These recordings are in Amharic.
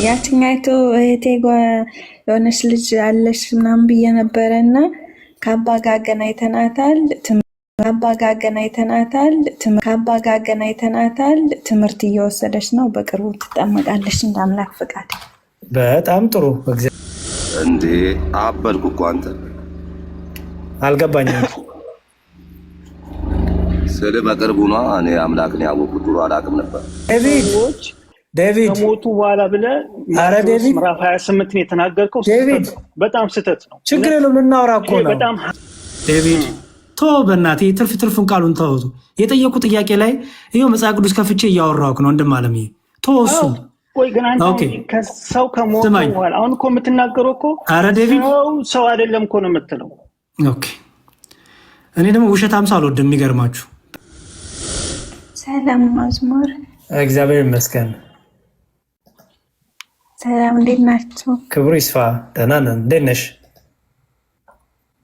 ያችኛይቱ እህቴ የሆነች ልጅ አለሽ ምናምን ብዬ ነበረና ከአባ ጋር አገናኝተናታል። ትምህርት እየወሰደች ነው። በቅርቡ ትጠመቃለች እንደ አምላክ ፈቃድ። በጣም ጥሩ። እንዴ አበድኩ እኮ አንተ አልገባኝም። ስለ በቅርቡ ነው እኔ አምላክን ያወቅሁት፣ ድሮ አላውቅም ነበር። ዴቪድ ከሞቱ በኋላ ብለህ ምዕራፍ 28 ነው የተናገርከው። በጣም ስህተት ነው። ችግር የለውም ልናወራ እኮ ነው። ዴቪድ ተው በእናትህ ትርፉን ቃሉን ተውቱ። የጠየቁ ጥያቄ ላይ ይኸው መጽሐፍ ቅዱስ ከፍቼ እያወራሁ ነው። ወንድም አለም ተው እሱ ቆይ ግን አንተ ከሰው ከሞቱ በኋላ አሁን እኮ የምትናገረው እኮ ሰው አይደለም እኮ ነው የምትለው። ኦኬ እኔ ደግሞ ውሸታም ሰው አልወድም። የሚገርማችሁ ሰላም ማዝሙር እግዚአብሔር ይመስገን። ሰላም እንዴት ናችሁ? ክብሩ ይስፋ። ደህና ነን። እንዴት ነሽ?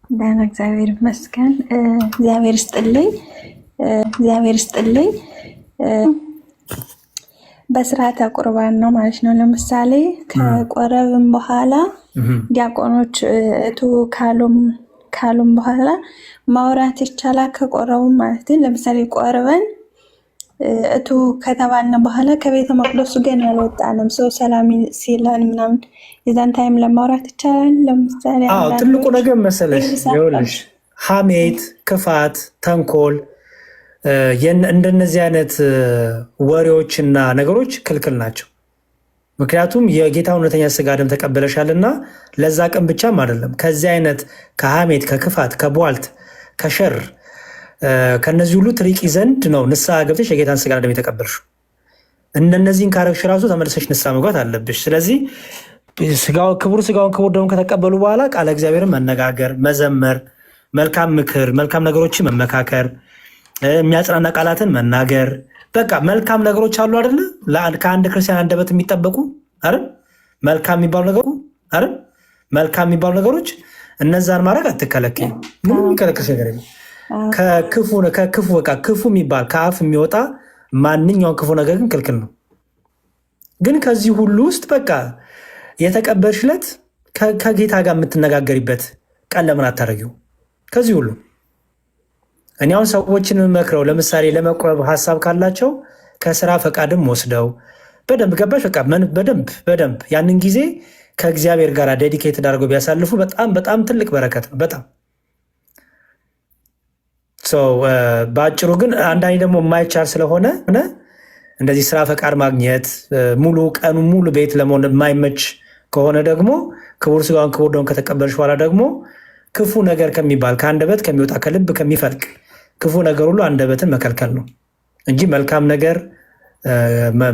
ደህና እግዚአብሔር ይመስገን። እግዚአብሔር ይስጥልኝ። በስርዓተ ቁርባን ነው ማለት ነው። ለምሳሌ ከቆረብን በኋላ ዲያቆኖች እቱ ካሉም በኋላ ማውራት ይቻላል። ከቆረቡም ማለት ለምሳሌ ቆርበን እቱ ከተባልነ በኋላ ከቤተ መቅደሱ ገና አልወጣንም። ሰው ሰላም ሲለን ምናምን የዛን ታይም ለማውራት ይቻላል። ለምሳሌ ትልቁ ነገር መሰለሽ ይኸውልሽ ሐሜት፣ ክፋት፣ ተንኮል እንደነዚህ አይነት ወሬዎችና ነገሮች ክልክል ናቸው። ምክንያቱም የጌታ እውነተኛ ስጋ ደም ተቀበለሻልና ለዛ ቀን ብቻም አይደለም። ከዚህ አይነት ከሐሜት፣ ከክፋት፣ ከቧልት፣ ከሸር ከነዚህ ሁሉ ትሪቂ ዘንድ ነው ንስሐ ገብተሽ የጌታን ስጋ ደም የተቀበልሽው። እነዚህን ካረግሽ ራሱ ተመልሰሽ ንስሐ መግባት አለብሽ። ስለዚህ ክቡር ስጋውን ክቡር ደሙን ከተቀበሉ በኋላ ቃለ እግዚአብሔርን መነጋገር፣ መዘመር፣ መልካም ምክር፣ መልካም ነገሮችን መመካከር፣ የሚያጽናና ቃላትን መናገር፣ በቃ መልካም ነገሮች አሉ አይደለ? ከአንድ ክርስቲያን አንደበት የሚጠበቁ አይደል? መልካም የሚባሉ ነገሮች እነዛን ማድረግ አትከለክም። ምንም የሚከለክልሽ ነገር የለም። ክፉ የሚባል ከአፍ የሚወጣ ማንኛውን ክፉ ነገር ግን ክልክል ነው። ግን ከዚህ ሁሉ ውስጥ በቃ የተቀበልሽለት ከጌታ ጋር የምትነጋገሪበት ቀን ለምን አታደርጊው? ከዚህ ሁሉ እኔ አሁን ሰዎችን መክረው ለምሳሌ ለመቁረብ ሀሳብ ካላቸው ከስራ ፈቃድም ወስደው በደንብ ገባሽ በቃ በደንብ ያንን ጊዜ ከእግዚአብሔር ጋር ዴዲኬትድ አድርገው ቢያሳልፉ በጣም ትልቅ በረከት ነው። በጣም በአጭሩ ግን አንዳንዴ ደግሞ የማይቻል ስለሆነ እንደዚህ ስራ ፈቃድ ማግኘት ሙሉ ቀኑ ሙሉ ቤት ለመሆን የማይመች ከሆነ ደግሞ ክቡር ስጋውን ክቡር ደሙን ከተቀበልሽ በኋላ ደግሞ ክፉ ነገር ከሚባል ከአንደበት ከሚወጣ ከልብ ከሚፈልቅ ክፉ ነገር ሁሉ አንደበትን መከልከል ነው እንጂ መልካም ነገር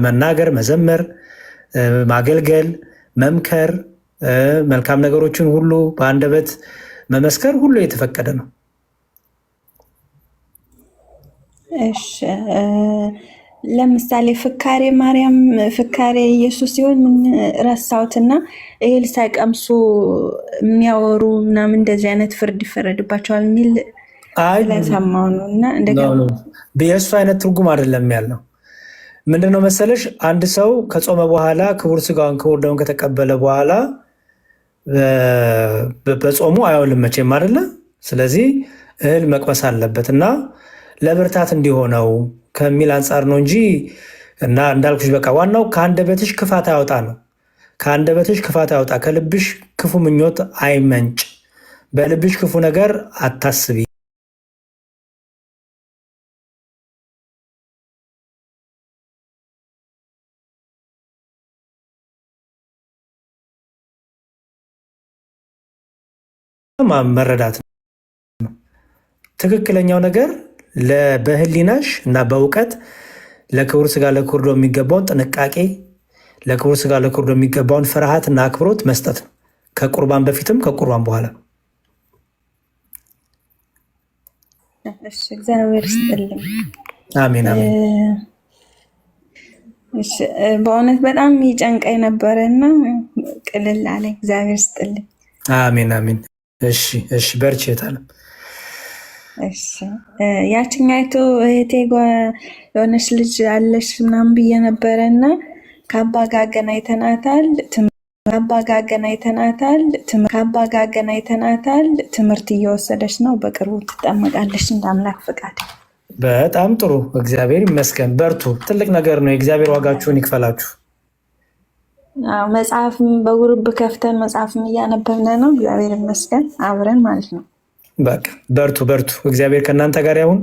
መናገር፣ መዘመር፣ ማገልገል፣ መምከር፣ መልካም ነገሮችን ሁሉ በአንደበት መመስከር ሁሉ የተፈቀደ ነው። እሺ ለምሳሌ ፍካሬ ማርያም ፍካሬ ኢየሱስ ሲሆን ምን ረሳሁትና እህል ሳይቀምሱ የሚያወሩ ምናምን እንደዚህ አይነት ፍርድ ይፈረድባቸዋል የሚል ስለሰማሁ ነው። እና እንደገና የእሱ አይነት ትርጉም አይደለም ያለው። ምንድነው መሰለሽ አንድ ሰው ከጾመ በኋላ ክቡር ስጋውን ክቡር ደሙን ከተቀበለ በኋላ በጾሙ አይውልም መቼም አይደለ። ስለዚህ እህል መቅመስ አለበት እና ለብርታት እንዲሆነው ከሚል አንጻር ነው እንጂ እና እንዳልኩሽ በቃ ዋናው ከአንደበትሽ ክፋት አያወጣ ነው። ከአንደበትሽ ክፋት አያወጣ፣ ከልብሽ ክፉ ምኞት አይመንጭ፣ በልብሽ ክፉ ነገር አታስቢ። መረዳት ነው ትክክለኛው ነገር በህሊናሽ እና በእውቀት ለክቡር ስጋ ለክቡር ደሙ የሚገባውን ጥንቃቄ፣ ለክቡር ስጋ ለክቡር ደሙ የሚገባውን ፍርሃት እና አክብሮት መስጠት ነው። ከቁርባን በፊትም ከቁርባን በኋላ። እግዚአብሔር ይስጥልኝ። አሜን አሜን። በእውነት በጣም ይጨንቀኝ ነበረ እና ቅልል አለኝ። እግዚአብሔር ይስጥልኝ። አሜን አሜን። እሺ በርቺ የታለም ያችኛይቱ እህቴ የሆነች ልጅ አለሽ ምናምን ብዬ ነበረ እና ከአባ ጋር አገናኝተናታል። ትምህርት እየወሰደች ነው። በቅርቡ ትጠመቃለች እንደ አምላክ ፈቃድ። በጣም ጥሩ፣ እግዚአብሔር ይመስገን። በርቱ። ትልቅ ነገር ነው። የእግዚአብሔር ዋጋችሁን ይክፈላችሁ። መጽሐፍም በጉርብ ከፍተን መጽሐፍም እያነበብን ነው። እግዚአብሔር ይመስገን አብረን ማለት ነው። በቃ በርቱ በርቱ። እግዚአብሔር ከእናንተ ጋር ያሁን።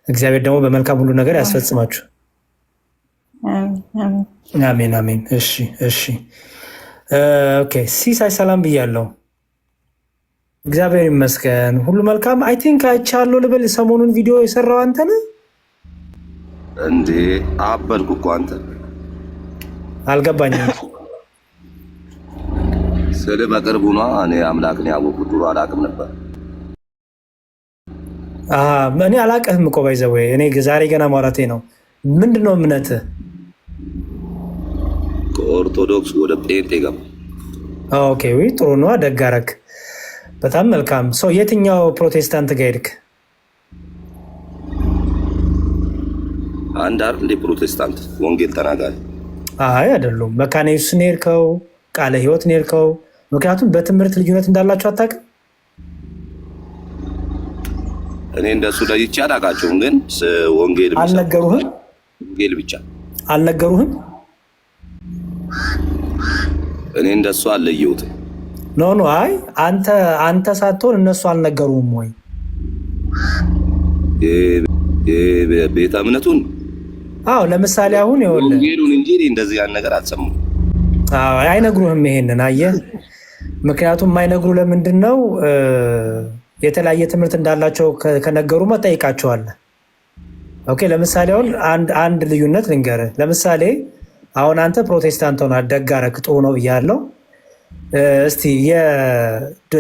እግዚአብሔር ደግሞ በመልካም ሁሉ ነገር ያስፈጽማችሁ። አሜን አሜን። እሺ እሺ። ኦኬ ሲሳይ ሰላም ብያለሁ። እግዚአብሔር ይመስገን ሁሉ መልካም። አይ ቲንክ አይቻለሁ ልበል። ሰሞኑን ቪዲዮ የሰራው አንተ ነህ እንዴ? አበልኩ እኮ አንተ። አልገባኝም። ስለ በቅርቡ ነው እኔ አምላክን ያወቅሁት። ድሮ አላውቅም ነበር። እኔ አላውቅህም እኮ ባይዘው። እኔ ዛሬ ገና ማውራቴ ነው። ምንድን ነው እምነትህ? ከኦርቶዶክስ ወደ ጴንጤ ገባ። ኦኬ ወይ ጥሩ ነው። ደግ አደረግ። በጣም መልካም ሰው። የትኛው ፕሮቴስታንት ጋር ሄድክ? አንድ አይደል እንደ ፕሮቴስታንት ወንጌል ተናጋሪ? አይ አይደሉም። መካነ ኢየሱስ ነው የሄድከው? ቃለ ሕይወት ነው የሄድከው? ምክንያቱም በትምህርት ልዩነት እንዳላቸው አታውቅም? እኔ እንደሱ ለይቼ አላውቃቸውም፣ ግን ወንጌል አልነገሩህም? ወንጌል ብቻ አልነገሩህም? እኔ እንደሱ አልለየሁትም። ኖ ኖ። አይ አንተ ሳትሆን እነሱ አልነገሩህም ወይ? ቤተ እምነቱን? አዎ ለምሳሌ አሁን ይኸውልህ ወንጌሉን እንጂ እንደዚህ ያን ነገር አልሰማሁም። አይነግሩህም ይሄንን። አየህ፣ ምክንያቱም የማይነግሩ ለምንድን ነው? የተለያየ ትምህርት እንዳላቸው ከነገሩ መጠይቃቸዋለህ። ኦኬ ለምሳሌ አሁን አንድ ልዩነት ልንገርህ። ለምሳሌ አሁን አንተ ፕሮቴስታንት ሆና ደግ አደረክ፣ ጥሩ ነው ብያለሁ። እስቲ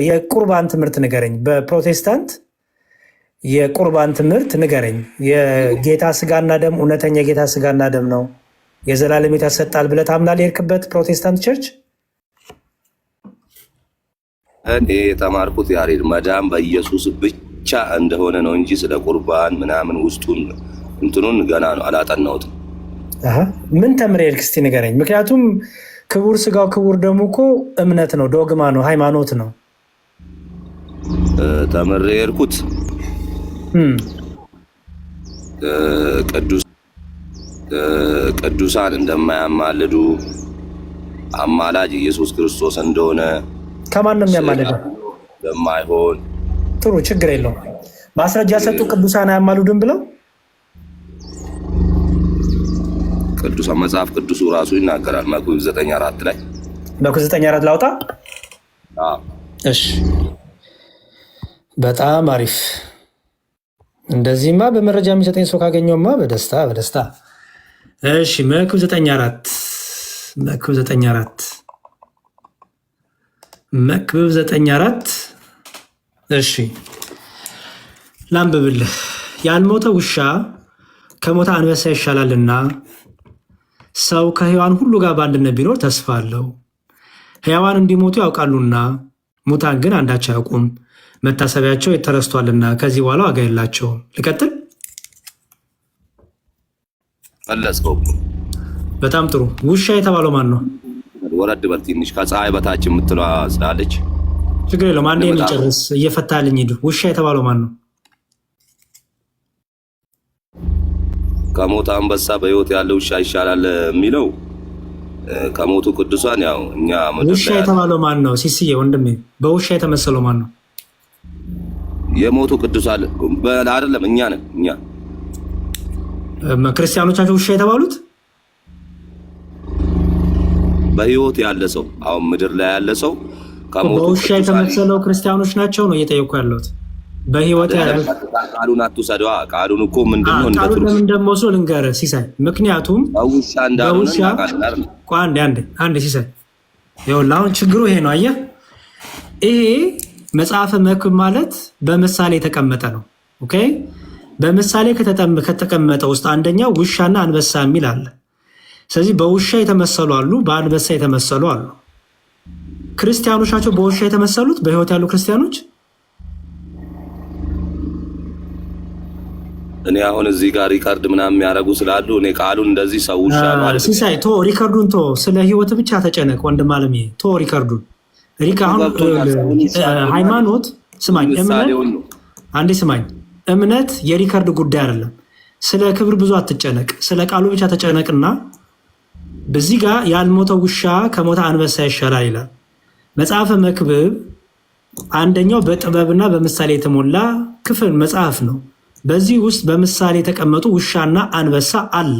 የቁርባን ትምህርት ንገረኝ። በፕሮቴስታንት የቁርባን ትምህርት ንገረኝ። የጌታ ስጋና ደም እውነተኛ የጌታ ስጋና ደም ነው፣ የዘላለም ሕይወት ያሰጣል ብለህ ታምናለህ? የሄድክበት ፕሮቴስታንት ቸርች? እኔ የተማርኩት ያሬድ መዳን በኢየሱስ ብቻ እንደሆነ ነው እንጂ ስለ ቁርባን ምናምን ውስጡን እንትኑን ገና ነው አላጠናሁትም። ምን ተምረህ ሄድክ? እስቲ ንገረኝ። ምክንያቱም ክቡር ስጋው ክቡር ደሙ እኮ እምነት ነው፣ ዶግማ ነው፣ ሃይማኖት ነው። ተምሬ ሄድኩት ቅዱሳን እንደማያማልዱ አማላጅ ኢየሱስ ክርስቶስ እንደሆነ። ከማን ነው የሚያማልደው? እንደማይሆን። ጥሩ ችግር የለውም። ማስረጃ ሰጡ። ቅዱሳን አያማልዱም ብለው ቅዱሳን መጽሐፍ ቅዱሱ ራሱ ይናገራል። መክብብ 9:4 ላይ መክብብ 9:4 ላውጣ? እሺ በጣም አሪፍ። እንደዚህማ በመረጃ የሚሰጠኝ ሰው ካገኘውማ በደስታ በደስታ። እሺ መክብብ 9:4 መክብብ 9:4 እሺ ላንብብልህ። ያልሞተ ውሻ ከሞተ አንበሳ ይሻላልና ሰው ከሕያዋን ሁሉ ጋር በአንድነት ቢኖር ተስፋ አለው። ሕያዋን እንዲሞቱ ያውቃሉና ሙታን ግን አንዳች አያውቁም። መታሰቢያቸው ተረስቷልና ከዚህ በኋላ ዋጋ የላቸውም። ልቀጥል? መለስከው። በጣም ጥሩ። ውሻ የተባለው ማን ነው? ወረድ በል ትንሽ ከፀሐይ በታች የምትለዋ ስላለች ችግር የለውም። አንዴ እንጨርስ። እየፈታልኝ ሂዱ። ውሻ የተባለው ማን ነው? ከሞተ አንበሳ በሕይወት ያለ ውሻ ይሻላል የሚለው ከሞቱ ቅዱሳን ያው እኛ ውሻ የተባለው ማን ነው? ሲስዬ ወንድሜ፣ በውሻ የተመሰለው ማን ነው? የሞቱ ቅዱሳን አይደለም፣ እኛ ነን። እኛ ክርስቲያኖች ናቸው ውሻ የተባሉት። በሕይወት ያለ ሰው አሁን ምድር ላይ ያለ ሰው ከሞቱ በውሻ የተመሰለው ክርስቲያኖች ናቸው ነው እየጠየኩ ያለሁት። በሕይወት ያለ ቃሉን አትውሰደዋ። ቃሉን እኮ ምንድነው ቃሉን ለምን እንደምወስደው ልንገርህ ሲሳይ። ምክንያቱም ውሻ እንዳልሆነ ያውቃል። አንድ ሲሳይ ይኸውልህ፣ አሁን ችግሩ ይሄ ነው። አየህ፣ ይሄ መጽሐፈ መክብብ ማለት በምሳሌ የተቀመጠ ነው። ኦኬ፣ በምሳሌ ከተቀመጠ ውስጥ አንደኛው ውሻና አንበሳ የሚል አለ። ስለዚህ በውሻ የተመሰሉ አሉ፣ በአንበሳ የተመሰሉ አሉ። ክርስቲያኖች ናቸው በውሻ የተመሰሉት። በሕይወት ያሉ ክርስቲያኖች እኔ አሁን እዚህ ጋር ሪካርድ ምናምን የሚያደርጉ ስላሉ እኔ ቃሉን እንደዚህ ሰው ሻል ሲሳይ ቶ ሪካርዱን ቶ ስለ ህይወት ብቻ ተጨነቅ ወንድም አለም ቶ ሪካርዱን ሃይማኖት ስማኝ አንዴ ስማኝ እምነት የሪካርድ ጉዳይ አይደለም ስለ ክብር ብዙ አትጨነቅ ስለ ቃሉ ብቻ ተጨነቅና በዚህ ጋር ያልሞተው ውሻ ከሞተ አንበሳ ይሻላል ይላል መጽሐፈ መክብብ አንደኛው በጥበብና በምሳሌ የተሞላ ክፍል መጽሐፍ ነው በዚህ ውስጥ በምሳሌ የተቀመጡ ውሻና አንበሳ አለ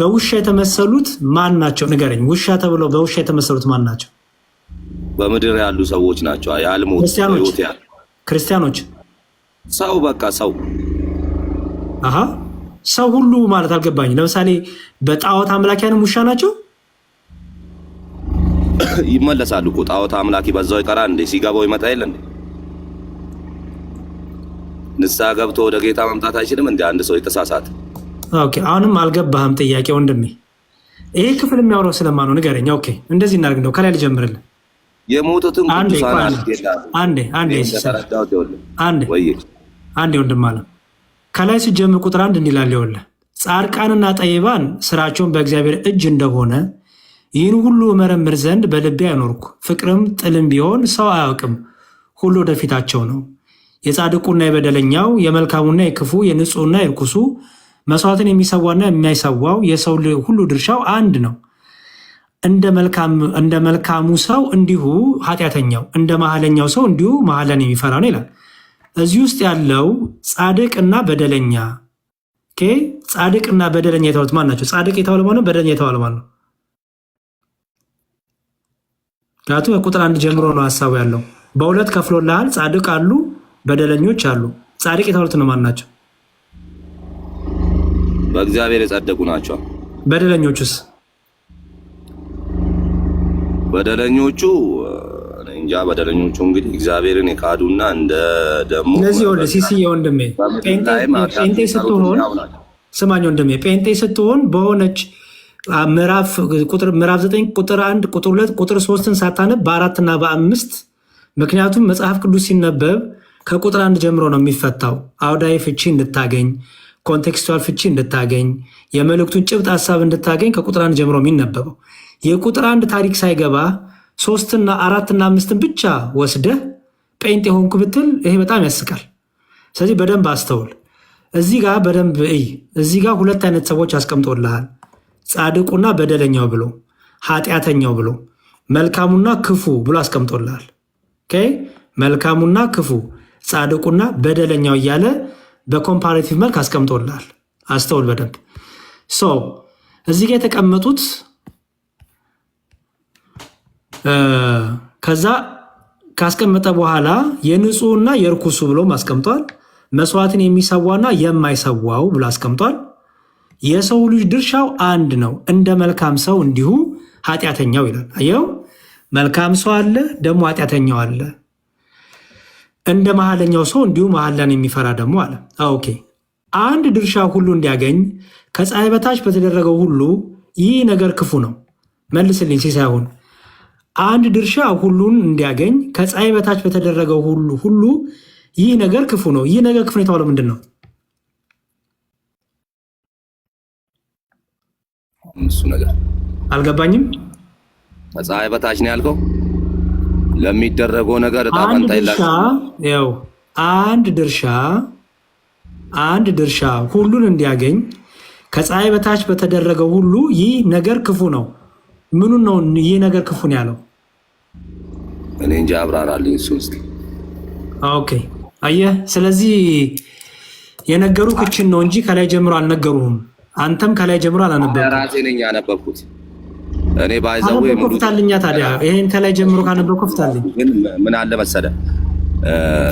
በውሻ የተመሰሉት ማን ናቸው ንገረኝ ውሻ ተብለው በውሻ የተመሰሉት ማን ናቸው በምድር ያሉ ሰዎች ናቸው ያልሞቱ ክርስቲያኖች ሰው በቃ ሰው አሃ ሰው ሁሉ ማለት አልገባኝ ለምሳሌ በጣዖት አምላኪያንም ውሻ ናቸው ይመለሳሉ እኮ ጣዖት አምላኪ በዛው ይቀራል እንዴ ሲገባው ይመጣ የለ እንዴ ንስሐ ገብቶ ወደ ጌታ መምጣት አይችልም እንዴ አንድ ሰው የተሳሳተ ኦኬ አሁንም አልገባህም ጥያቄ ወንድሜ ይሄ ክፍል የሚያወራው ስለማን ነው ንገረኝ ኦኬ እንደዚህ እናድርግ ነው ከላይ ልጀምርልህ የሞቱትን ቅዱሳን አንዴ ወንድም አለ ከላይ ሲጀምር ቁጥር 1 እንዲላል ይወለ ጻድቃንና ጠይባን ስራቸውን በእግዚአብሔር እጅ እንደሆነ ይህን ሁሉ መረምር ዘንድ በልቤ አይኖርኩ ፍቅርም ጥልም ቢሆን ሰው አያውቅም ሁሉ ወደፊታቸው ነው የጻድቁና የበደለኛው የመልካሙና የክፉ የንጹህና የርኩሱ መስዋዕትን የሚሰዋና የማይሰዋው የሰው ሁሉ ድርሻው አንድ ነው እንደ መልካሙ ሰው እንዲሁ ኃጢአተኛው እንደ መሐለኛው ሰው እንዲሁ መሐላን የሚፈራ ነው ይላል እዚህ ውስጥ ያለው ጻድቅና በደለኛ ጻድቅና በደለኛ የተባሉት ማን ናቸው ጻድቅ የተባለው ማን ነው በደለኛ የተባለው ማን ነው ካቱ ቁጥር 1 ጀምሮ ነው ሐሳቡ ያለው በሁለት ከፍሎልሃል ጻድቅ አሉ በደለኞች አሉ ጻድቅ የተባሉት ነው ማን ናቸው በእግዚአብሔር የጸደቁ ናቸው በደለኞቹስ በደለኞቹ እንጃ በደለኞቹ እንግዲህ እግዚአብሔርን የካዱና እንደ ደሞ ለዚህ ወደ ሲሲ ወንድሜ ጴንጤ ስትሆን ስማኝ ወንድሜ ጴንጤ ስትሆን በሆነች ምዕራፍ 9 ቁጥር 1 ቁጥር 2 ቁጥር 3ን ሳታነብ በ4 እና በ5 ምክንያቱም መጽሐፍ ቅዱስ ሲነበብ ከቁጥር 1 ጀምሮ ነው የሚፈታው አውዳዊ ፍቺ እንድታገኝ ኮንቴክስቹዋል ፍቺ እንድታገኝ የመልእክቱን ጭብጥ ሐሳብ እንድታገኝ ከቁጥር 1 ጀምሮ የሚነበበው የቁጥር 1 ታሪክ ሳይገባ 3 እና 4 እና 5 ብቻ ወስደህ ጴንጤ ሆንኩ ብትል ይሄ በጣም ያስቃል ስለዚህ በደንብ አስተውል እዚህ ጋር በደንብ እዚህ ጋር ሁለት አይነት ሰዎች አስቀምጦልሃል ጻድቁና በደለኛው ብሎ ኃጢአተኛው ብሎ መልካሙና ክፉ ብሎ አስቀምጦልሃል ኦኬ መልካሙና ክፉ ጻድቁና በደለኛው እያለ በኮምፓሬቲቭ መልክ አስቀምጦልሃል አስተውል በደንብ እዚህ ጋር የተቀመጡት ከዛ ካስቀመጠ በኋላ የንጹህና የርኩሱ ብሎ አስቀምጧል መስዋዕትን የሚሰዋና የማይሰዋው ብሎ አስቀምጧል የሰው ልጅ ድርሻው አንድ ነው እንደ መልካም ሰው እንዲሁ ኃጢአተኛው ይላል አየው መልካም ሰው አለ ደግሞ ኃጢአተኛው አለ እንደ መሐለኛው ሰው እንዲሁ መሐላን የሚፈራ ደግሞ አለ ኦኬ አንድ ድርሻ ሁሉ እንዲያገኝ ከፀሐይ በታች በተደረገው ሁሉ ይህ ነገር ክፉ ነው መልስልኝ ሲሳይሆን አንድ ድርሻ ሁሉን እንዲያገኝ ከፀሐይ በታች በተደረገው ሁሉ ይህ ነገር ክፉ ነው ይህ ነገር ክፉ ነው የተባለው ምንድን ነው እሱ ነገር አልገባኝም ከፀሐይ በታች ነው ያልከው ለሚደረገው ነገር ታፈንታ ይላል ያው አንድ ድርሻ ሁሉን እንዲያገኝ ከፀሐይ በታች በተደረገው ሁሉ ይህ ነገር ክፉ ነው ምኑ ነው ይህ ነገር ክፉ ነው ያለው እኔ እንጃ አብራራልኝ እሱ እስቲ ኦኬ አየህ ስለዚህ የነገሩ ክችን ነው እንጂ ከላይ ጀምሮ አልነገሩህም አንተም ከላይ ጀምሮ አላነበብኩም ራሴ ነኝ ያነበብኩት እኔ ባይዘው የሙሉታልኛ ታዲያ ይሄን ከላይ ጀምሮ ካነበብኩ ፍታልኝ ግን ምን አለ መሰለህ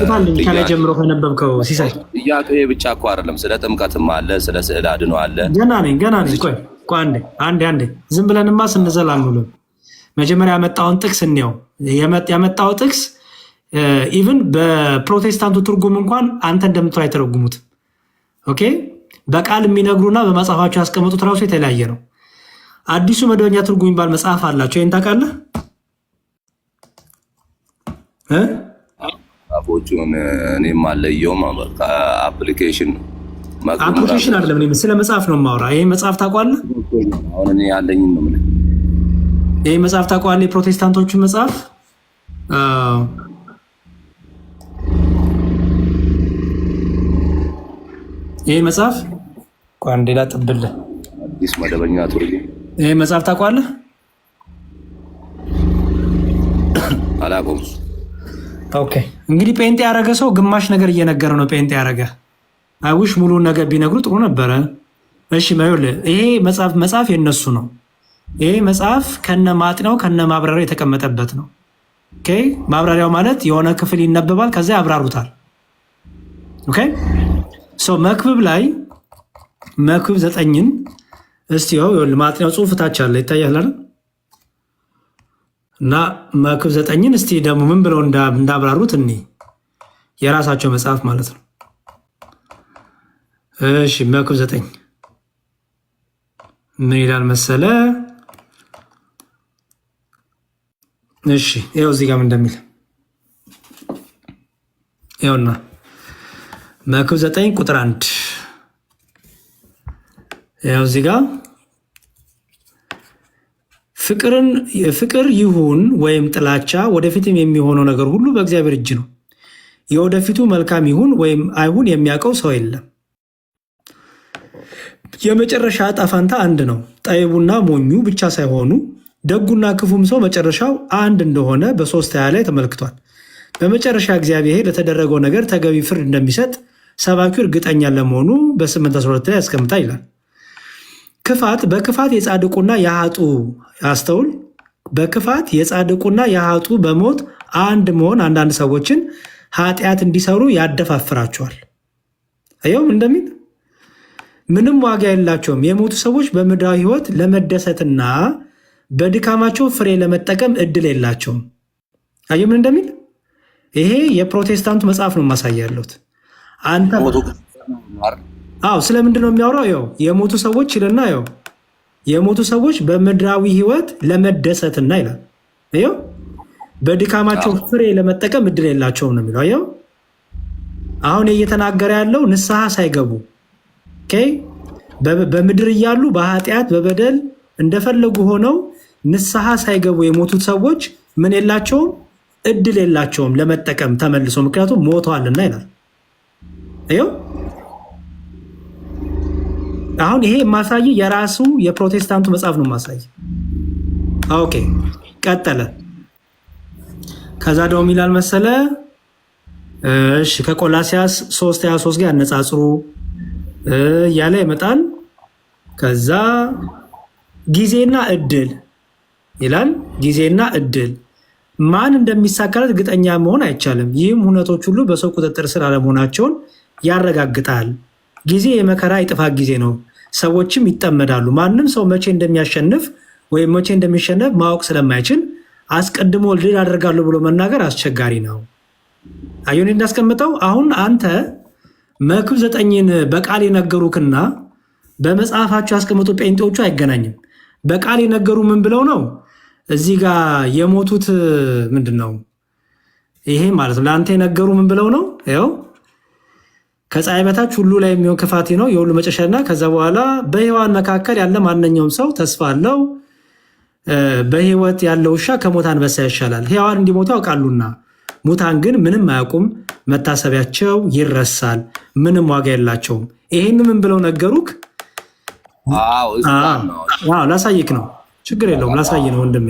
ፍታልኝ ከላይ ጀምሮ ካነበብከው ሲሳይ ጥያቄ ብቻ እኮ አይደለም ስለ ጥምቀትም አለ ስለ ስዕል አድኖ አለ ገና ነኝ ቆይ አንዴ ዝም ብለንማ ስንዘል አንውልም መጀመሪያ ያመጣውን ጥቅስ እንየው ያመጣው ጥቅስ ኢቭን በፕሮቴስታንቱ ትርጉም እንኳን አንተ እንደምትለው አይተረጉሙት ኦኬ በቃል የሚነግሩና በመጽሐፋቸው ያስቀመጡት ራሱ የተለያየ ነው አዲሱ መደበኛ ትርጉም የሚባል መጽሐፍ አላቸው ይሄን ታውቃለህ አቦቹን እኔም አለየውም አፕሊኬሽን አፕሊኬሽን አይደለም እኔ ስለ መጽሐፍ ነው የማወራ። ይሄ መጽሐፍ ታውቀዋለህ? አሁን እኔ ያለኝ ነው ማለት ይሄ መጽሐፍ ታውቀዋለህ? የፕሮቴስታንቶቹ መጽሐፍ ይሄ መጽሐፍ ቋንዴ ላጥብልህ። አዲስ መደበኛ ትርጉም ይሄ መጽሐፍ ታውቀዋለህ? አላውቀውም። ኦኬ እንግዲህ ጴንጤ ያደረገ ሰው ግማሽ ነገር እየነገረ ነው። ጴንጤ ያደረገ አይውሽ ሙሉውን ነገር ቢነግሩ ጥሩ ነበረ። እሺ ይኸውልህ ይሄ መጽሐፍ የነሱ ነው። ይሄ መጽሐፍ ከነ ማጥናው ከነ ማብራሪያው የተቀመጠበት ነው። ኦኬ ማብራሪያው ማለት የሆነ ክፍል ይነበባል፣ ከዛ ያብራሩታል። ኦኬ ሶ መክብብ ላይ መክብብ 9ን እስቲ ይኸውልህ ማጥናው ጽሑፍ ታች አለ ይታያል አይደል? እና መክብብ 9ን እስቲ ደግሞ ምን ብለው እንዳብራሩት እኔ የራሳቸው መጽሐፍ ማለት ነው። እሺ መክብብ 9 ምን ይላል መሰለ? እሺ ይኸው እዚህ ጋር ምን እንደሚል ይኸውና መክብብ 9 ቁጥር 1 ይኸው እዚህ ጋር ፍቅር ይሁን ወይም ጥላቻ ወደፊትም የሚሆነው ነገር ሁሉ በእግዚአብሔር እጅ ነው። የወደፊቱ መልካም ይሁን ወይም አይሁን የሚያውቀው ሰው የለም። የመጨረሻ ዕጣ ፈንታ አንድ ነው። ጠቢቡና ሞኙ ብቻ ሳይሆኑ ደጉና ክፉም ሰው መጨረሻው አንድ እንደሆነ በ3:20 ላይ ተመልክቷል። በመጨረሻ እግዚአብሔር ለተደረገው ነገር ተገቢ ፍርድ እንደሚሰጥ ሰባኪው እርግጠኛ ለመሆኑ በ8:12 ላይ ያስቀምጣ ይላል። በክፋት የጻድቁና የኃጡ አስተውል። በክፋት የጻድቁና የኃጡ በሞት አንድ መሆን አንዳንድ ሰዎችን ኃጢአት እንዲሰሩ ያደፋፍራቸዋል። አየውም እንደሚል ምንም ዋጋ የላቸውም። የሞቱ ሰዎች በምድራዊ ሕይወት ለመደሰትና በድካማቸው ፍሬ ለመጠቀም እድል የላቸውም። አየውም እንደሚል ይሄ የፕሮቴስታንቱ መጽሐፍ ነው ማሳያ ያለሁት። አንተ ስለምንድን ነው የሚያወራው? ያው የሞቱ ሰዎች ይልና ያው የሞቱ ሰዎች በምድራዊ ሕይወት ለመደሰትና ይላል። ይኸው በድካማቸው ፍሬ ለመጠቀም እድል የላቸውም ነው የሚለው። ይኸው አሁን እየተናገረ ያለው ንስሐ ሳይገቡ በምድር እያሉ በኃጢአት በበደል እንደፈለጉ ሆነው ንስሐ ሳይገቡ የሞቱት ሰዎች ምን የላቸውም? እድል የላቸውም ለመጠቀም ተመልሶ፣ ምክንያቱም ሞተዋልና ይላል። ይኸው አሁን ይሄ ማሳይ የራሱ የፕሮቴስታንቱ መጽሐፍ ነው ማሳይ። ኦኬ ቀጠለ። ከዛ ደግሞ ይላል መሰለ እሺ ከቆላሲያስ 3:23 ጋር ያነጻጽሩ እያለ ይመጣል። ከዛ ጊዜና እድል ይላል። ጊዜና እድል ማን እንደሚሳካለት እርግጠኛ መሆን አይቻልም። ይህም ሁነቶች ሁሉ በሰው ቁጥጥር ስር አለመሆናቸውን ያረጋግጣል። ጊዜ የመከራ የጥፋት ጊዜ ነው። ሰዎችም ይጠመዳሉ። ማንም ሰው መቼ እንደሚያሸንፍ ወይም መቼ እንደሚሸነፍ ማወቅ ስለማይችል አስቀድሞ ድል አደርጋለሁ ብሎ መናገር አስቸጋሪ ነው። አዩን እንዳስቀምጠው አሁን አንተ መክብብ 9ን በቃል የነገሩክና በመጽሐፋቸው ያስቀምጡ ጴንጤዎቹ አይገናኝም። በቃል የነገሩ ምን ብለው ነው? እዚህ ጋር የሞቱት ምንድን ነው ይሄ ማለት ነው። ለአንተ የነገሩ ምን ብለው ነው? ይኸው ከፀሐይ በታች ሁሉ ላይ የሚሆን ክፋት ነው የሁሉ መጨረሻና ከዛ በኋላ በሔዋን መካከል ያለ ማንኛውም ሰው ተስፋ አለው። በሕይወት ያለው ውሻ ከሞት አንበሳ ይሻላል። ሕያዋን እንዲሞቱ ያውቃሉና ሙታን ግን ምንም አያውቁም፣ መታሰቢያቸው ይረሳል፣ ምንም ዋጋ የላቸውም። ይሄን ምን ብለው ነገሩክ? ላሳይክ ነው፣ ችግር የለውም ላሳይ ነው ወንድሜ።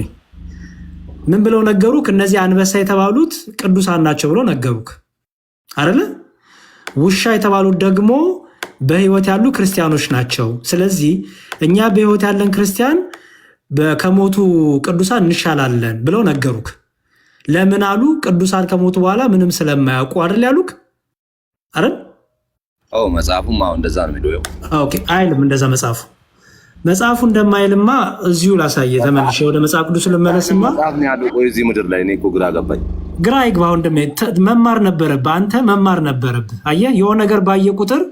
ምን ብለው ነገሩክ? እነዚህ አንበሳ የተባሉት ቅዱሳን ናቸው ብለው ነገሩክ አይደለ? ውሻ የተባሉት ደግሞ በሕይወት ያሉ ክርስቲያኖች ናቸው። ስለዚህ እኛ በሕይወት ያለን ክርስቲያን ከሞቱ ቅዱሳን እንሻላለን ብለው ነገሩክ። ለምን አሉ? ቅዱሳን ከሞቱ በኋላ ምንም ስለማያውቁ አይደል ያሉክ አይደል? መጽሐፉም አሁን እንደዛ ነው የሚለው። ኦኬ አይልም እንደዛ መጽሐፉ እንደማይልማ እዚሁ ላሳየ። ተመልሼ ወደ መጽሐፍ ቅዱስ ልመለስማ። መጽሐፍ ነው ያለው እዚህ ምድር ላይ። እኔ እኮ ግራ ገባኝ። ግራ ይግባ ወንድሜ። መማር ነበረብህ አንተ፣ መማር ነበረብህ። አየህ የሆነ ነገር ባየ ቁጥር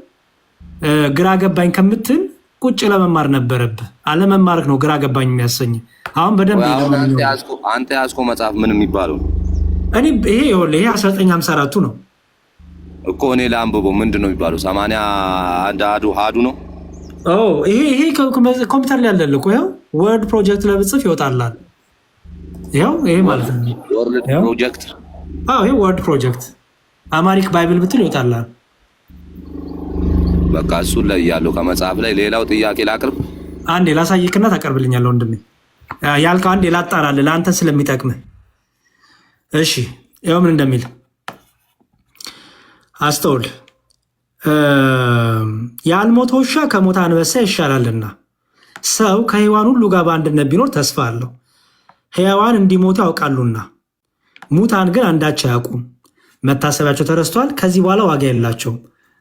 ግራ ገባኝ ከምትል ቁጭ ለመማር ነበረብህ። አለመማርክ ነው ግራ ገባኝ የሚያሰኝ። አሁን በደንብ አንተ ያዝከው መጽሐፍ ምን የሚባለው ነው? እኔ ይሄ 1954 ነው እኮ እኔ ላንብበው። ምንድን ነው የሚባለው? 81 አሃዱ ነው። ይሄ ኮምፒውተር ላይ ያለ እኮ ይኸው ወርድ ፕሮጀክት ለብጽፍ ይወጣላል። ይኸው ይሄ ማለት ነው ወርድ ፕሮጀክት። ይሄ ወርድ ፕሮጀክት አማሪክ ባይብል ብትል ይወጣላል። በቃ እሱን ላይ ያለው ከመጽሐፍ ላይ። ሌላው ጥያቄ ላቅርብ። አንዴ ላሳይክና ታቀርብልኛለህ ወንድሜ። ያልከው አንዴ ላጣራልህ ለአንተ ስለሚጠቅምህ። እሺ ይኸው ምን እንደሚል አስተውል። ያልሞተ ውሻ ከሞተ አንበሳ ይሻላልና ሰው ከሕያዋን ሁሉ ጋር በአንድነት ቢኖር ተስፋ አለው። ሕያዋን እንዲሞቱ ያውቃሉና ሙታን ግን አንዳች አያውቁም። መታሰቢያቸው ተረስቷል፣ ከዚህ በኋላ ዋጋ የላቸውም።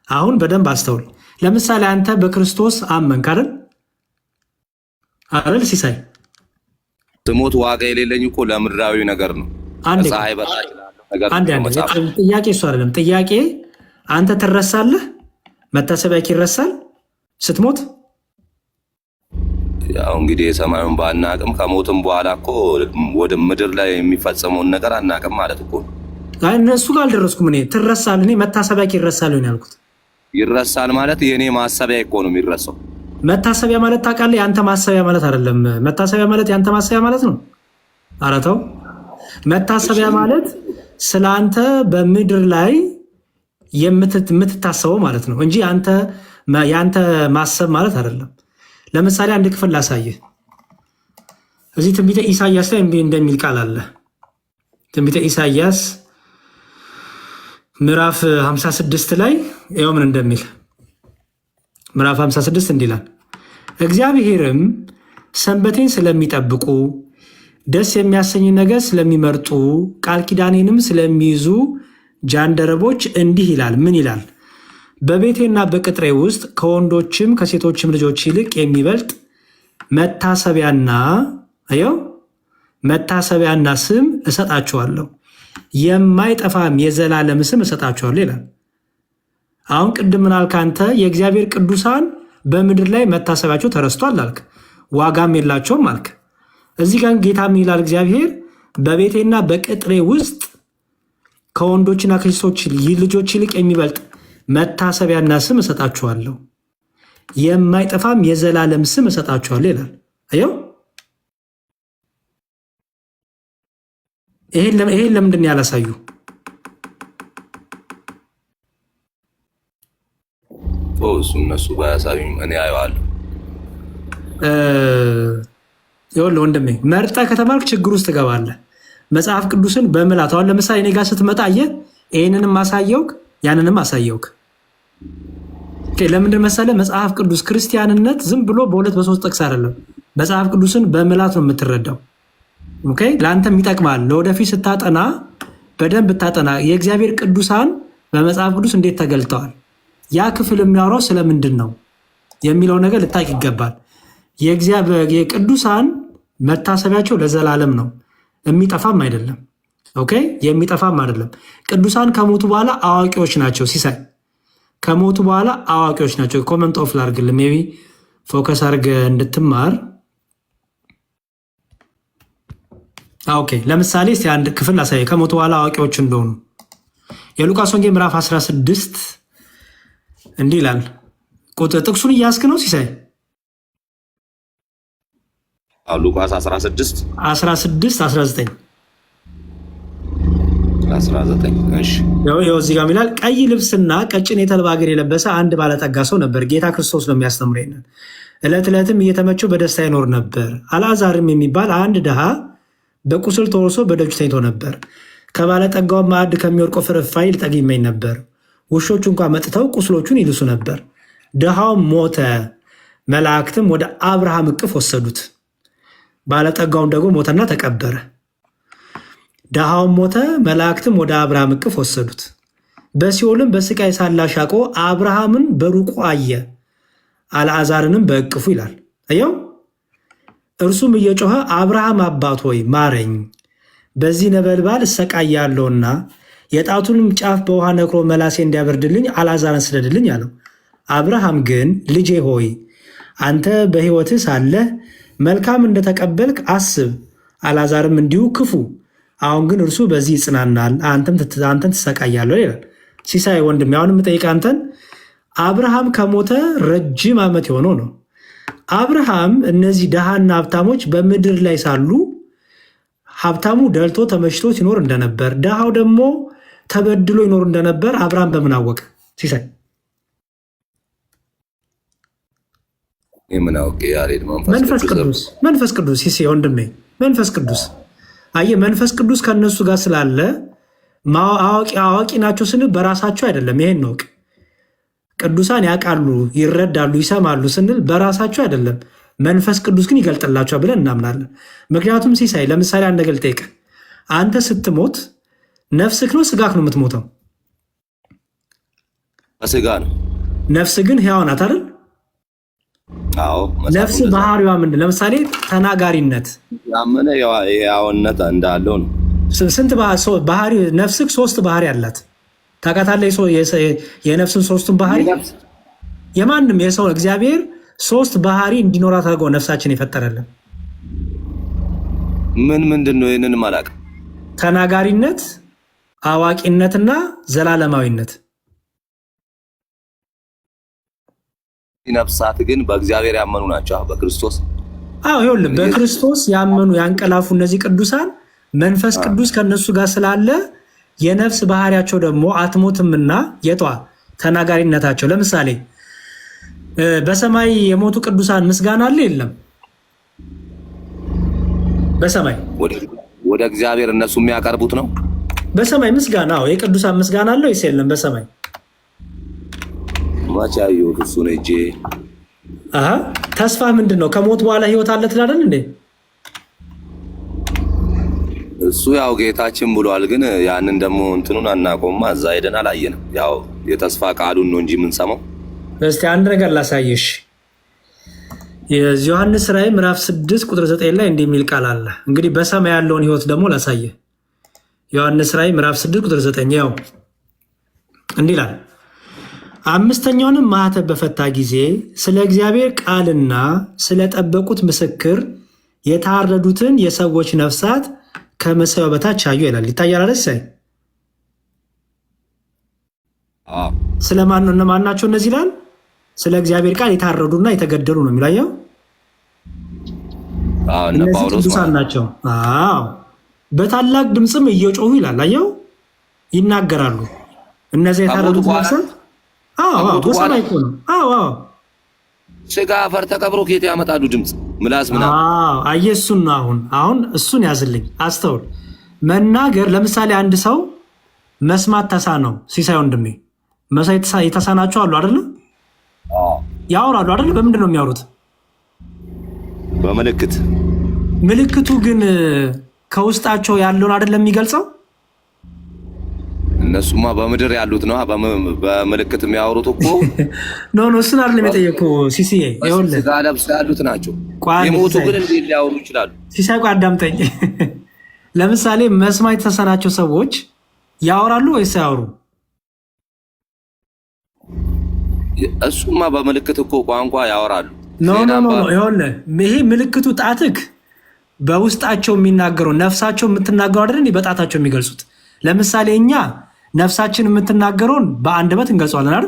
አሁን በደንብ አስተውል። ለምሳሌ አንተ በክርስቶስ አመንክ አይደል ሲሳይ? ስሞት ዋጋ የሌለኝ እኮ ለምድራዊ ነገር ነው። ፀሐይ በታች ጥያቄ እሱ አይደለም። ጥያቄ አንተ ትረሳለህ? መታሰቢያ ይረሳል ስትሞት? ያው እንግዲህ የሰማዩን ባናቅም ከሞትም በኋላ እኮ ወደ ምድር ላይ የሚፈጸመውን ነገር አናቅም ማለት እኮ። እነሱ ጋር አልደረስኩም እኔ። ትረሳል? እኔ መታሰቢያ ይረሳል ነው ያልኩት። ይረሳል ማለት የኔ ማሰቢያ እኮ ነው የሚረሳው። መታሰቢያ ማለት ታውቃለህ? የአንተ ማሰቢያ ማለት አይደለም። መታሰቢያ ማለት የአንተ ማሰቢያ ማለት ነው። ኧረ ተው። መታሰቢያ ማለት ስለ አንተ በምድር ላይ የምትታሰበው ማለት ነው እንጂ የአንተ ማሰብ ማለት አይደለም። ለምሳሌ አንድ ክፍል ላሳየህ። እዚህ ትንቢተ ኢሳያስ ላይ እንደሚል ቃል አለ። ትንቢተ ኢሳያስ ምዕራፍ 56 ላይ ይኸው ምን እንደሚል ምዕራፍ 56 እንዲላል፣ እግዚአብሔርም ሰንበቴን ስለሚጠብቁ ደስ የሚያሰኝ ነገር ስለሚመርጡ ቃል ኪዳኔንም ስለሚይዙ ጃንደረቦች እንዲህ ይላል። ምን ይላል? በቤቴና በቅጥሬ ውስጥ ከወንዶችም ከሴቶችም ልጆች ይልቅ የሚበልጥ መታሰቢያና ስም እሰጣቸዋለሁ፣ የማይጠፋም የዘላለም ስም እሰጣቸዋለሁ ይላል። አሁን ቅድም ምን አልክ አንተ? የእግዚአብሔር ቅዱሳን በምድር ላይ መታሰቢያቸው ተረስቷል አልክ፣ ዋጋም የላቸውም አልክ። እዚህ ጋር ጌታ ምን ይላል? እግዚአብሔር በቤቴና በቅጥሬ ውስጥ ከወንዶችና ከሴቶች ልጆች ይልቅ የሚበልጥ መታሰቢያና ስም እሰጣችኋለሁ፣ የማይጠፋም የዘላለም ስም እሰጣችኋለሁ ይላል። አየው፣ ይሄን ለምንድን ያላሳዩ? እነሱ ባያሳዩኝ እኔ አየዋለሁ። ይኸውልህ ወንድሜ፣ መርጠህ ከተማርክ ችግር ውስጥ ትገባለህ። መጽሐፍ ቅዱስን በምላት አሁን ለምሳሌ እኔ ጋር ስትመጣ አየህ፣ ይህንንም አሳየውክ ያንንም አሳየውክ። ለምንድን መሰለህ? መጽሐፍ ቅዱስ ክርስቲያንነት ዝም ብሎ በሁለት በሶስት ጥቅስ አይደለም። መጽሐፍ ቅዱስን በምላት ነው የምትረዳው። ለአንተም ይጠቅማል። ለወደፊት ስታጠና በደንብ ብታጠና የእግዚአብሔር ቅዱሳን በመጽሐፍ ቅዱስ እንዴት ተገልጠዋል፣ ያ ክፍል የሚያወራው ስለምንድን ነው የሚለው ነገር ልታቅ ይገባል። የቅዱሳን መታሰቢያቸው ለዘላለም ነው፣ የሚጠፋም አይደለም። የሚጠፋም አይደለም። ቅዱሳን ከሞቱ በኋላ አዋቂዎች ናቸው። ሲሳይ ከሞቱ በኋላ አዋቂዎች ናቸው። ኮመንት ኦፍ ላርግል ሜይ ቢ ፎከስ አርገ እንድትማር። ለምሳሌ እስቲ አንድ ክፍል ላሳየ ከሞቱ በኋላ አዋቂዎች እንደሆኑ። የሉቃስ ወንጌል ምዕራፍ 16 እንዲህ ይላል። ጥቅሱን እያስክ ነው ሲሳይ? ሉቃስ 16 19 እሺ፣ እዚህ ጋር ይላል፣ ቀይ ልብስና ቀጭን የተልባ እግር የለበሰ አንድ ባለጠጋ ሰው ነበር። ጌታ ክርስቶስ ነው የሚያስተምረን። ዕለት ዕለትም እየተመቸው በደስታ ይኖር ነበር። አልዓዛርም የሚባል አንድ ድሃ በቁስል ተወርሶ በደጁ ተኝቶ ነበር። ከባለጠጋው ማዕድ ከሚወርቀው ፍርፋሪ ሊጠግብ ይመኝ ነበር። ውሾቹ እንኳ መጥተው ቁስሎቹን ይልሱ ነበር። ድሃውም ሞተ፣ መላእክትም ወደ አብርሃም እቅፍ ወሰዱት። ባለጠጋውን ደግሞ ሞተና ተቀበረ። ድሃውም ሞተ፣ መላእክትም ወደ አብርሃም እቅፍ ወሰዱት። በሲኦልም በስቃይ ሳለ አሻቅቦ አብርሃምን በሩቁ አየ፣ አልዓዛርንም በእቅፉ ይላል። አየው፣ እርሱም እየጮኸ አብርሃም አባት ሆይ ማረኝ፣ በዚህ ነበልባል እሰቃያለሁና የጣቱንም ጫፍ በውሃ ነክሮ መላሴ እንዲያበርድልኝ አልዓዛርን ስደድልኝ አለው። አብርሃም ግን ልጄ ሆይ አንተ በሕይወትህ ሳለህ መልካም እንደተቀበልክ አስብ፣ አልዓዛርም እንዲሁ ክፉ። አሁን ግን እርሱ በዚህ ይጽናናል፣ አንተም ትሰቃያለህ ይላል። ሲሳይ ወንድም አሁን የምጠይቅ አንተን አብርሃም ከሞተ ረጅም ዓመት የሆነው ነው። አብርሃም እነዚህ ድሃና ሀብታሞች በምድር ላይ ሳሉ ሀብታሙ ደልቶ ተመችቶ ሲኖር እንደነበር፣ ድሃው ደግሞ ተበድሎ ይኖር እንደነበር አብርሃም በምን አወቀ? ሲሳይ መንፈስ ቅዱስ ሲሲ ወንድሜ መንፈስ ቅዱስ አየ መንፈስ ቅዱስ ከነሱ ጋር ስላለ አዋቂ ናቸው ስንል በራሳቸው አይደለም። ይሄን ነው ቅዱሳን ያውቃሉ፣ ይረዳሉ፣ ይሰማሉ ስንል በራሳቸው አይደለም። መንፈስ ቅዱስ ግን ይገልጥላቸዋል ብለን እናምናለን። ምክንያቱም ሲሳይ ለምሳሌ አንድ ነገር ልጠይቅህ። አንተ ስትሞት ነፍስህ ነው ስጋህ ነው የምትሞተው? ስጋ ነው። ነፍስ ግን ሕያው ናት አይደል? አዎ። ነፍስ ባህሪዋ ምንድን? ለምሳሌ ተናጋሪነት ያመነ ሕያውነት እንዳለው ነው። ስንት ባህሪ? ነፍስህ 3 ባህሪ አላት ታውቃታለህ? የነፍስን 3ቱን ባህሪ የማንም የሰው እግዚአብሔር 3 ባህሪ እንዲኖራት አድርጎ ነፍሳችን የፈጠረልን። ምንድን ነው? ይህንን አላውቅም። ተናጋሪነት፣ አዋቂነትና ዘላለማዊነት። ነፍሳት ግን በእግዚአብሔር ያመኑ ናቸው፣ በክርስቶስ። አዎ ይኸውልህ፣ በክርስቶስ ያመኑ ያንቀላፉ እነዚህ ቅዱሳን መንፈስ ቅዱስ ከነሱ ጋር ስላለ የነፍስ ባህሪያቸው ደግሞ አትሞትምና የጧ ተናጋሪነታቸው። ለምሳሌ በሰማይ የሞቱ ቅዱሳን ምስጋና አለ የለም? በሰማይ ወደ እግዚአብሔር እነሱ የሚያቀርቡት ነው። በሰማይ ምስጋና የቅዱሳን ምስጋና አለ ወይስ የለም? በሰማይ ማቻዩ እሱ ነው እጄ። ተስፋ ምንድን ነው? ከሞት በኋላ ህይወት አለ ትላለህ እንዴ? እሱ ያው ጌታችን ብሏል፣ ግን ያንን ደግሞ እንትኑን አናቆማ። እዛ ሄደን አላየንም። ያው የተስፋ ቃሉን ነው እንጂ የምንሰማው። እስቲ አንድ ነገር ላሳየሽ። የዮሐንስ ራዕይ ምዕራፍ 6 ቁጥር 9 ላይ እንዲህ የሚል ቃል አለ። እንግዲህ በሰማይ ያለውን ህይወት ደግሞ ላሳየ። ዮሐንስ ራዕይ ምዕራፍ 6 ቁጥር 9 ያው እንዲህ ይላል፣ 5ኛውንም ማኅተም በፈታ ጊዜ ስለ እግዚአብሔር ቃልና ስለጠበቁት ምስክር የታረዱትን የሰዎች ነፍሳት ከመሠዊያው በታች አዩ ይላል። ይታያል አይደል? ሳይ ስለማን ነው? እነማን ናቸው እነዚህ ይላል? ስለ እግዚአብሔር ቃል የታረዱና የተገደሉ ነው የሚላየው። እነዚህ ቅዱሳን ናቸው። በታላቅ ድምፅም እየጮሁ ይላል። አየው፣ ይናገራሉ። እነዚህ የታረዱት ነፍሳት በሰማይ እኮ ነው። ስጋ አፈር ተቀብሮ ከየት ያመጣሉ ድምፅ? ምላስ ምናምን። አየህ፣ እሱን ነው አሁን እሱን ያዝልኝ፣ አስተውል። መናገር ለምሳሌ አንድ ሰው መስማት ተሳነው። ሲሳይ ወንድሜ መስማት የተሳናቸው አሉ አይደለ? ያወራሉ አይደለ? በምንድን ነው የሚያወሩት? በምልክት። ምልክቱ ግን ከውስጣቸው ያለውን አይደለም የሚገልጸው። እነሱማ በምድር ያሉት ነው በምልክት የሚያወሩት እኮ። ኖ እሱን አይደለም የጠየኩህ ሲሲዬ። ይኸውልህ ስጋ ለብሰው ያሉት ናቸው። የሞቱ ግን እንዴት ሊያወሩ ይችላሉ? ሲሳይ ቆይ አዳምጠኝ። ለምሳሌ መስማት የተሳናቸው ሰዎች ያወራሉ ወይስ አያወሩ? እሱማ በምልክት እኮ ቋንቋ ያወራሉ። ኖ ይኸውልህ ይሄ ምልክቱ ጣትክ በውስጣቸው የሚናገረው ነፍሳቸው የምትናገረው አይደል? በጣታቸው የሚገልጹት። ለምሳሌ እኛ ነፍሳችን የምትናገረውን በአንደበት እንገልጸዋለን አይደል?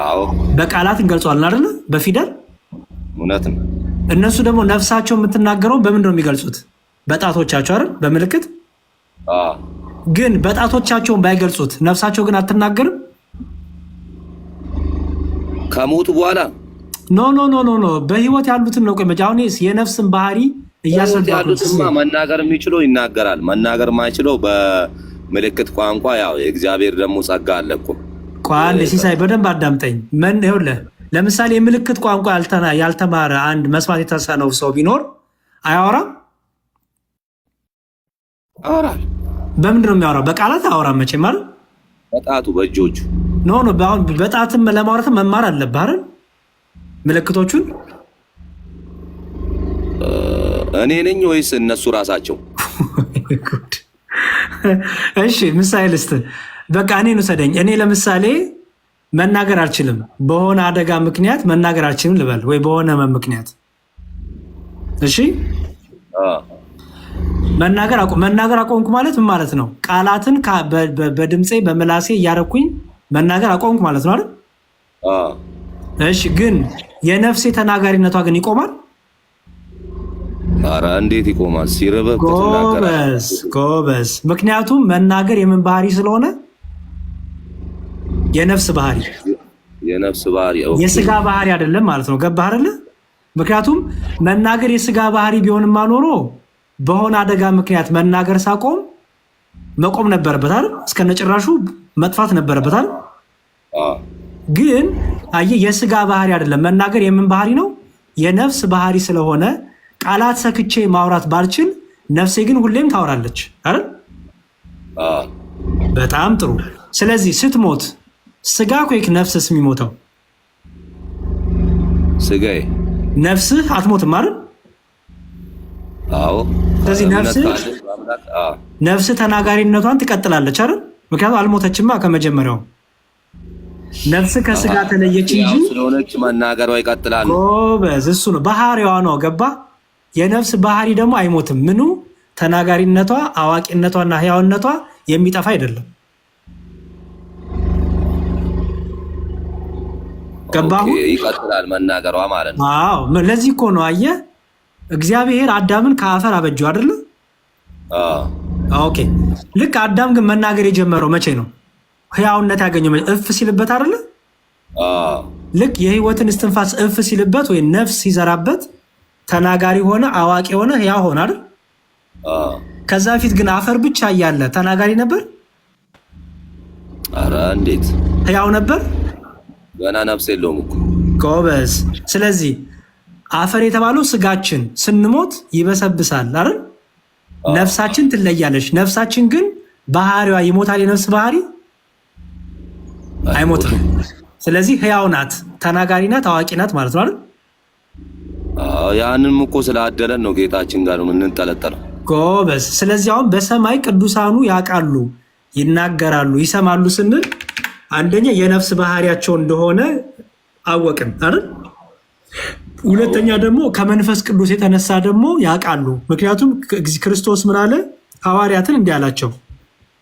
አዎ። በቃላት እንገልጸዋለን አይደል? በፊደል። እውነት ነው። እነሱ ደግሞ ነፍሳቸው የምትናገረውን በምንድን ነው የሚገልጹት? በጣቶቻቸው አይደል? በምልክት። ግን በጣቶቻቸውን ባይገልጹት ነፍሳቸው ግን አትናገርም? ከሞቱ በኋላ ኖ በህይወት ያሉትን ነው። ቆይ አሁን የነፍስን ባህሪ ያሉትማ መናገር የሚችለው ይናገራል። መናገር ማይችለው በምልክት ቋንቋ። ያው የእግዚአብሔር ደግሞ ጸጋ አለ እኮ። ቋንቋ ሲሳይ በደንብ አዳምጠኝ። ይኸውልህ ለምሳሌ የምልክት ቋንቋ ያልተማረ አንድ መስማት የተሳነው ሰው ቢኖር አያወራም? አወራል። በምንድን ነው የሚያወራው? በቃላት አያወራም መቼም አይደል? በጣቱ በእጆቹ። ኖ በጣትም ለማውራት መማር አለብህ አይደል? ምልክቶቹን እኔ ነኝ ወይስ እነሱ ራሳቸው? እሺ ምሳሌ ልስጥህ። በቃ እኔን ውሰደኝ። እኔ ለምሳሌ መናገር አልችልም፣ በሆነ አደጋ ምክንያት መናገር አልችልም ልበል፣ ወይ በሆነ ምክንያት። እሺ መናገር አቆምኩ ማለት ምን ማለት ነው? ቃላትን በድምጼ በምላሴ እያረኩኝ መናገር አቆምኩ ማለት ነው አይደል? እሺ፣ ግን የነፍሴ ተናጋሪነቷ ግን ይቆማል? ኧረ እንዴት ይቆማል? ሲርበህ ጎበዝ። ምክንያቱም መናገር የምን ባህሪ ስለሆነ የነፍስ ባህሪ የስጋ ባህሪ አይደለም ማለት ነው። ገባህ አይደለ? ምክንያቱም መናገር የስጋ ባህሪ ቢሆንማ ኖሮ በሆነ አደጋ ምክንያት መናገር ሳቆም መቆም ነበረበት አይደል? እስከነጭራሹ መጥፋት ነበረበት አይደል? ግን አየህ የስጋ ባህሪ አይደለም። መናገር የምን ባህሪ ነው? የነፍስ ባህሪ ስለሆነ ቃላት ሰክቼ ማውራት ባልችል ነፍሴ ግን ሁሌም ታወራለች አይደል? በጣም ጥሩ። ስለዚህ ስትሞት ስጋ ኮይክ ነፍስስ የሚሞተው? ስጋዬ። ነፍስህ አትሞትም አይደል? አዎ። ስለዚህ ነፍስህ ተናጋሪነቷን ትቀጥላለች አይደል? ምክንያቱም አልሞተችማ ከመጀመሪያው። ነፍስህ ከስጋ ተለየች እንጂ ስለሆነች መናገሯ ይቀጥላል። ጎበዝ፣ እሱ ነው ባህሪዋ ነው። ገባ? የነፍስ ባህሪ ደግሞ አይሞትም። ምኑ? ተናጋሪነቷ፣ አዋቂነቷና ህያውነቷ የሚጠፋ አይደለም። ገባሁ? ይቀጥላል መናገሯ ማለት ነው። አዎ፣ ለዚህ እኮ ነው አየህ እግዚአብሔር አዳምን ከአፈር አበጀው አይደለ? ኦኬ። ልክ አዳም ግን መናገር የጀመረው መቼ ነው? ህያውነት ያገኘው እፍ ሲልበት አይደለ? ልክ የህይወትን እስትንፋስ እፍ ሲልበት ወይ ነፍስ ሲዘራበት ተናጋሪ ሆነ፣ አዋቂ ሆነ፣ ህያው ሆነ አይደል? ከዛ በፊት ግን አፈር ብቻ እያለ ተናጋሪ ነበር? ኧረ እንዴት! ህያው ነበር? ገና ነፍስ የለውም እኮ። ጎበዝ። ስለዚህ አፈር የተባለው ስጋችን ስንሞት ይበሰብሳል አይደል? ነፍሳችን ትለያለች። ነፍሳችን ግን ባህሪዋ ይሞታል። የነፍስ ባህሪ አይሞትም። ስለዚህ ህያው ናት፣ ተናጋሪ ናት፣ አዋቂ ናት ማለት ነው አይደል? ያንንም እኮ ስላደለን ነው ጌታችን ጋር የምንጠለጠለው። ጎበዝ። ስለዚህ አሁን በሰማይ ቅዱሳኑ ያውቃሉ፣ ይናገራሉ፣ ይሰማሉ ስንል አንደኛ የነፍስ ባህሪያቸው እንደሆነ አወቅን አይደል? ሁለተኛ ደግሞ ከመንፈስ ቅዱስ የተነሳ ደግሞ ያውቃሉ። ምክንያቱም ክርስቶስ ምን አለ? ሐዋርያትን እንዲህ አላቸው።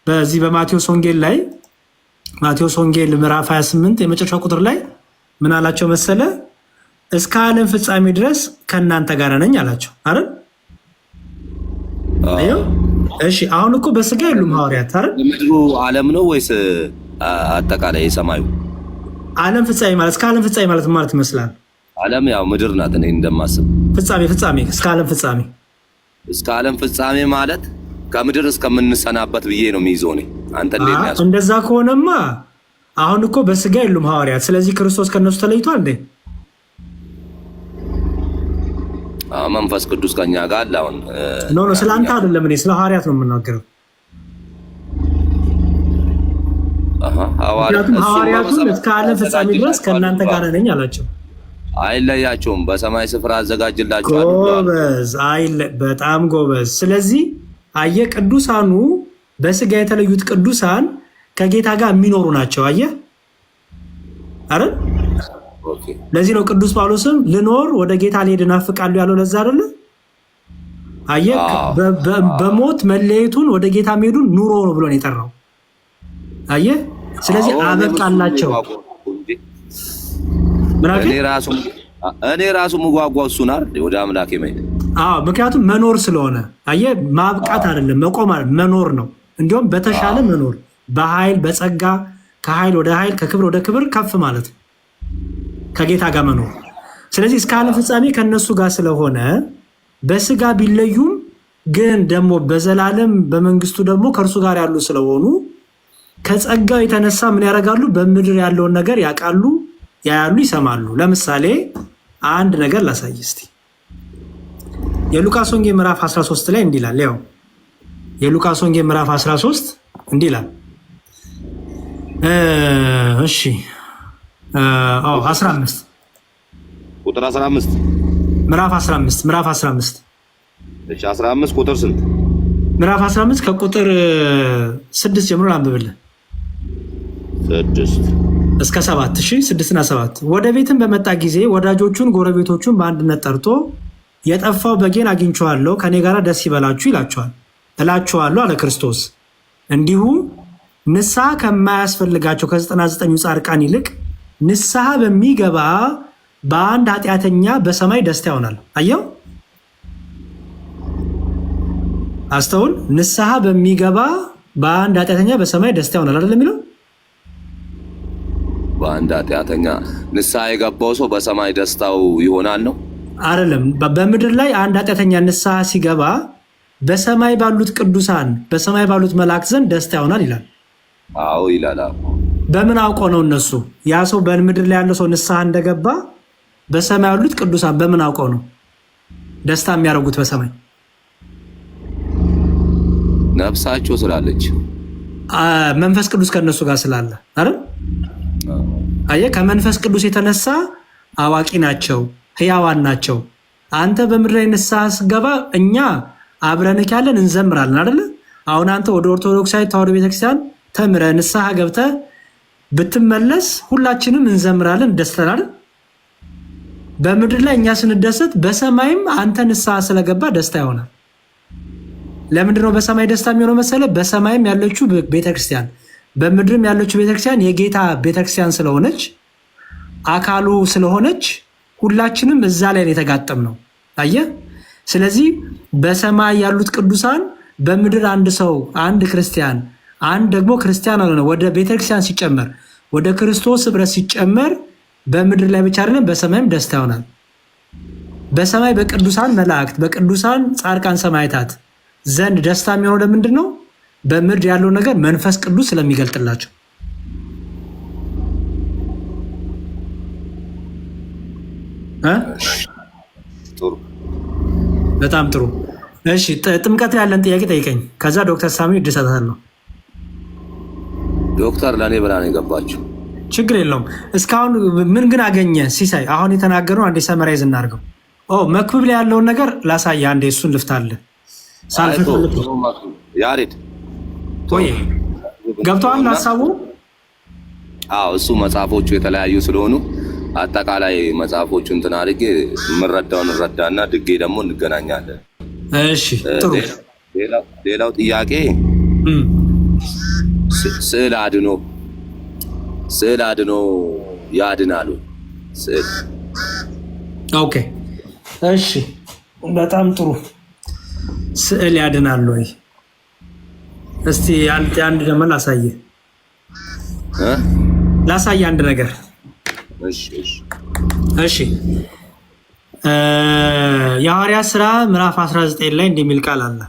በዚህ በማቴዎስ ወንጌል ላይ ማቴዎስ ወንጌል ምዕራፍ 28 የመጨረሻው ቁጥር ላይ ምን አላቸው መሰለ? እስከ ዓለም ፍጻሜ ድረስ ከእናንተ ጋር ነኝ አላቸው አይደል? እሺ፣ አሁን እኮ በስጋ የሉም ሐዋርያት አይደል? ምድሩ ዓለም ነው ወይስ አጠቃላይ የሰማዩ ዓለም? ፍጻሜ ማለት እስከ ዓለም ፍጻሜ ማለት ይመስላል። ዓለም ያው ምድር ናት። እኔ እንደማስብ ፍጻሜ እስከ ዓለም ፍጻሜ እስከ ዓለም ፍጻሜ ማለት ከምድር እስከምንሰናበት ብዬ ነው የሚይዘው እኔ። አንተ እንዴት ነው? እንደዛ ከሆነማ አሁን እኮ በስጋ የሉም ሐዋርያት። ስለዚህ ክርስቶስ ከነሱ ተለይቷል እንዴ? መንፈስ ቅዱስ ከኛ ጋር አለ። አሁን ኖ ስለ አንተ አይደለም፣ እኔ ስለ ሐዋርያት ነው የምናገረው። ሐዋርያቱን እስከ ዓለም ፍጻሜ ድረስ ከእናንተ ጋር ነኝ አላቸው። አይለያቸውም፣ በሰማይ ስፍራ አዘጋጅላቸዋለሁ። ጎበዝ፣ በጣም ጎበዝ። ስለዚህ አየህ ቅዱሳኑ በስጋ የተለዩት ቅዱሳን ከጌታ ጋር የሚኖሩ ናቸው። አየህ አይደል? ለዚህ ነው ቅዱስ ጳውሎስም ልኖር ወደ ጌታ ልሄድ እናፍቃለሁ ያለው። ለዛ አይደለ? አየህ በሞት መለየቱን ወደ ጌታ መሄዱን ኑሮ ነው ብሎ ነው የጠራው። አየህ፣ ስለዚህ አበቃላቸው። እኔ ራሱ ምጓጓው እሱን አይደል ወደ አምላኬ መሄድ። ምክንያቱም መኖር ስለሆነ አየህ፣ ማብቃት አይደለም መቆም፣ መኖር ነው። እንዲሁም በተሻለ መኖር፣ በኃይል በጸጋ ከኃይል ወደ ኃይል ከክብር ወደ ክብር ከፍ ማለት ነው፣ ከጌታ ጋር መኖር። ስለዚህ እስከ ዓለም ፍጻሜ ከነሱ ጋር ስለሆነ በስጋ ቢለዩም ግን ደግሞ በዘላለም በመንግስቱ ደግሞ ከእርሱ ጋር ያሉ ስለሆኑ ከጸጋው የተነሳ ምን ያደርጋሉ? በምድር ያለውን ነገር ያውቃሉ፣ ያያሉ፣ ይሰማሉ። ለምሳሌ አንድ ነገር ላሳይ እስቲ። የሉቃስ ወንጌል ምዕራፍ 13 ላይ እንዲህ ይላል። ያው የሉቃስ ወንጌል ምዕራፍ 13 እንዲህ ይላል። እሺ 15 ቁጥር 15 ምዕራፍ 15 እሺ 15 ቁጥር ስንት? ምዕራፍ 15 ከቁጥር 6 ጀምሮ አንብብልን። 6 እስከ 7 እሺ 6 እና 7 ወደ ቤትም በመጣ ጊዜ ወዳጆቹን ጎረቤቶቹን በአንድነት ጠርቶ የጠፋው በጌን አግኝቼዋለሁ፣ ከኔ ጋር ደስ ይበላችሁ ይላችኋል እላችኋለሁ አለ ክርስቶስ። እንዲሁም ንስሐ ከማያስፈልጋቸው ከ99ኙ ጻድቃን ይልቅ ንስሐ በሚገባ በአንድ ኃጢአተኛ በሰማይ ደስታ ይሆናል። አየው፣ አስተውል። ንስሐ በሚገባ በአንድ ኃጢአተኛ በሰማይ ደስታ ይሆናል አይደል የሚለው? በአንድ ኃጢአተኛ ንስሐ የገባው ሰው በሰማይ ደስታው ይሆናል ነው አይደለም። በምድር ላይ አንድ ኃጢአተኛ ንስሐ ሲገባ በሰማይ ባሉት ቅዱሳን በሰማይ ባሉት መላእክት ዘንድ ደስታ ይሆናል ይላል። አዎ ይላል። በምን አውቀው ነው እነሱ? ያ ሰው በምድር ላይ ያለው ሰው ንስሐ እንደገባ በሰማይ ያሉት ቅዱሳን በምን አውቀው ነው ደስታ የሚያደርጉት በሰማይ? ነፍሳቸው ስላለች፣ መንፈስ ቅዱስ ከነሱ ጋር ስላለ አይደል? አየህ፣ ከመንፈስ ቅዱስ የተነሳ አዋቂ ናቸው፣ ህያዋን ናቸው። አንተ በምድር ላይ ንስሐ ስገባ እኛ አብረንክ ያለን እንዘምራለን አይደለ? አሁን አንተ ወደ ኦርቶዶክሳዊ ተዋሕዶ ቤተክርስቲያን ተምረህ ንስሐ ገብተህ ብትመለስ ሁላችንም እንዘምራለን፣ እንደስተናል። በምድር ላይ እኛ ስንደሰት በሰማይም አንተ ንስሐ ስለገባ ደስታ ይሆናል። ለምንድነው በሰማይ ደስታ የሚሆነው መሰለ? በሰማይም ያለችው ቤተክርስቲያን በምድርም ያለችው ቤተክርስቲያን የጌታ ቤተክርስቲያን ስለሆነች አካሉ ስለሆነች ሁላችንም እዛ ላይ የተጋጠም ነው። አየህ፣ ስለዚህ በሰማይ ያሉት ቅዱሳን በምድር አንድ ሰው አንድ ክርስቲያን አንድ ደግሞ ክርስቲያን ሆነ ወደ ቤተክርስቲያን ሲጨመር ወደ ክርስቶስ ህብረት ሲጨመር በምድር ላይ ብቻ አይደለም በሰማይም ደስታ ይሆናል። በሰማይ በቅዱሳን መላእክት በቅዱሳን ጻድቃን ሰማዕታት ዘንድ ደስታ የሚሆነው ለምንድን ነው? በምድር ያለው ነገር መንፈስ ቅዱስ ስለሚገልጥላቸው። በጣም ጥሩ። እሺ፣ ጥምቀት ላይ ያለን ጥያቄ ጠይቀኝ። ከዛ ዶክተር ሳሚ እድሰታለሁ። ዶክተር ለእኔ ብላ ነው የገባችው። ችግር የለውም። እስካሁን ምን ግን አገኘ ሲሳይ? አሁን የተናገረው አንዴ ሰመራይዝ እናድርገው። መክብብ ላይ ያለውን ነገር ላሳየ አንዴ፣ እሱን ልፍታለን። ያሬድ ወይ ገብተዋል ሀሳቡ? አዎ፣ እሱ መጽሐፎቹ የተለያዩ ስለሆኑ አጠቃላይ መጽሐፎቹ እንትን አድርጌ የምረዳውን እረዳና ድጌ ደግሞ እንገናኛለን። እሺ፣ ጥሩ። ሌላው ጥያቄ ስዕል አድኖ ያድናሉ? ስዕል ኦኬ፣ እሺ፣ በጣም ጥሩ። ስዕል ያድናሉ ወይ? እስቲ አንድ ደግሞ ላሳየ አንድ ነገር። እሺ፣ የሐዋርያት ሥራ ምዕራፍ 19 ላይ እንደሚል ቃል አለ።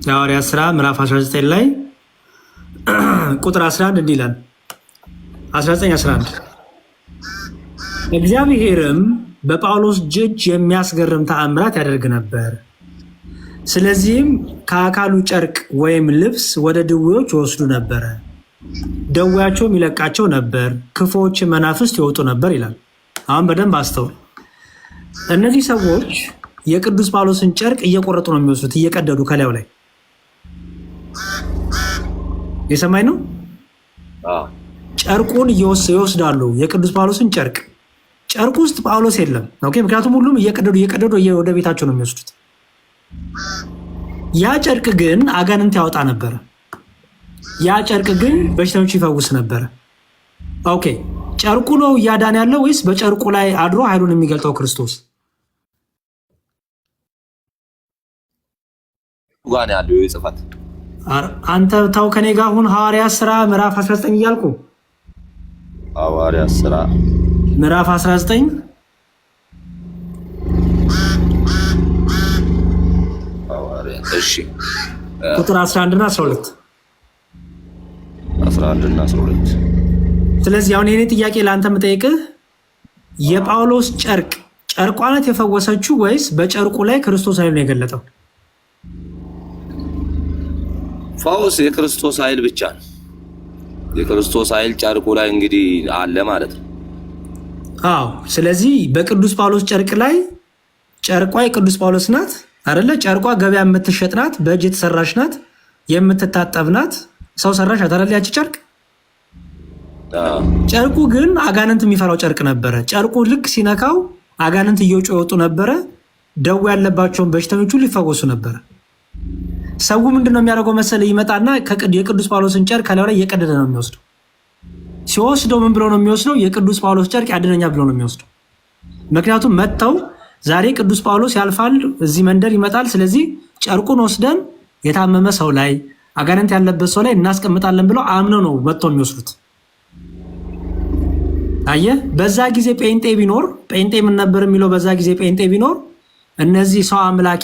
የሐዋርያት ሥራ ምዕራፍ 19 ላይ ቁጥር 11 እንዲህ ይላል። 19:11 እግዚአብሔርም በጳውሎስ እጅ የሚያስገርም ተአምራት ያደርግ ነበር። ስለዚህም ከአካሉ ጨርቅ ወይም ልብስ ወደ ድዌዎች ይወስዱ ነበረ፣ ደዌያቸውም ይለቃቸው ነበር፣ ክፉዎች መናፍስት ይወጡ ነበር ይላል። አሁን በደንብ አስተውል። እነዚህ ሰዎች የቅዱስ ጳውሎስን ጨርቅ እየቆረጡ ነው የሚወስዱት፣ እየቀደዱ ከላዩ ላይ። የሰማይ ነው። ጨርቁን ይወስዳሉ፣ የቅዱስ ጳውሎስን ጨርቅ። ጨርቁ ውስጥ ጳውሎስ የለም። ኦኬ፣ ምክንያቱም ሁሉም እየቀደዱ ወደ ቤታቸው ነው የሚወስዱት። ያ ጨርቅ ግን አጋንንት ያወጣ ነበረ። ያ ጨርቅ ግን በሽተኞች ይፈውስ ነበረ። ኦኬ፣ ጨርቁ ነው እያዳን ያለው ወይስ በጨርቁ ላይ አድሮ ኃይሉን የሚገልጠው ክርስቶስ? ጋር ያለው የጽፋት አንተ ታው ከኔ ጋር ሁን። ሐዋርያት ሥራ ምዕራፍ 19 እያልኩ ሐዋርያት ሥራ ምዕራፍ 19 እሺ፣ ቁጥር 11 እና 12 11 እና 12። ስለዚህ አሁን የኔ ጥያቄ ለአንተ የምጠይቅህ የጳውሎስ ጨርቋ ናት የፈወሰችው ወይስ በጨርቁ ላይ ክርስቶስ ኃይሉን የገለጠው? ፈውስ የክርስቶስ ኃይል ብቻ ነው። የክርስቶስ ኃይል ጨርቁ ላይ እንግዲህ አለ ማለት ነው። አዎ። ስለዚህ በቅዱስ ጳውሎስ ጨርቅ ላይ ጨርቋ የቅዱስ ጳውሎስ ናት አይደለ? ጨርቋ ገበያ የምትሸጥ ናት፣ በእጅ የተሰራች ናት፣ የምትታጠብ ናት፣ ሰው ሰራሽ አይደለ? ያቺ ጨርቅ ጨርቁ ግን አጋንንት የሚፈራው ጨርቅ ነበረ። ጨርቁ ልክ ሲነካው አጋንንት እየወጡ ነበረ። ደዌ ያለባቸውን በሽተኞች ሁሉ ይፈወሱ ነበር። ሰው ምንድነው የሚያደርገው መሰለ? ይመጣና የቅዱስ ጳውሎስን ጨርቅ ከላዩ ላይ እየቀደደ ነው የሚወስደው። ሲወስደው ምን ብሎ ነው የሚወስደው? የቅዱስ ጳውሎስ ጨርቅ ያድነኛ ብሎ ነው የሚወስደው። ምክንያቱም መጥተው ዛሬ ቅዱስ ጳውሎስ ያልፋል፣ እዚህ መንደር ይመጣል፣ ስለዚህ ጨርቁን ወስደን የታመመ ሰው ላይ አጋንንት ያለበት ሰው ላይ እናስቀምጣለን ብለው አምነው ነው መጥተው የሚወስዱት። አየህ፣ በዛ ጊዜ ጴንጤ ቢኖር ጴንጤ ምን ነበር የሚለው? በዛ ጊዜ ጴንጤ ቢኖር እነዚህ ሰው አምላኪ፣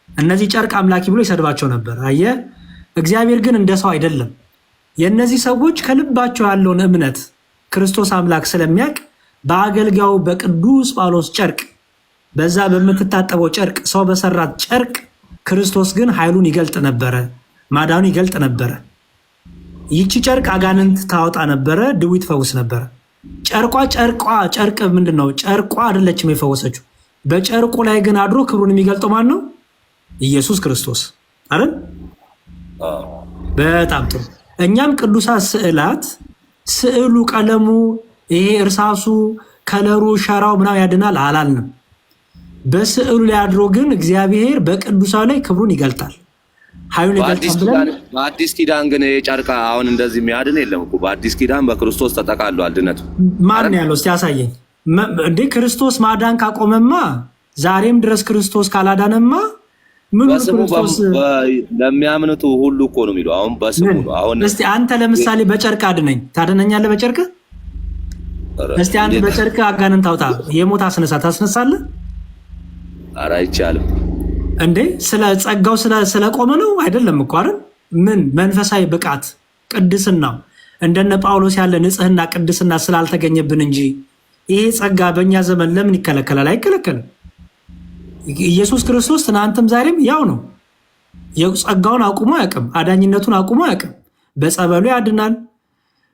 እነዚህ ጨርቅ አምላኪ ብሎ ይሰድባቸው ነበር። አየህ፣ እግዚአብሔር ግን እንደ ሰው አይደለም። የእነዚህ ሰዎች ከልባቸው ያለውን እምነት ክርስቶስ አምላክ ስለሚያውቅ በአገልጋዩ በቅዱስ ጳውሎስ ጨርቅ፣ በዛ በምትታጠበው ጨርቅ፣ ሰው በሰራት ጨርቅ ክርስቶስ ግን ኃይሉን ይገልጥ ነበረ፣ ማዳኑ ይገልጥ ነበረ። ይቺ ጨርቅ አጋንንት ታወጣ ነበረ፣ ድውይ ትፈውስ ነበረ። ጨርቅ ምንድን ነው? ጨርቋ አይደለችም የፈወሰችው። በጨርቁ ላይ ግን አድሮ ክብሩን የሚገልጠው ማን ነው? ኢየሱስ ክርስቶስ አይደል? በጣም ጥሩ። እኛም ቅዱሳት ስዕላት፣ ስዕሉ፣ ቀለሙ፣ ይሄ እርሳሱ፣ ከለሩ፣ ሸራው ምናምን ያድናል አላልንም። በስዕሉ ላይ አድሮ ግን እግዚአብሔር በቅዱሳን ላይ ክብሩን ይገልጣል፣ ኃይሉን ይገልጣል ብለን። በአዲስ ኪዳን ግን የጨርቃ አሁን እንደዚህ የሚያድን የለም እኮ። በአዲስ ኪዳን በክርስቶስ ተጠቃሏል ድነቱ። ማን ያለው እስቲ ያሳየኝ እንዴ? ክርስቶስ ማዳን ካቆመማ፣ ዛሬም ድረስ ክርስቶስ ካላዳነማ ምን ክርስቶስ ለሚያምኑት ሁሉ እኮ ነው የሚለው። አሁን በስሙ ነው። አሁን እስቲ አንተ ለምሳሌ በጨርቅ አድነኝ ታድነኛለህ? በጨርቅ እስቲ አንተ በጨርቅ አጋንንት አውጣ፣ የሞት አስነሳ፣ ታስነሳለህ? ኧረ አይቻልም እንዴ? ስለ ጸጋው ስለቆመ ነው አይደለም እኮ አይደል? ምን መንፈሳዊ ብቃት ቅድስናው እንደነ ጳውሎስ ያለ ንጽህና ቅድስና ስላልተገኘብን እንጂ ይሄ ጸጋ በእኛ ዘመን ለምን ይከለከላል? አይከለከልም። ኢየሱስ ክርስቶስ ትናንትም ዛሬም ያው ነው። የጸጋውን አቁሞ አያውቅም። አዳኝነቱን አቁሞ አያውቅም። በጸበሉ ያድናል፣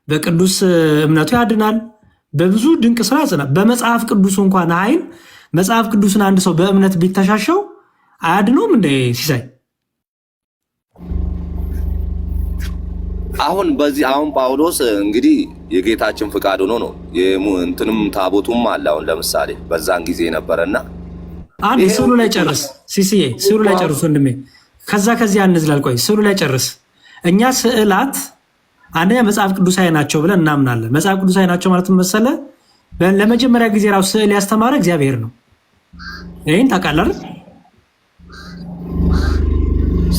በቅዱስ እምነቱ ያድናል፣ በብዙ ድንቅ ስራ ያጽናል። በመጽሐፍ ቅዱሱ እንኳን ኃይል መጽሐፍ ቅዱስን አንድ ሰው በእምነት ቢተሻሸው አያድነውም እንደ ሲሳይ? አሁን ጳውሎስ እንግዲህ የጌታችን ፍቃድ ሆኖ ነው እንትንም ታቦቱም አለ። አሁን ለምሳሌ በዛን ጊዜ ነበረና አንድ ስዕሉ ላይ ጨርስ ሲሲዬ፣ ስዕሉ ላይ ጨርስ ወንድሜ። ከዚህ አንዝላል። ቆይ ስዕሉ ላይ ጨርስ። እኛ ስዕላት አንደኛ መጽሐፍ ቅዱሳዊ ናቸው ብለን እናምናለን። መጽሐፍ ቅዱሳዊ ናቸው ማለት መሰለ፣ ለመጀመሪያ ጊዜ ራሱ ስዕል ያስተማረ እግዚአብሔር ነው። ይህን ታውቃለህ?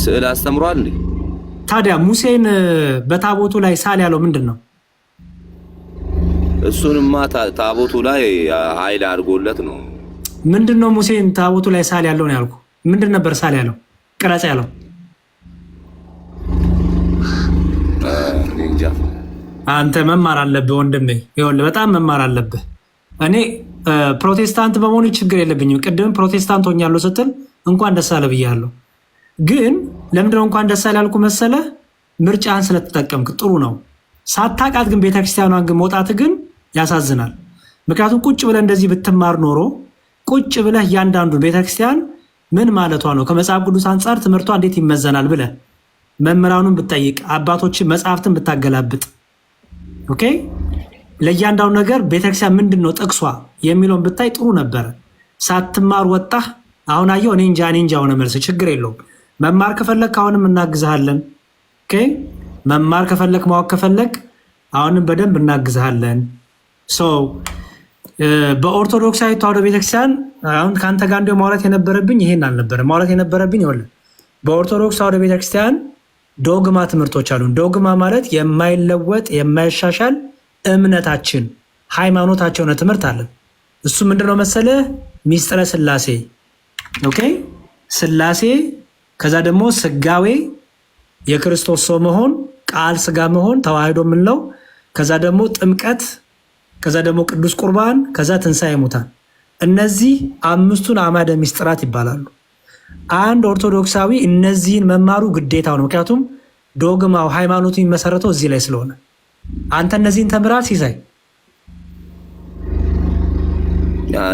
ስዕል አስተምሯል እንዴ? ታዲያ ሙሴን በታቦቱ ላይ ሳል ያለው ምንድን ነው? እሱንማ ታቦቱ ላይ ኃይል አድርጎለት ነው። ምንድን ነው ሙሴን ታቦቱ ላይ ሳል ያለው ነው ያልኩ? ምንድን ነበር ሳል ያለው? ቅረጽ ያለው? አንተ መማር አለብህ ወንድሜ፣ ይኸውልህ በጣም መማር አለብህ። እኔ ፕሮቴስታንት በመሆኑ ችግር የለብኝም። ቅድም ፕሮቴስታንት ሆኛለሁ ስትል እንኳን ደስ አለ ብያለሁ። ግን ለምንድነው እንኳን ደስ አለ ያልኩ መሰለ? ምርጫህን ስለተጠቀምክ ጥሩ ነው። ሳታውቃት ግን ቤተክርስቲያኗን ግን መውጣት ግን ያሳዝናል። ምክንያቱም ቁጭ ብለህ እንደዚህ ብትማር ኖሮ ቁጭ ብለህ እያንዳንዱ ቤተክርስቲያን ምን ማለቷ ነው፣ ከመጽሐፍ ቅዱስ አንጻር ትምህርቷ እንዴት ይመዘናል ብለህ መምህራኑን ብትጠይቅ፣ አባቶችን መጽሐፍትን ብታገላብጥ፣ ኦኬ፣ ለእያንዳንዱ ነገር ቤተክርስቲያን ምንድን ነው ጥቅሷ የሚለውን ብታይ ጥሩ ነበረ። ሳትማር ወጣህ። አሁን አየሁ እኔ እንጃ ሆነ መልስ። ችግር የለውም። መማር ከፈለግ አሁንም እናግዝሃለን። ኦኬ፣ መማር ከፈለግ ማወቅ ከፈለግ አሁንም በደንብ እናግዝሃለን። በኦርቶዶክሳዊ ተዋሕዶ ቤተክርስቲያን አሁን ከአንተ ጋር እንዲያው ማውራት የነበረብኝ ይሄን አልነበረ። ማውራት የነበረብኝ ይኸውልህ፣ በኦርቶዶክስ ተዋሕዶ ቤተክርስቲያን ዶግማ ትምህርቶች አሉ። ዶግማ ማለት የማይለወጥ የማይሻሻል እምነታችን ሃይማኖታቸው ነው ትምህርት አለ። እሱ ምንድነው መሰለህ? ሚስጥረ ስላሴ። ኦኬ፣ ስላሴ፣ ከዛ ደግሞ ስጋዌ፣ የክርስቶስ ሰው መሆን፣ ቃል ስጋ መሆን ተዋህዶ የምንለው፣ ከዛ ደግሞ ጥምቀት፣ ከዛ ደግሞ ቅዱስ ቁርባን፣ ከዛ ትንሣኤ ሙታን። እነዚህ አምስቱን አዕማደ ሚስጥራት ይባላሉ። አንድ ኦርቶዶክሳዊ እነዚህን መማሩ ግዴታው ነው። ምክንያቱም ዶግማው ሃይማኖቱ የሚመሰረተው እዚህ ላይ ስለሆነ አንተ እነዚህን ተምራት ሲሳይ።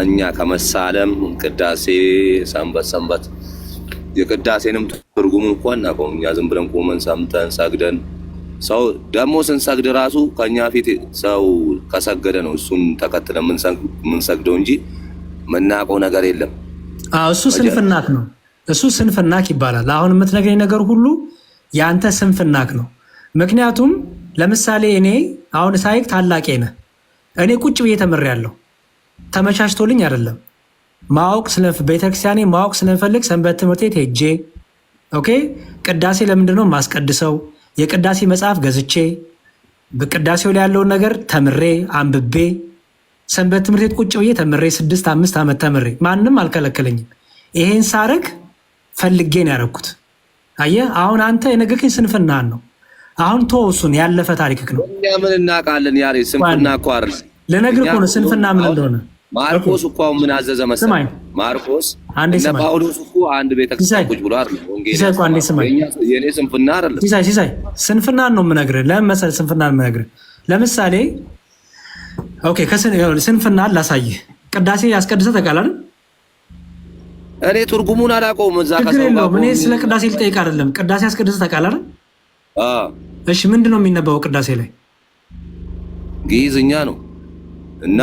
እኛ ከመሳለም ቅዳሴ፣ ሰንበት የቅዳሴንም ትርጉሙ እንኳን እናውቀው። እኛ ዝም ብለን ቆመን ሰምተን ሰግደን፣ ሰው ደግሞ ስንሰግድ ራሱ ከኛ ፊት ሰው ከሰገደ ነው እሱን ተከትለን የምንሰግደው እንጂ የምናውቀው ነገር የለም። እሱ ስንፍናክ ነው። እሱ ስንፍናክ ይባላል። አሁን የምትነግረኝ ነገር ሁሉ የአንተ ስንፍናክ ነው። ምክንያቱም ለምሳሌ እኔ አሁን ሳይክ ታላቄ ነህ። እኔ ቁጭ ብዬ ተምሬያለሁ። ተመቻችቶልኝ አይደለም። ቤተክርስቲያኔ ማወቅ ስለምፈልግ ሰንበት ትምህርት ቤት ሄጄ ኦኬ፣ ቅዳሴ ለምንድነው ማስቀድሰው? የቅዳሴ መጽሐፍ ገዝቼ በቅዳሴው ላይ ያለውን ነገር ተምሬ አንብቤ ሰንበት ትምህርት ቤት ቁጭ ብዬ ተምሬ 6-5 ዓመት ተምሬ ማንም አልከለከለኝም። ይሄን ሳረግ ፈልጌ ነው ያደረኩት። አየህ፣ አሁን አንተ የነገርከኝ ስንፍናህን ነው። አሁን እሱን ያለፈ ታሪክክ ነው። እኛ ምን እናውቃለን? ያሬ ስንፍና እኮ አይደል ልነግርህ እኮ ነው ስንፍና ምን እንደሆነ። ማርቆስ እኮ ምን አዘዘ መሰለህ? ማርቆስ እና ጳውሎስ እኮ አንድ ቤተክርስቲያን ቁጭ ብሎ አይደል ወንጌል። የኔ ስንፍና አይደለም ሲሳይ፣ ስንፍናን ነው የምነግርህ። ለምን መሰለህ ስንፍናን የምነግርህ? ለምሳሌ ኦኬ፣ ስንፍናን ላሳይህ። ቅዳሴ ያስቀድሰህ ታውቃለህ? እኔ ትርጉሙን አላውቀውም። እዛ እኔ ስለ ቅዳሴ ልጠይቅ አይደለም። ቅዳሴ ያስቀድሰህ ታውቃለህ? እሺ፣ ምንድን ነው የሚነበበው ቅዳሴ ላይ? ግዕዝኛ ነው እና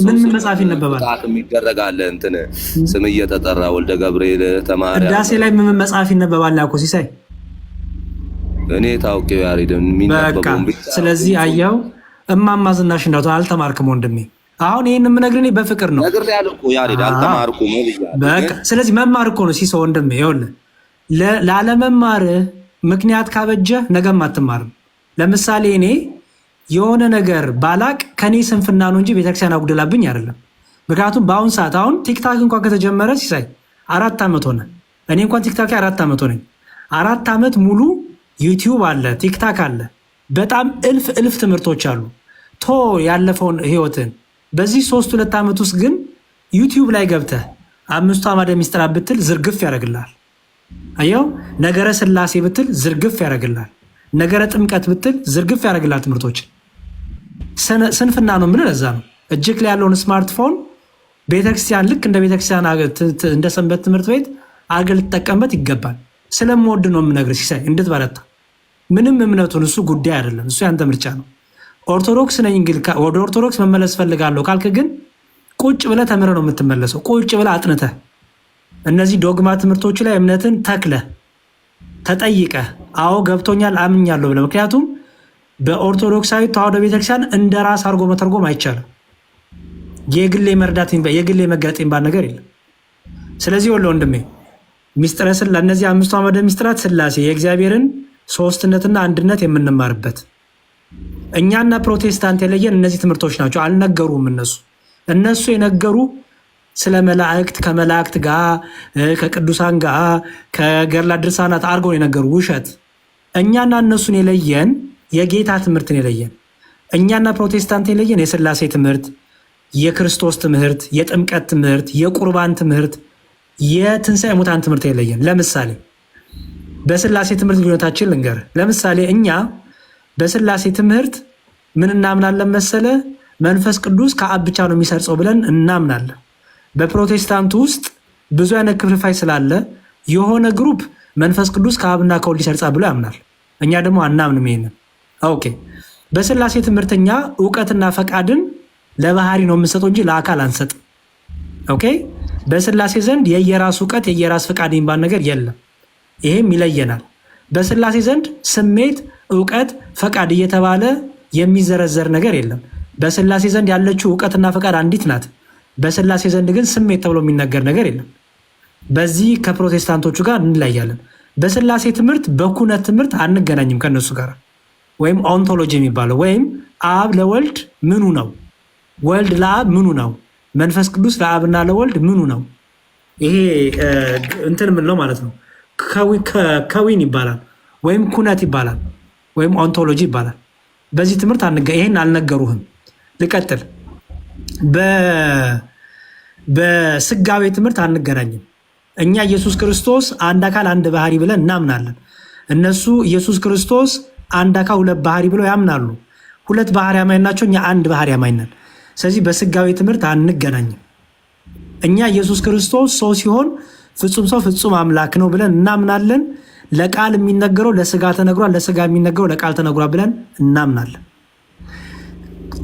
ምን መጽሐፍ ይነበባል? የሚደረጋለ እንትን ስም እየተጠራ ወልደ ገብርኤል ተማሪ ቅዳሴ ላይ ምን መጽሐፍ ይነበባል? ያኮ ሲሳይ እኔ ታውቂው ያሬድ የሚነበበው። ስለዚህ አየኸው እማማ ዝናሽ እንዳቱ አልተማርክም ወንድሜ። አሁን ይሄን የምነግርህ በፍቅር ነው። ነግሬሃለሁ እኮ ያሬድ አልተማርኩም ብያለሁ። በቃ ስለዚህ መማር እኮ ነው ሲሶ ወንድሜ። ይኸውልህ ላለመማርህ ምክንያት ካበጀህ ነገም አትማርም። ለምሳሌ እኔ የሆነ ነገር ባላቅ ከኔ ስንፍና ነው እንጂ ቤተክርስቲያን አጉደላብኝ አይደለም። ምክንያቱም በአሁን ሰዓት አሁን ቲክታክ እንኳን ከተጀመረ ሲሳይ 4 ዓመት ሆነ። እኔ እንኳን ቲክታክ 4 ዓመት ሆነኝ። 4 ዓመት ሙሉ ዩቲዩብ አለ፣ ቲክታክ አለ፣ በጣም እልፍ ትምህርቶች አሉ። ያለፈውን ህይወትን በዚህ 3-2 ዓመት ውስጥ ግን ዩቲዩብ ላይ ገብተህ 5 አዕማደ ምስጢራት ብትል ዝርግፍ ያደርግልሃል። አየው፣ ነገረ ስላሴ ብትል ዝርግፍ ያደርግልሃል። ነገረ ጥምቀት ብትል ዝርግፍ ያደርግልሃል። ትምህርቶች ስንፍና ነው የምልህ ለዛ ነው። እጅግ ላይ ያለውን ስማርትፎን ቤተክርስቲያን ልክ እንደ ቤተክርስቲያን እንደ ሰንበት ትምህርት ቤት አገር ልትጠቀምበት ይገባል። ስለምወድ ነው የምነግርህ ሲሳይ፣ እንድትበረታ። ምንም እምነቱን እሱ ጉዳይ አይደለም፣ እሱ ያንተ ምርጫ ነው። ኦርቶዶክስ ነኝ እንግዲህ ወደ ኦርቶዶክስ መመለስ ፈልጋለሁ ካልክ ግን ቁጭ ብለህ ተምረህ ነው የምትመለሰው። ቁጭ ብለህ አጥንተህ እነዚህ ዶግማ ትምህርቶች ላይ እምነትን ተክለህ ተጠይቀህ አዎ ገብቶኛል አምኛለሁ ብለህ። ምክንያቱም በኦርቶዶክሳዊ ተዋህዶ ቤተክርስቲያን እንደ ራስ አድርጎ መተርጎም አይቻልም። የግሌ መርዳት የግሌ መገለጥ የሚባል ነገር የለም። ስለዚህ ወንድሜ ሚስጥረ ስላሴ እነዚህ 5 አዕማደ ምስጢራት ስላሴ የእግዚአብሔርን ሶስትነትና አንድነት የምንማርበት እኛና ፕሮቴስታንት የለየን እነዚህ ትምህርቶች ናቸው። አልነገሩም እነሱ የነገሩ ስለ መላእክት ከመላእክት ጋር ከቅዱሳን ጋር ከገድላት ድርሳናት አድርገው የነገሩ ውሸት። እኛና እነሱን የለየን የጌታ ትምህርትን የለየን። እኛና ፕሮቴስታንት የለየን የስላሴ ትምህርት፣ የክርስቶስ ትምህርት፣ የጥምቀት ትምህርት፣ የቁርባን ትምህርት፣ የትንሣኤ ሙታን ትምህርት የለየን። ለምሳሌ በስላሴ ትምህርት ልዩነታችን ልንገር። ለምሳሌ እኛ በስላሴ ትምህርት ምን እናምናለን መሰለ? መንፈስ ቅዱስ ከአብ ብቻ ነው የሚሰርጸው ብለን እናምናለን። በፕሮቴስታንቱ ውስጥ ብዙ አይነት ክፍልፋይ ስላለ የሆነ ግሩፕ መንፈስ ቅዱስ ከአብና ከወልድ ይሰርጻል ብሎ ያምናል። እኛ ደግሞ አናምንም ይሄንን። ኦኬ፣ በስላሴ ትምህርተኛ እውቀትና ፈቃድን ለባህሪ ነው የምንሰጠው እንጂ ለአካል አንሰጥ። ኦኬ፣ በስላሴ ዘንድ የየራስ እውቀት የየራስ ፈቃድ የሚባል ነገር የለም። ይሄም ይለየናል። በስላሴ ዘንድ ስሜት፣ እውቀት፣ ፈቃድ እየተባለ የሚዘረዘር ነገር የለም። በስላሴ ዘንድ ያለችው እውቀትና ፈቃድ አንዲት ናት። በስላሴ ዘንድ ግን ስሜት ተብሎ የሚነገር ነገር የለም። በዚህ ከፕሮቴስታንቶቹ ጋር እንለያለን። በስላሴ ትምህርት በኩነት ትምህርት አንገናኝም ከነሱ ጋር። ወይም ኦንቶሎጂ የሚባለው ወይም አብ ለወልድ ምኑ ነው፣ ወልድ ለአብ ምኑ ነው፣ መንፈስ ቅዱስ ለአብና ለወልድ ምኑ ነው። ይሄ እንትን ምንለው ማለት ነው። ከዊን ይባላል ወይም ኩነት ይባላል ወይም ኦንቶሎጂ ይባላል። በዚህ ትምህርት ይሄን አልነገሩህም። ልቀጥል። በስጋዌ ትምህርት አንገናኝም። እኛ ኢየሱስ ክርስቶስ አንድ አካል አንድ ባህሪ ብለን እናምናለን። እነሱ ኢየሱስ ክርስቶስ አንድ አካል ሁለት ባህሪ ብለው ያምናሉ። ሁለት ባህሪ አማኝ ናቸው፣ እኛ አንድ ባህሪ አማኝ ነን። ስለዚህ በስጋዌ ትምህርት አንገናኝም። እኛ ኢየሱስ ክርስቶስ ሰው ሲሆን ፍጹም ሰው ፍጹም አምላክ ነው ብለን እናምናለን። ለቃል የሚነገረው ለስጋ ተነግሯል፣ ለስጋ የሚነገረው ለቃል ተነግሯል ብለን እናምናለን።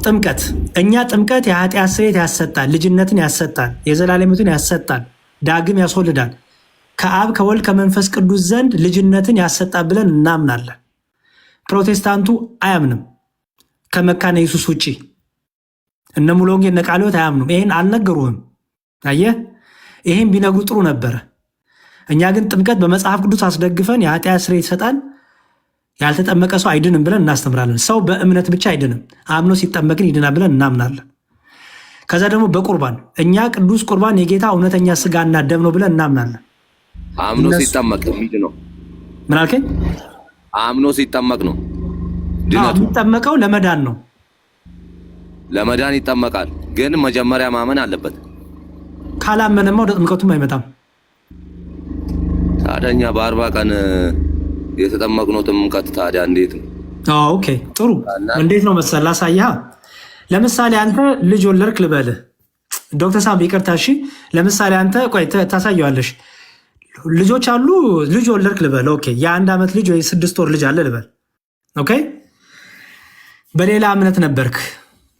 ጥምቀት፣ እኛ ጥምቀት የኃጢአት ስርየት ያሰጣል፣ ልጅነትን ያሰጣል፣ የዘላለምትን ያሰጣል፣ ዳግም ያስወልዳል፣ ከአብ ከወልድ ከመንፈስ ቅዱስ ዘንድ ልጅነትን ያሰጣል ብለን እናምናለን። ፕሮቴስታንቱ አያምንም። ከመካነ ኢየሱስ ውጪ እነ ሙሉ ወንጌል እነ ቃለ ሕይወት አያምኑም። ይሄን አልነገሩህም። አየህ፣ ይሄን ቢነግሩ ጥሩ ነበረ። እኛ ግን ጥምቀት በመጽሐፍ ቅዱስ አስደግፈን የኃጢአት ስርየት ይሰጣል፣ ያልተጠመቀ ሰው አይድንም ብለን እናስተምራለን። ሰው በእምነት ብቻ አይድንም፣ አምኖ ሲጠመቅን ይድናል ብለን እናምናለን። ከዛ ደግሞ በቁርባን እኛ ቅዱስ ቁርባን የጌታ እውነተኛ ስጋና ደም ነው ብለን እናምናለን። አምኖ ሲጠመቅ ነው። ምን አልከኝ? አምኖ ሲጠመቅ ነው ድነቱ። የሚጠመቀው ለመዳን ነው። ለመዳን ይጠመቃል፣ ግን መጀመሪያ ማመን አለበት። ካላመነማ ወደ ጥምቀቱም አይመጣም። ታዲያ እኛ በ40 ቀን የተጠመቅነው ጥምቀት ታዲያ እንዴት ነው? ኦኬ ጥሩ። እንዴት ነው መሰል ላሳይሃ። ለምሳሌ አንተ ልጅ ወለድክ ልበልህ። ዶክተር ሳም ይቅርታ፣ እሺ። ለምሳሌ አንተ ቆይ ታሳየዋለሽ። ልጆች አሉ፣ ልጅ ወለድክ ልበል። ኦኬ የ1 ዓመት ልጅ ወይ 6 ወር ልጅ አለ ልበል። ኦኬ በሌላ እምነት ነበርክ።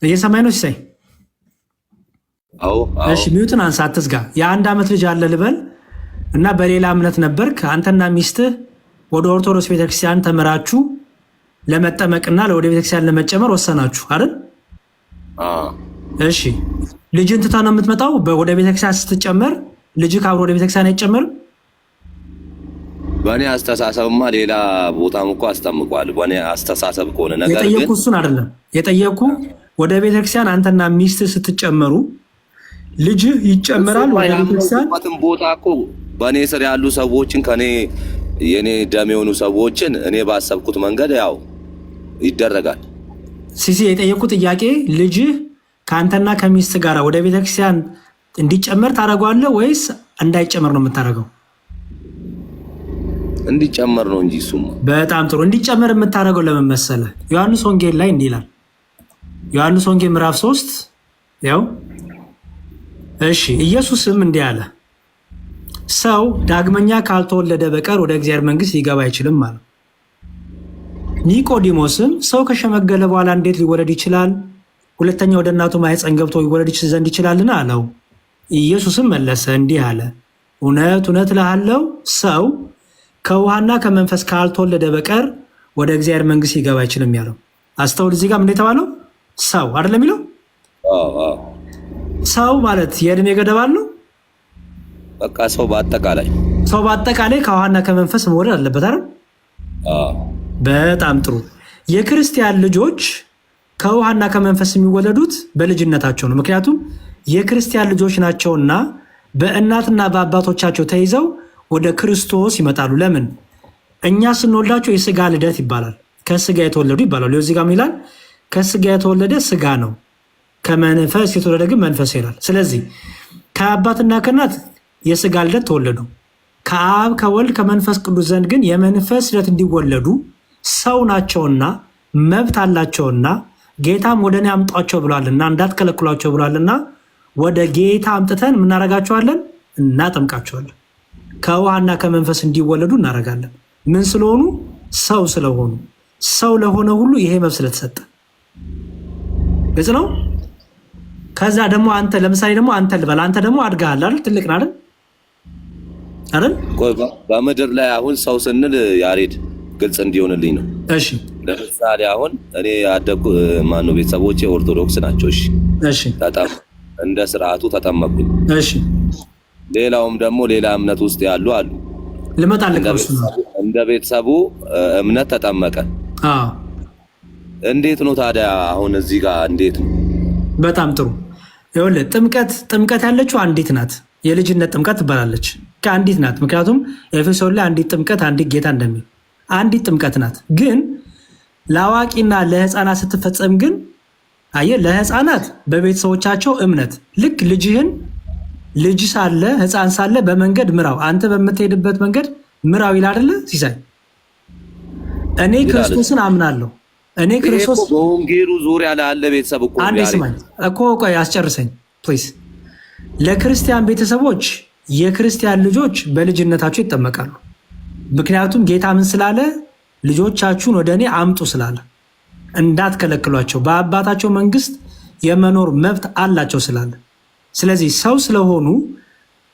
እየሰማኝ ነው ሲሳይ? አዎ። እሺ ሚዩትን አንሳ፣ አትዝጋ። የ1 ዓመት ልጅ አለ ልበል እና በሌላ እምነት ነበርክ። አንተና ሚስትህ ወደ ኦርቶዶክስ ቤተክርስቲያን ተመራችሁ ለመጠመቅና ወደ ቤተክርስቲያን ለመጨመር ወሰናችሁ አይደል? እሺ ልጅን ትታ ነው የምትመጣው። ወደ ቤተክርስቲያን ስትጨመር ልጅህ ካብሮ ወደ ቤተክርስቲያን አይጨመርም? በእኔ አስተሳሰብማ ሌላ ቦታም እኮ አስጠምቋል። በእኔ አስተሳሰብ ከሆነ ነገር ግን የጠየኩህ እሱን አይደለም የጠየኩህ። ወደ ቤተክርስቲያን አንተና ሚስትህ ስትጨመሩ ልጅህ ይጨመራል ወደ ቤተክርስቲያን? ቦታ እኮ በእኔ ስር ያሉ ሰዎችን ከኔ የኔ ደም የሆኑ ሰዎችን እኔ ባሰብኩት መንገድ ያው ይደረጋል። ሲሲ የጠየቁት ጥያቄ ልጅህ ከአንተና ከሚስት ጋር ወደ ቤተክርስቲያን እንዲጨመር ታደርገዋለህ ወይስ እንዳይጨመር ነው የምታደርገው? እንዲጨመር ነው እንጂ እሱማ። በጣም ጥሩ። እንዲጨመር የምታደርገው ለምን መሰለህ? ዮሐንስ ወንጌል ላይ እንዲህ ይላል። ዮሐንስ ወንጌል ምዕራፍ 3 ያው እሺ፣ ኢየሱስም እንዲህ አለ፣ ሰው ዳግመኛ ካልተወለደ በቀር ወደ እግዚአብሔር መንግስት ሊገባ አይችልም ማለት። ኒቆዲሞስም ሰው ከሸመገለ በኋላ እንዴት ሊወለድ ይችላል? ሁለተኛ ወደ እናቱ ማኅፀን ገብቶ ሊወለድ ዘንድ ይችላልን? አለው። ኢየሱስም መለሰ እንዲህ አለ፣ እውነት እውነት እልሃለሁ ሰው ከውሃና ከመንፈስ ካልተወለደ በቀር ወደ እግዚአብሔር መንግስት ሊገባ አይችልም ያለው። አስተውል። እዚህ ጋር ምን የተባለው? ሰው አይደለም የሚለው? ሰው ማለት የእድሜ ገደብ አለው? በቃ ሰው በአጠቃላይ ከውሃና ከመንፈስ መወለድ አለበት አይደል? በጣም ጥሩ። የክርስቲያን ልጆች ከውሃና ከመንፈስ የሚወለዱት በልጅነታቸው ነው። ምክንያቱም የክርስቲያን ልጆች ናቸውና በእናትና በአባቶቻቸው ተይዘው ወደ ክርስቶስ ይመጣሉ። ለምን? እኛ ስንወልዳቸው የስጋ ልደት ይባላል። ከስጋ የተወለዱ ይባላሉ። እዚህ ጋር ይላል ከስጋ የተወለደ ስጋ ነው፣ ከመንፈስ የተወለደ ግን መንፈስ ይላል። ስለዚህ ከአባትና ከእናት የስጋ ልደት ተወለዱ። ከአብ ከወልድ ከመንፈስ ቅዱስ ዘንድ ግን የመንፈስ ልደት እንዲወለዱ ሰው ናቸውና መብት አላቸውና ጌታም ወደ እኔ አምጧቸው ብሏልና እንዳትከለክሏቸው ብሏልና ወደ ጌታ አምጥተን እናረጋቸዋለን፣ እናጠምቃቸዋለን። ከውሃና ከመንፈስ እንዲወለዱ እናደርጋለን። ምን ስለሆኑ? ሰው ስለሆኑ። ሰው ለሆነ ሁሉ ይሄ መብት ስለተሰጠ ግልጽ ነው። ከዛ ደግሞ አንተ ለምሳሌ ደግሞ አንተ ልበል፣ አንተ ደግሞ አድጋሃል አይደል? ትልቅ ነህ አይደል? በምድር ላይ አሁን ሰው ስንል ያሬድ ግልጽ እንዲሆንልኝ ነው። እሺ ለምሳሌ አሁን እኔ ያደጉ ማነው ቤተሰቦቼ ኦርቶዶክስ ናቸው። እሺ እንደ ስርዓቱ ተጠመቁኝ። እሺ ሌላውም ደግሞ ሌላ እምነት ውስጥ ያሉ አሉ። እንደ ቤተሰቡ እምነት ተጠመቀ። እንዴት ነው ታዲያ አሁን እዚህ ጋር እንዴት ነው? በጣም ጥሩ። ይኸውልህ ጥምቀት ያለችው አንዲት ናት። የልጅነት ጥምቀት ትባላለች። ከአንዲት ናት። ምክንያቱም ኤፌሶን ላይ አንዲት ጥምቀት አንዲት ጌታ እንደሚል አንዲት ጥምቀት ናት። ግን ለአዋቂና ለህፃናት ስትፈጸም ግን አየህ፣ ለህፃናት በቤተሰቦቻቸው እምነት ልክ ልጅ ሳለ ህፃን ሳለ በመንገድ ምራው፣ አንተ በምትሄድበት መንገድ ምራው ይላል አይደለ ሲሳይ? እኔ ክርስቶስን አምናለሁ። እኔ ክርስቶስ በወንጌሉ ዙሪያ ላለ ቤተሰብ እኮ አንዴ ስማኝ እኮ ቆይ አስጨርሰኝ ፕሊዝ። ለክርስቲያን ቤተሰቦች የክርስቲያን ልጆች በልጅነታቸው ይጠመቃሉ። ምክንያቱም ጌታ ምን ስላለ? ልጆቻችሁን ወደ እኔ አምጡ ስላለ፣ እንዳትከለክሏቸው በአባታቸው መንግስት የመኖር መብት አላቸው ስላለ። ስለዚህ ሰው ስለሆኑ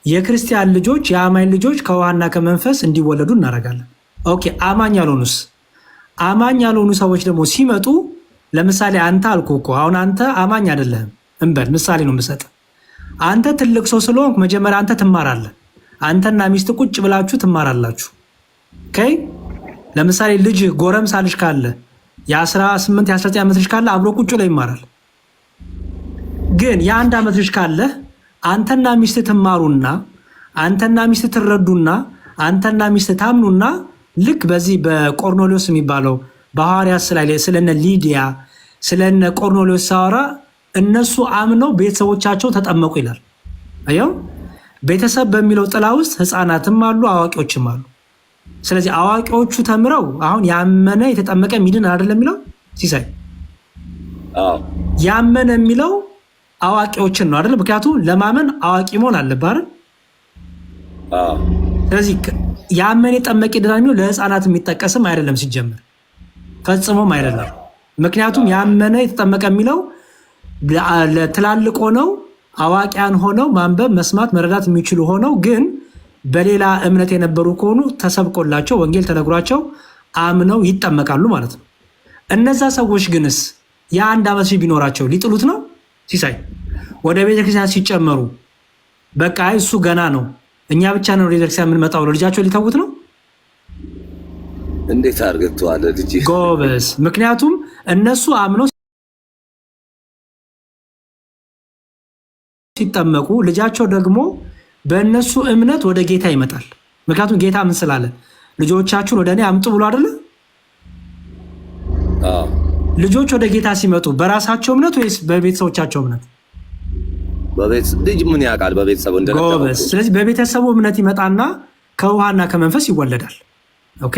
የክርስቲያን ልጆች የአማኝ ልጆች ከውሃና ከመንፈስ እንዲወለዱ እናደርጋለን። ኦኬ አማኝ ያልሆኑስ? አማኝ ያልሆኑ ሰዎች ደግሞ ሲመጡ ለምሳሌ አንተ አልኩህ እኮ አሁን አንተ አማኝ አይደለህም እንበል፣ ምሳሌ ነው የምሰጥ። አንተ ትልቅ ሰው ስለሆንክ መጀመሪያ አንተ ትማራለህ። አንተና ሚስት ቁጭ ብላችሁ ትማራላችሁ። ኦኬ ለምሳሌ ልጅ ጎረምሳ ልጅ ካለ የ18 የ19 ዓመት ልጅ ካለ አብሮ ቁጭ ላይ ይማራል። ግን የ1 ዓመት ልጅ ካለ አንተና ሚስት ትማሩና አንተና ሚስት ትረዱና አንተና ሚስት ታምኑና ልክ በዚህ በቆርኔሌዎስ የሚባለው በሐዋርያት ላይ ስለነ ሊዲያ ስለነ ቆርኔሌዎስ ሳወራ እነሱ አምነው ቤተሰቦቻቸው ተጠመቁ ይላል። አየው ቤተሰብ በሚለው ጥላ ውስጥ ህፃናትም አሉ አዋቂዎችም አሉ። ስለዚህ አዋቂዎቹ ተምረው አሁን ያመነ የተጠመቀ ሚድን አይደለም የሚለው ሲሳይ ያመነ የሚለው አዋቂዎችን ነው አይደል? ምክንያቱም ለማመን አዋቂ መሆን አለበት አይደል? ስለዚህ ያመነ የጠመቀ ይድናል የሚለው ለህፃናት የሚጠቀስም አይደለም ሲጀምር ፈጽሞም አይደለም። ምክንያቱም ያመነ የተጠመቀ የሚለው ለትላልቅ ሆነው አዋቂያን ሆነው ማንበብ መስማት መረዳት የሚችሉ ሆነው ግን በሌላ እምነት የነበሩ ከሆኑ ተሰብቆላቸው ወንጌል ተነግሯቸው አምነው ይጠመቃሉ ማለት ነው። እነዛ ሰዎች ግንስ የ1 ዓመት ቢኖራቸው ሊጥሉት ነው ሲሳይ? ወደ ቤተክርስቲያን ሲጨመሩ በቃ እሱ ገና ነው እኛ ብቻ ነው ወደ ቤተክርስቲያን የምንመጣው ብለው ልጃቸው ሊተውት ነው? እንዴት አርገቷል ልጅ ጎበዝ። ምክንያቱም እነሱ አምነው ሲጠመቁ ልጃቸው ደግሞ በእነሱ እምነት ወደ ጌታ ይመጣል። ምክንያቱም ጌታ ምን ስላለ ልጆቻችሁን ወደ እኔ አምጡ ብሎ አይደለ? ልጆች ወደ ጌታ ሲመጡ በራሳቸው እምነት ወይስ በቤተሰቦቻቸው እምነት? ልጅ ምን ያውቃል በቤተሰቡ እንደነበረ። ስለዚህ በቤተሰቡ እምነት ይመጣና ከውሃና ከመንፈስ ይወለዳል። ኦኬ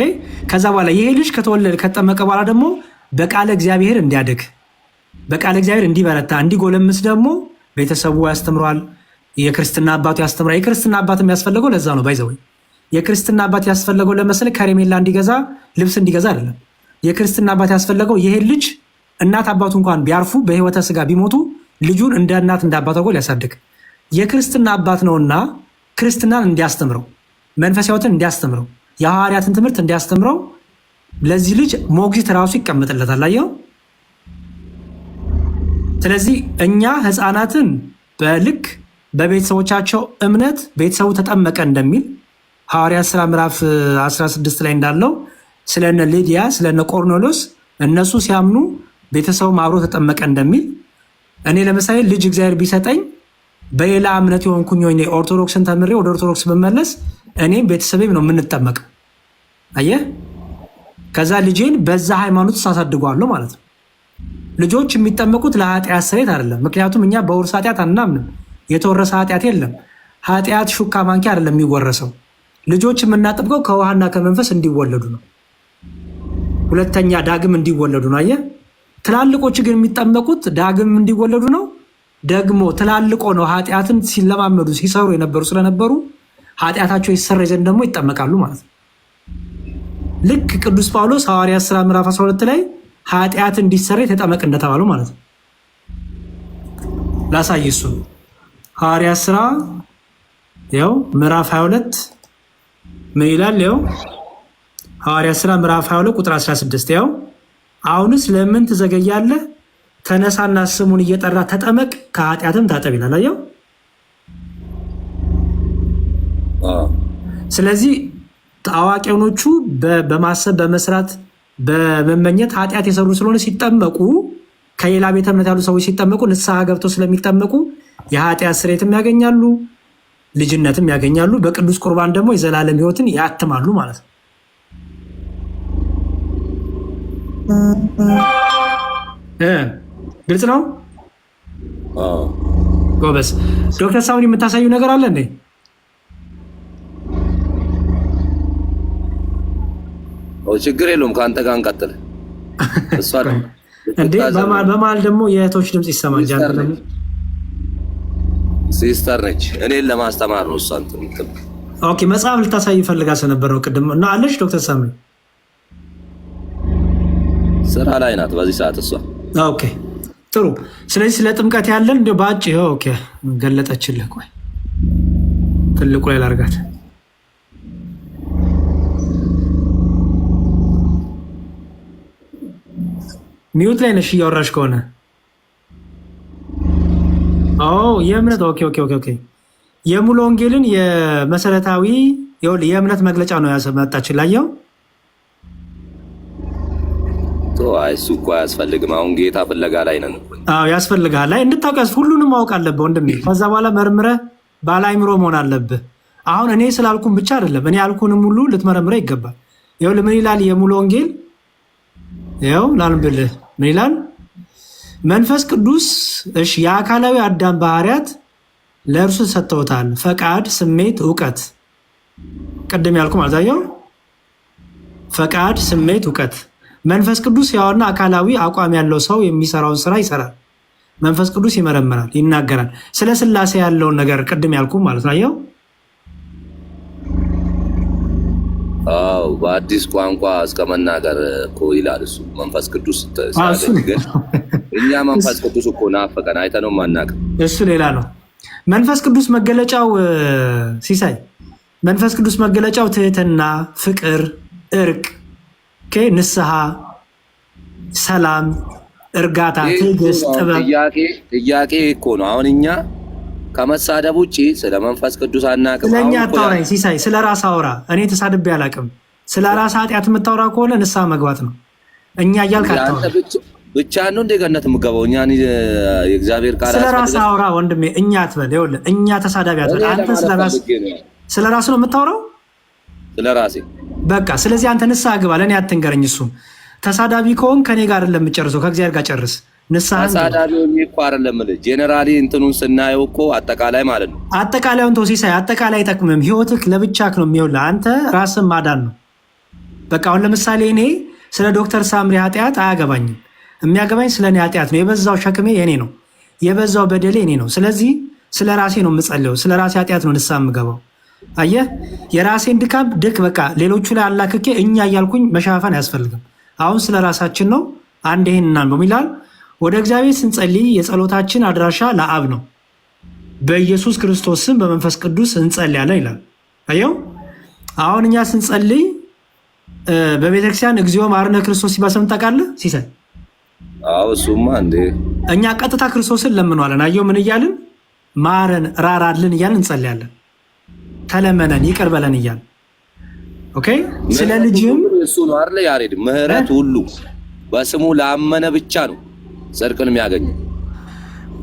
ከዛ በኋላ ይሄ ልጅ ከተጠመቀ በኋላ ደግሞ በቃለ እግዚአብሔር እንዲያድግ በቃለ እግዚአብሔር እንዲበረታ እንዲጎለምስ ደግሞ ቤተሰቡ ያስተምሯል። የክርስትና አባቱ ያስተምራል። የክርስትና አባት የሚያስፈልገው ለዛ ነው። ባይዘው የክርስትና አባት ያስፈልገው ለመሰለ ከረሜላ እንዲገዛ ልብስ እንዲገዛ አይደለም። የክርስትና አባት ያስፈልገው ይሄ ልጅ እናት አባቱ እንኳን ቢያርፉ በህይወተ ስጋ ቢሞቱ ልጁን እንደ እናት እንደ አባቱ አድርጎ ሊያሳድግ የክርስትና አባት ነውና ክርስትናን እንዲያስተምረው መንፈሳዊ ሕይወትን እንዲያስተምረው የሐዋርያትን ትምህርት እንዲያስተምረው ለዚህ ልጅ ሞግዚት ራሱ ይቀመጥለታል። አየው። ስለዚህ እኛ ህፃናትን በልክ በቤተሰቦቻቸው እምነት ቤተሰቡ ተጠመቀ እንደሚል ሐዋርያት ሥራ ምዕራፍ 16 ላይ እንዳለው ስለነ ሊዲያ ስለነ ቆርኔሌዎስ እነሱ ሲያምኑ ቤተሰቡ አብሮ ተጠመቀ እንደሚል እኔ ለምሳሌ ልጅ እግዚአብሔር ቢሰጠኝ በሌላ እምነት የሆንኩኝ ወይ ኦርቶዶክስን ተምሬ ወደ ኦርቶዶክስ ብመለስ እኔም ቤተሰቤም ነው የምንጠመቀው። አየህ ከዛ ልጄን በዛ ሃይማኖት ሳሳድጓለሁ ማለት ነው። ልጆች የሚጠመቁት ለኃጢአት ስርየት አይደለም። ምክንያቱም እኛ በውርስ ኃጢአት አናምንም። የተወረሰ ኃጢአት የለም። ኃጢአት ሹካ ማንኪያ አይደለም የሚወረሰው። ልጆች የምናጠብቀው ከውሃና ከመንፈስ እንዲወለዱ ነው። ሁለተኛ ዳግም እንዲወለዱ ነው። አየህ ትላልቆች ግን የሚጠመቁት ዳግም እንዲወለዱ ነው። ደግሞ ትላልቆ ነው ኃጢአትን ሲለማመዱ ሲሰሩ የነበሩ ስለነበሩ ኃጢአታቸው ይሰረይ ዘንድ ደግሞ ይጠመቃሉ ማለት ነው። ልክ ቅዱስ ጳውሎስ ሐዋርያት ሥራ ምዕራፍ 12 ላይ ኃጢአት እንዲሰረይ ተጠመቅ እንደተባሉ ማለት ነው። ላሳይ እሱ ሐዋርያት ሥራ ያው ምዕራፍ 22 ምን ይላል? ያው ሐዋርያት ሥራ ምዕራፍ 22 ቁጥር 16 ያው አሁንስ ለምን ትዘገያለህ? ተነሳና ስሙን እየጠራ ተጠመቅ ከኃጢአትም ታጠብ ይላል። አየው። ስለዚህ አዋቂዎቹ በማሰብ በመስራት በመመኘት ኃጢአት የሰሩ ስለሆነ ሲጠመቁ ከሌላ ቤተ እምነት ያሉ ሰዎች ሲጠመቁ ንስሐ ገብተው ስለሚጠመቁ የኃጢአት ስርየትም ያገኛሉ፣ ልጅነትም ያገኛሉ። በቅዱስ ቁርባን ደግሞ የዘላለም ሕይወትን ያትማሉ ማለት ነው። ግልጽ ነው። ጎበዝ ዶክተር ሳሙን የምታሳዩ ነገር አለ እንዴ? ችግር የለውም። ከአንተ ጋር እንቀጥል። እሷ እንዴ በመሀል ደግሞ የእህቶች ድምፅ ይሰማል። ሲስተር ነች፣ እኔን ለማስተማር ነው እሷ። ኦኬ መጽሐፍ ልታሳይ ፈልጋ ስለነበር ነው ቅድም እና አለች። ዶክተር ሳሙን ስራ ላይ ናት በዚህ ሰዓት እሷ። ኦኬ ጥሩ። ስለዚህ ስለ ጥምቀት ያለን እንደ ባጭ ኦኬ ገለጠችልህ። ቆይ ትልቁ ላይ ላርጋት። ሚውት ላይ ነሽ እያወራሽ ከሆነ የእምነት ኦኬ። የሙሉ ወንጌልን የመሰረታዊ የእምነት መግለጫ ነው ያመጣችን ላየው። እሱ እኮ አያስፈልግም። አሁን ጌታ ፍለጋ ላይ ነን። ያስፈልግሃል። ላይ እንድታውቅ ሁሉንም ማወቅ አለብህ ወንድሜ። ከዛ በኋላ መርምረህ ባለ አእምሮ መሆን አለብህ። አሁን እኔ ስላልኩም ብቻ አይደለም፣ እኔ ያልኩንም ሁሉ ልትመረምረህ ይገባል። ይኸውልህ ምን ይላል የሙሉ ወንጌል? ይኸው ላንብልህ። ምን ይላል? መንፈስ ቅዱስ የአካላዊ አዳም ባህሪያት ለእርሱ ሰጥተውታል። ፈቃድ፣ ስሜት፣ እውቀት። ቅድም ያልኩ ማለት ነው። ፈቃድ፣ ስሜት፣ እውቀት። መንፈስ ቅዱስ ያውና አካላዊ አቋም ያለው ሰው የሚሰራውን ስራ ይሰራል። መንፈስ ቅዱስ ይመረምራል፣ ይናገራል። ስለ ስላሴ ያለውን ነገር ቅድም ያልኩ ማለት ነው። በአዲስ ቋንቋ እስከ መናገር እኮ ይላል እሱ መንፈስ ቅዱስ ግን እኛ መንፈስ ቅዱስ እኮ ናፈቀን አይተነው ማናውቅም። እሱ ሌላ ነው። መንፈስ ቅዱስ መገለጫው ሲሳይ መንፈስ ቅዱስ መገለጫው ትህትና፣ ፍቅር፣ እርቅ፣ ንስሐ፣ ሰላም፣ እርጋታ፣ ትዕግስት፣ ጥበብ። ጥያቄ እኮ ነው። አሁን እኛ ከመሳደብ ውጭ ስለ መንፈስ ቅዱስ አናውቅም። ስለኛ አታውራኝ ሲሳይ፣ ስለ ራስ አውራ። እኔ ተሳድቤ አላውቅም። ስለ ራስ ኃጢአት የምታወራ ከሆነ ንስሐ መግባት ነው። እኛ እያልክ አታውራ። ብቻ ነው እንደ ገነት የምገባው። እኛ የእግዚአብሔር ቃል ስለ ራስ አውራ ወንድሜ። እኛ አትበል። ይኸውልህ እኛ ተሳዳቢ አትበል። አንተ ስለ ራስ ነው የምታወራው፣ ስለ ራሴ በቃ። ስለዚህ አንተ ንስሐ ግባ። ለእኔ አትንገረኝ። እሱም ተሳዳቢ ከሆን ከኔ ጋር አይደለም የምጨርሰው፣ ከእግዚአብሔር ጋር ጨርስ። ንስሐ ተሳዳቢ እኮ አይደለም እልህ። ጄኔራሊ እንትኑን ስናየው እኮ አጠቃላይ ማለት ነው። አጠቃላዩን ተው ሲሳይ። አጠቃላይ አይጠቅምም። ህይወትህ ለብቻክ ነው የሚሆንልህ። አንተ ራስን ማዳን ነው በቃ። አሁን ለምሳሌ እኔ ስለ ዶክተር ሳምሪ ኃጢአት አያገባኝም። የሚያገባኝ ስለ እኔ ኃጢአት ነው። የበዛው ሸክሜ የኔ ነው፣ የበዛው በደሌ እኔ ነው። ስለዚህ ስለ ራሴ ነው የምጸልየው፣ ስለ ራሴ ኃጢአት ነው ንስሐ የምገባው። አየህ፣ የራሴን ድካም በቃ ሌሎቹ ላይ አላክኬ እኛ እያልኩኝ መሻፈን አያስፈልግም። አሁን ስለ ራሳችን ነው። አንድ ይሄን እናንበው ይላል። ወደ እግዚአብሔር ስንጸልይ የጸሎታችን አድራሻ ለአብ ነው፣ በኢየሱስ ክርስቶስ ስም በመንፈስ ቅዱስ እንጸልያለን ይላል። አየው፣ አሁን እኛ ስንጸልይ በቤተክርስቲያን እግዚኦ መሐረነ ክርስቶስ ሲባል ሰምተህ ታውቃለህ ሲሳይ? እሱማ እንዴ እኛ ቀጥታ ክርስቶስን ለምነዋለን። አየው ምን እያልን? ማረን፣ ራራልን እያልን እንጸልያለን። ተለመነን፣ ይቅር በለን እያልን። ኦኬ። ስለ ልጅም እሱ ነው አይደል ያሬድ? ምህረት ሁሉ በስሙ ላመነ ብቻ ነው ጽድቅን የሚያገኙ።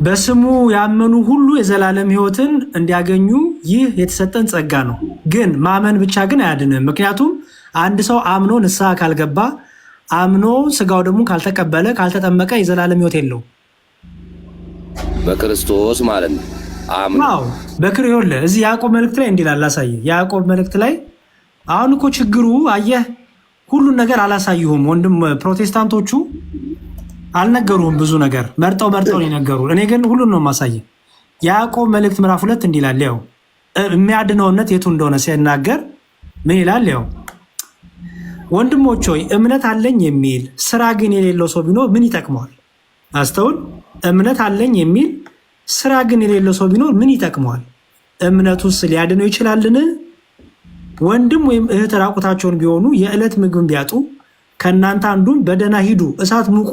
በስሙ ያመኑ ሁሉ የዘላለም ሕይወትን እንዲያገኙ ይህ የተሰጠን ጸጋ ነው። ግን ማመን ብቻ ግን አያድንም። ምክንያቱም አንድ ሰው አምኖ ንስሐ ካልገባ፣ አምኖ ስጋው ደግሞ ካልተቀበለ፣ ካልተጠመቀ የዘላለም ሕይወት የለው። በክርስቶስ ማለት ነው። አዎ በክር ይኸውልህ እዚህ ያዕቆብ መልእክት ላይ እንዲላል ላሳየህ። ያዕቆብ መልእክት ላይ አሁን እኮ ችግሩ አየህ፣ ሁሉን ነገር አላሳይሁም ወንድም። ፕሮቴስታንቶቹ አልነገሩህም፣ ብዙ ነገር መርጠው ነው የነገሩ። እኔ ግን ሁሉን ነው የማሳየህ። ያዕቆብ መልእክት ምዕራፍ 2 እንዲላል ያው የሚያድነው እምነት የቱ እንደሆነ ሲናገር ምን ይላል? ያው ወንድሞች ሆይ እምነት አለኝ የሚል ስራ ግን የሌለው ሰው ቢኖር ምን ይጠቅመዋል? አስተውል። እምነት አለኝ የሚል ስራ ግን የሌለው ሰው ቢኖር ምን ይጠቅመዋል? እምነቱስ ሊያድነው ይችላልን? ወንድም ወይም እህት ራቁታቸውን ቢሆኑ የዕለት ምግብን ቢያጡ ከእናንተ አንዱም በደህና ሂዱ እሳት ሙቁ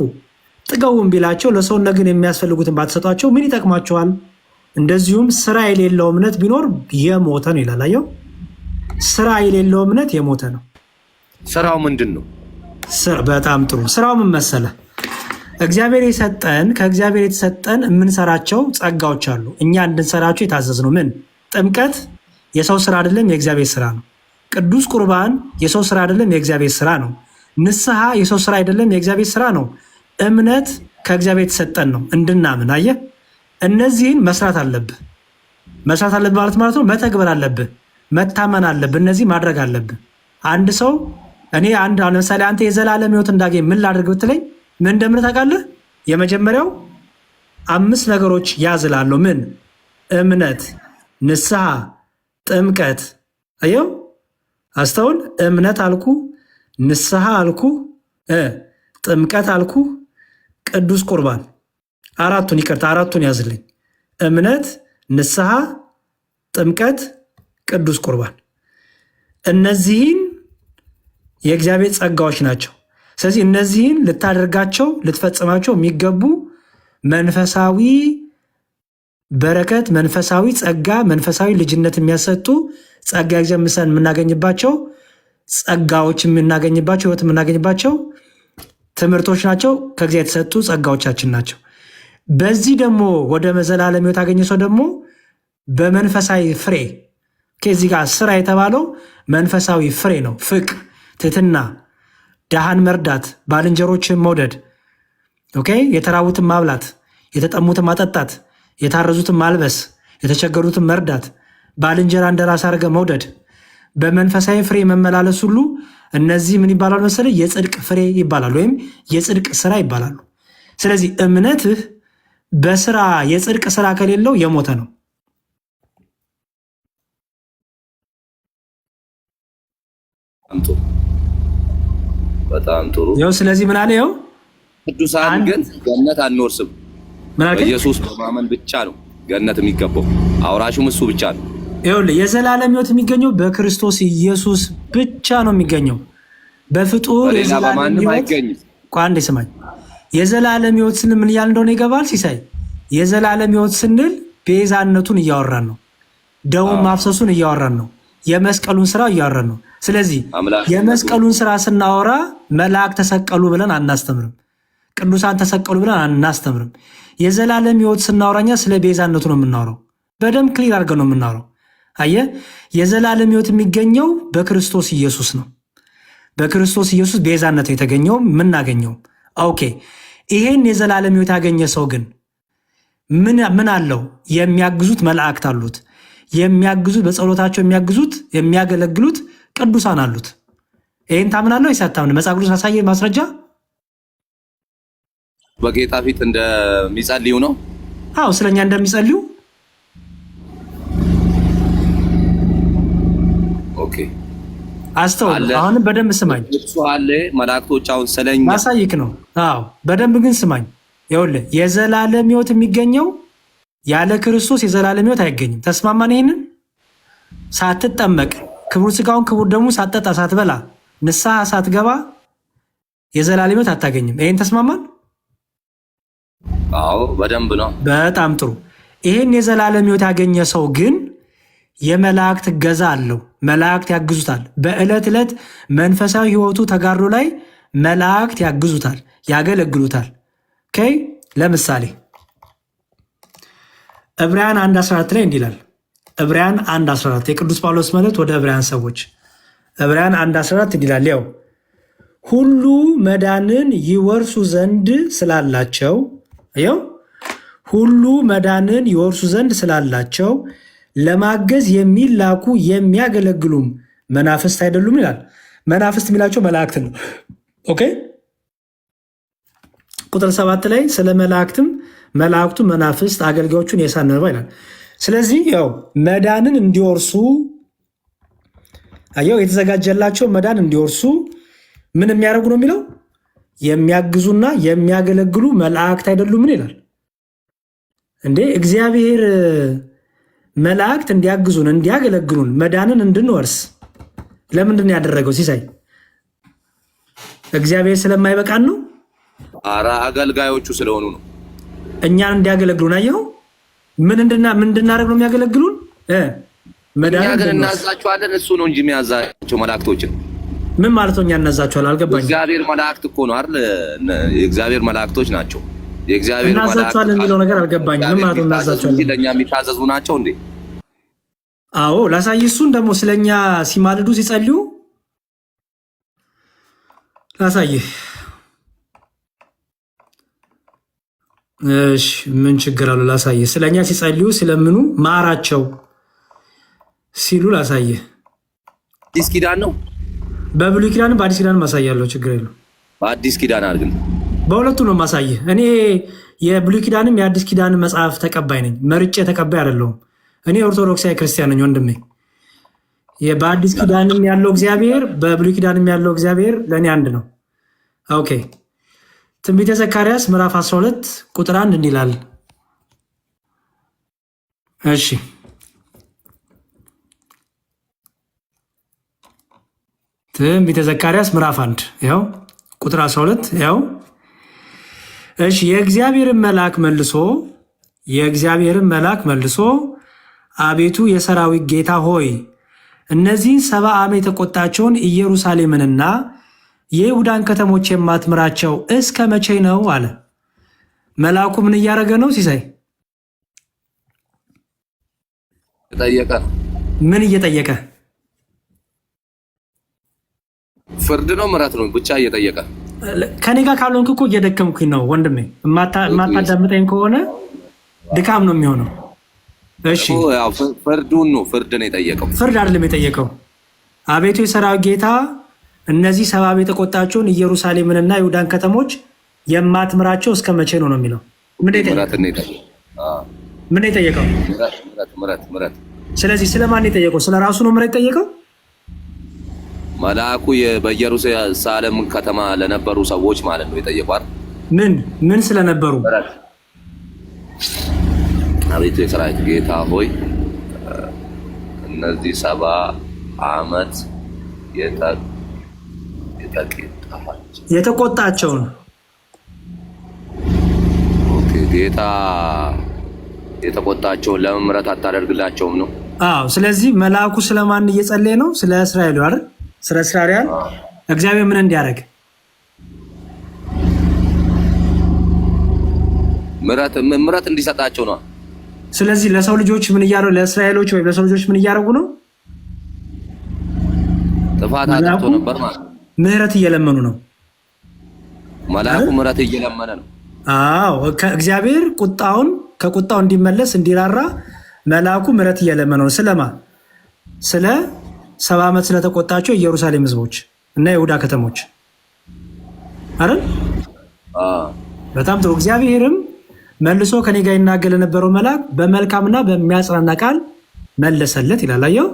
ጥገቡም ቢላቸው ለሰውነት ግን የሚያስፈልጉትን ባትሰጧቸው ምን ይጠቅማቸዋል? እንደዚሁም ስራ የሌለው እምነት ቢኖር የሞተ ነው ይላል። አየው፣ ስራ የሌለው እምነት የሞተ ነው። ስራው ምንድን ነው? በጣም ጥሩ። ስራው ምን መሰለህ? እግዚአብሔር የሰጠን ከእግዚአብሔር የተሰጠን የምንሰራቸው ጸጋዎች አሉ። እኛ እንድንሰራቸው የታዘዝ ነው። ምን? ጥምቀት የሰው ስራ አይደለም፣ የእግዚአብሔር ስራ ነው። ቅዱስ ቁርባን የሰው ስራ አይደለም፣ የእግዚአብሔር ስራ ነው። ንስሐ የሰው ስራ አይደለም፣ የእግዚአብሔር ስራ ነው። እምነት ከእግዚአብሔር የተሰጠን ነው እንድናምን። አየህ፣ እነዚህን መስራት አለብህ። መስራት አለብህ ማለት ነው መተግበር አለብህ፣ መታመን አለብህ፣ እነዚህ ማድረግ አለብህ። አንድ ሰው ለምሳሌ አንተ የዘላለም ሕይወት እንዳገኝ ምን ላድርግ ብትለኝ ምን እንደምን ታውቃለህ? የመጀመሪያው 5 ነገሮች ያዝላለሁ። ምን? እምነት፣ ንስሐ፣ ጥምቀት። አየው፣ አስተውል። እምነት አልኩ፣ ንስሐ አልኩ፣ ጥምቀት አልኩ፣ ቅዱስ ቁርባን። አራቱን ያዝልኝ። እምነት፣ ንስሐ፣ ጥምቀት፣ ቅዱስ ቁርባን። እነዚህን የእግዚአብሔር ጸጋዎች ናቸው። ስለዚህ እነዚህን ልታደርጋቸው ልትፈጽማቸው የሚገቡ መንፈሳዊ በረከት፣ መንፈሳዊ ጸጋ፣ መንፈሳዊ ልጅነት የሚያሰጡ ጸጋ እግዚአብሔር የምናገኝባቸው ጸጋዎች የምናገኝባቸው ህይወት የምናገኝባቸው ትምህርቶች ናቸው። ከእግዚአብሔር የተሰጡ ጸጋዎቻችን ናቸው። በዚህ ደግሞ ወደ ዘላለም ህይወት ያገኘ ሰው ደግሞ በመንፈሳዊ ፍሬ ከዚህ ጋር ስራ የተባለው መንፈሳዊ ፍሬ ነው። ፍቅር፣ ትህትና፣ ድሃን መርዳት፣ ባልንጀሮችን መውደድ፣ የተራቡትን ማብላት፣ የተጠሙትን ማጠጣት፣ የታረዙትን ማልበስ፣ የተቸገሩትን መርዳት፣ ባልንጀራ እንደራስ አድርገ መውደድ፣ በመንፈሳዊ ፍሬ መመላለስ ሁሉ እነዚህ ምን ይባላሉ መሰለህ? የጽድቅ ፍሬ ይባላሉ፣ ወይም የጽድቅ ስራ ይባላሉ። ስለዚህ እምነትህ በስራ የጽድቅ ስራ ከሌለው የሞተ ነው። በጣም ጥሩ። ስለዚህ ምን አለ? ቅዱሳን ግን ገነት አንወርስም። በኢየሱስ በማመን ብቻ ነው ገነት የሚገባው። አውራሹም እሱ ብቻ ነው። የዘላለም ህይወት የሚገኘው በክርስቶስ ኢየሱስ ብቻ ነው የሚገኘው። በፍጡር የዘላለም ህይወት አንዴ ስማኝ። የዘላለም ህይወት ስንል ምን እያልን እንደሆነ ይገባል ሲሳይ? የዘላለም ህይወት ስንል ቤዛነቱን እያወራን ነው። ደሙን ማፍሰሱን እያወራን ነው። የመስቀሉን ስራ እያወራን ነው። ስለዚህ የመስቀሉን ስራ ስናወራ መልአክ ተሰቀሉ ብለን አናስተምርም። ቅዱሳን ተሰቀሉ ብለን አናስተምርም። የዘላለም ህይወት ስናወራኛ ስለ ቤዛነቱ ነው የምናወራው። በደንብ ክሊር አድርገን ነው የምናወራው። አየህ፣ የዘላለም ህይወት የሚገኘው በክርስቶስ ኢየሱስ ነው። በክርስቶስ ኢየሱስ ቤዛነት የተገኘው የምናገኘው። ኦኬ፣ ይሄን የዘላለም ህይወት ያገኘ ሰው ግን ምን አለው? የሚያግዙት መላእክት አሉት። የሚያግዙት በጸሎታቸው የሚያግዙት የሚያገለግሉት ቅዱሳን አሉት። ይሄን ታምናለህ ወይስ አታምንም? መጽሐፍ ቅዱስ አሳየህ ማስረጃ። በጌታ ፊት እንደሚጸልዩ ነው። አዎ፣ ስለኛ እንደሚጸልዩ። ኦኬ፣ አስተውል። አሁንም በደንብ ስማኝ። እሱ አለ መላእክቶች አሁን ስለኛ ማሳይክ ነው። አዎ፣ በደንብ ግን ስማኝ። ይኸውልህ የዘላለም ህይወት የሚገኘው ያለ ክርስቶስ የዘላለም ህይወት አይገኝም። ተስማማን? ይሄንን ሳትጠመቅ ክቡር ስጋውን ክቡር ደሙ ሳትጠጣ ሳትበላ ንስሐ ሳትገባ የዘላለም ህይወት አታገኝም። ይሄን ተስማማን? አዎ፣ በደንብ ነው። በጣም ጥሩ። ይሄን የዘላለም ህይወት ያገኘ ሰው ግን የመላእክት እገዛ አለው። መላእክት ያግዙታል። በዕለት ዕለት መንፈሳዊ ህይወቱ ተጋድሎ ላይ መላእክት ያግዙታል፣ ያገለግሉታል። ለምሳሌ ዕብራውያን 1:14 ላይ እንዲህ ይላል። ዕብራውያን 1:14 የቅዱስ ጳውሎስ መልእክት ወደ ዕብራውያን ሰዎች። ዕብራውያን 1:14 እንዲህ ይላል፣ ያው ሁሉ መዳንን ይወርሱ ዘንድ ስላላቸው ሁሉ መዳንን ይወርሱ ዘንድ ስላላቸው ለማገዝ የሚላኩ የሚያገለግሉም መናፍስት አይደሉም ይላል። መናፍስት የሚላቸው መላእክትን ነው። ኦኬ፣ ቁጥር 7 ላይ ስለ መላእክትም መላእክቱ መናፍስት አገልጋዮቹን የሳነባ ይላል። ስለዚህ ያው መዳንን እንዲወርሱ የተዘጋጀላቸው መዳን እንዲወርሱ ምን የሚያደርጉ ነው የሚለው? የሚያግዙና የሚያገለግሉ መላእክት አይደሉምን ይላል። እንዴ እግዚአብሔር መላእክት እንዲያግዙን እንዲያገለግሉን መዳንን እንድንወርስ ለምንድን ነው ያደረገው? ሲሳይ እግዚአብሔር ስለማይበቃን ነው? አራ አገልጋዮቹ ስለሆኑ ነው። እኛን እንዲያገለግሉን አየኸው። ምን እንድናደርግ ነው የሚያገለግሉን? መዳንን ግን እናዛቸዋለን። እሱ ነው እንጂ የሚያዛቸው መላእክቶችን። ምን ማለት ነው? እኛ እናዛቸዋለን? አልገባኝም። እግዚአብሔር መላእክት እኮ ነው አይደል? የእግዚአብሔር መላእክቶች ናቸው። የእግዚአብሔር መላእክት እናዛቸዋለን የሚለው ነገር አልገባኝም። ምን ማለት ነው እናዛቸዋለን? ለኛ የሚታዘዙ ናቸው እንዴ? አዎ፣ ላሳይ። እሱን ደግሞ ስለኛ ሲማልዱ ሲጸልዩ ላሳይህ። እሺ፣ ምን ችግር አለው? ላሳይህ። ስለኛ ሲጸልዩ ስለምኑ ማራቸው ሲሉ ላሳይህ። አዲስ ኪዳን ነው። በብሉይ ኪዳንም በአዲስ ኪዳንም ማሳያለሁ። ችግር የለው። በአዲስ ኪዳን አድርግን። በሁለቱ ነው ማሳይህ። እኔ የብሉይ ኪዳንም የአዲስ ኪዳን መጽሐፍ ተቀባይ ነኝ። መርጬ ተቀባይ አይደለሁም። እኔ ኦርቶዶክሳዊ ክርስቲያን ነኝ ወንድሜ። በአዲስ ኪዳንም ያለው እግዚአብሔር በብሉይ ኪዳንም ያለው እግዚአብሔር ለእኔ አንድ ነው። ኦኬ፣ ትንቢተ ዘካርያስ ምዕራፍ 12 ቁጥር 1 እንዲህ ይላል። እሺ፣ ትንቢተ ዘካርያስ ምዕራፍ 1 ያው ቁጥር 12 ያው እሺ የእግዚአብሔርን መልአክ መልሶ አቤቱ የሰራዊት ጌታ ሆይ እነዚህን 70 ዓመት የተቆጣቸውን ኢየሩሳሌምንና የይሁዳን ከተሞች የማትምራቸው እስከ መቼ ነው አለ። መልአኩ ምን እያደረገ ነው ሲሳይ? ጠየቀ። ምን እየጠየቀ? ፍርድ ነው ምሕረት ነው ብቻ እየጠየቀ። ከኔ ጋር ካልሆንክ እኮ እየደከምኩኝ ነው ወንድሜ። የማታዳምጠኝ ከሆነ ድካም ነው የሚሆነው። እሺ ያው ፍርዱን ነው የጠየቀው። ፍርድ አይደለም የጠየቀው። አቤቱ የሰራዊት ጌታ እነዚህ 70 ዓመት የተቆጣቸውን ኢየሩሳሌምንና ይሁዳን ከተሞች የማትምራቸው እስከ መቼ ነው የሚለው። ምን የጠየቀው? ምሕረት። ስለዚህ ስለማን የጠየቀው? ስለራሱ ነው ምሕረት የጠየቀው። መልአኩ በኢየሩሳሌም ከተማ ለነበሩ ሰዎች ማለት ነው የጠየቋል። ምን ስለነበሩ? አቤቱ የሰራዊት ጌታ ሆይ እነዚህ 70 ዓመት የተቆጣቸውን ጌታ የተቆጣቸውን ለምን ምሕረት አታደርግላቸውም ነው? አዎ። ስለዚህ መልአኩ ስለማን እየጸለየ ነው? ስለ እስራኤል አይደል? ስለ እስራኤል እግዚአብሔር ምን እንዲያደርግ? ምሕረት እንዲሰጣቸው ነው። ስለዚህ ለሰው ልጆች ምን እያደረጉ ለእስራኤሎች ወይ ለሰው ልጆች ምን እያደረጉ ነው? ጥፋት አጥፍቶ ነበር ማለት ነው። ምሕረት እየለመኑ ነው። መልአኩ ምሕረት እየለመነ ነው። አዎ ከእግዚአብሔር ከቁጣው እንዲመለስ እንዲራራ መልአኩ ምሕረት እየለመነ ነው። ስለማ ስለ 70 ዓመት ስለተቆጣቸው ኢየሩሳሌም ህዝቦች እና ይሁዳ ከተሞች አይደል? በጣም ጥሩ። እግዚአብሔርም መልሶ ከኔ ጋር ይናገር የነበረው መልአክ በመልካምና በሚያጽናና ቃል መለሰለት ይላል። አየው።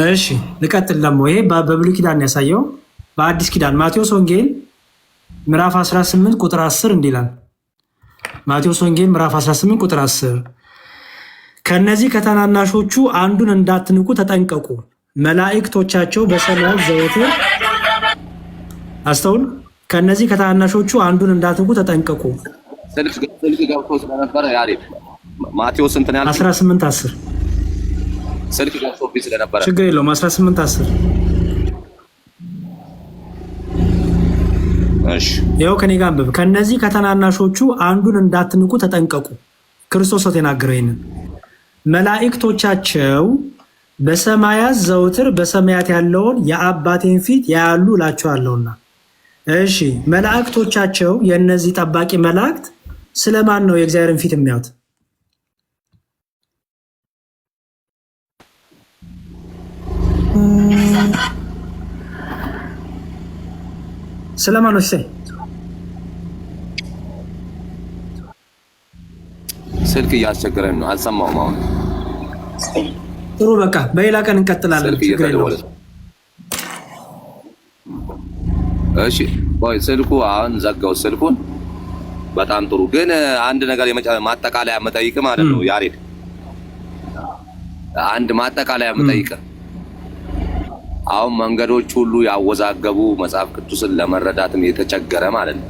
እሺ ልቀጥል። ደግሞ ይሄ በብሉይ ኪዳን ያሳየው በአዲስ ኪዳን ማቴዎስ ወንጌል ምዕራፍ 18 ቁጥር 10 እንዲላል። ማቴዎስ ወንጌል ምዕራፍ 18 ቁጥር 10 ከነዚህ ከታናናሾቹ አንዱን እንዳትንቁ ተጠንቀቁ፣ መላእክቶቻቸው በሰማያት ዘወትር አስተውል። ከነዚህ ከታናናሾቹ አንዱን እንዳትንቁ ተጠንቀቁ። ስልክ ገብቶ ስለነበረ ያሬድ ማቴዎስ እንትን ያለ 18 10 ስልክ ገብቶብኝ ስለነበረ ችግር የለውም። 18 10 እሺ ይኸው ከኔ ጋር አንብብ። ከነዚህ ከተናናሾቹ አንዱን እንዳትንቁ ተጠንቀቁ። ክርስቶስ ተናገረው ይሄንን። መላእክቶቻቸው በሰማያት ዘውትር በሰማያት ያለውን የአባቴን ፊት ያያሉ እላቸዋለሁና። እሺ መላእክቶቻቸው የእነዚህ ጠባቂ መላእክት ስለማን ነው የእግዚአብሔርን ፊት የሚያዩት? ስለማን ነው? ስልክ እያስቸገረን ነው፣ አልሰማሁም። አሁን ጥሩ በቃ በሌላ ቀን እንቀጥላለን። እሺ ቆይ ስልኩ አሁን ዘጋው ስልኩን። በጣም ጥሩ ግን አንድ ነገር ማጠቃለያ መጠይቅ ማለት ነው ያሬድ፣ አንድ ማጠቃለያ መጠይቅ። አሁን መንገዶች ሁሉ ያወዛገቡ መጽሐፍ ቅዱስን ለመረዳትም የተቸገረ ማለት ነው።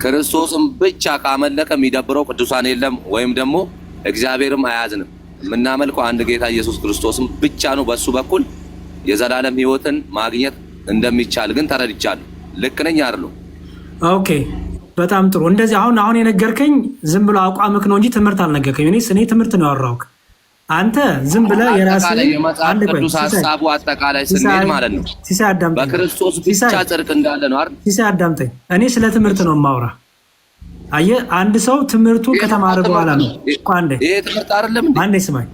ክርስቶስም ብቻ ካመለከ የሚደብረው ቅዱሳን የለም፣ ወይም ደግሞ እግዚአብሔርም አያዝንም። የምናመልከው አንድ ጌታ ኢየሱስ ክርስቶስም ብቻ ነው። በሱ በኩል የዘላለም ሕይወትን ማግኘት እንደሚቻል ግን ተረድቻለሁ። ልክ ነኝ አይደል? ኦኬ በጣም ጥሩ። እንደዚህ አሁን የነገርከኝ ዝም ብሎ አቋምክ ነው እንጂ ትምህርት አልነገርከኝ። እኔ ትምህርት ነው ያወራሁት። አንተ ዝም ብለህ የራስህን አንድ ቅዱስ ሐሳቡ አጠቃላይ ስንሄድ ማለት ነው ሲሳይ አዳምጠኝ። በክርስቶስ ብቻ ጽድቅ እንዳለ ነው አይደል? ሲሳይ አዳምጠኝ። እኔ ስለ ትምህርት ነው የማወራ። አየህ አንድ ሰው ትምህርቱን ከተማረ በኋላ ነው እኮ ይሄ ትምህርት አይደለም እንዴ? አንዴ ስማኝ።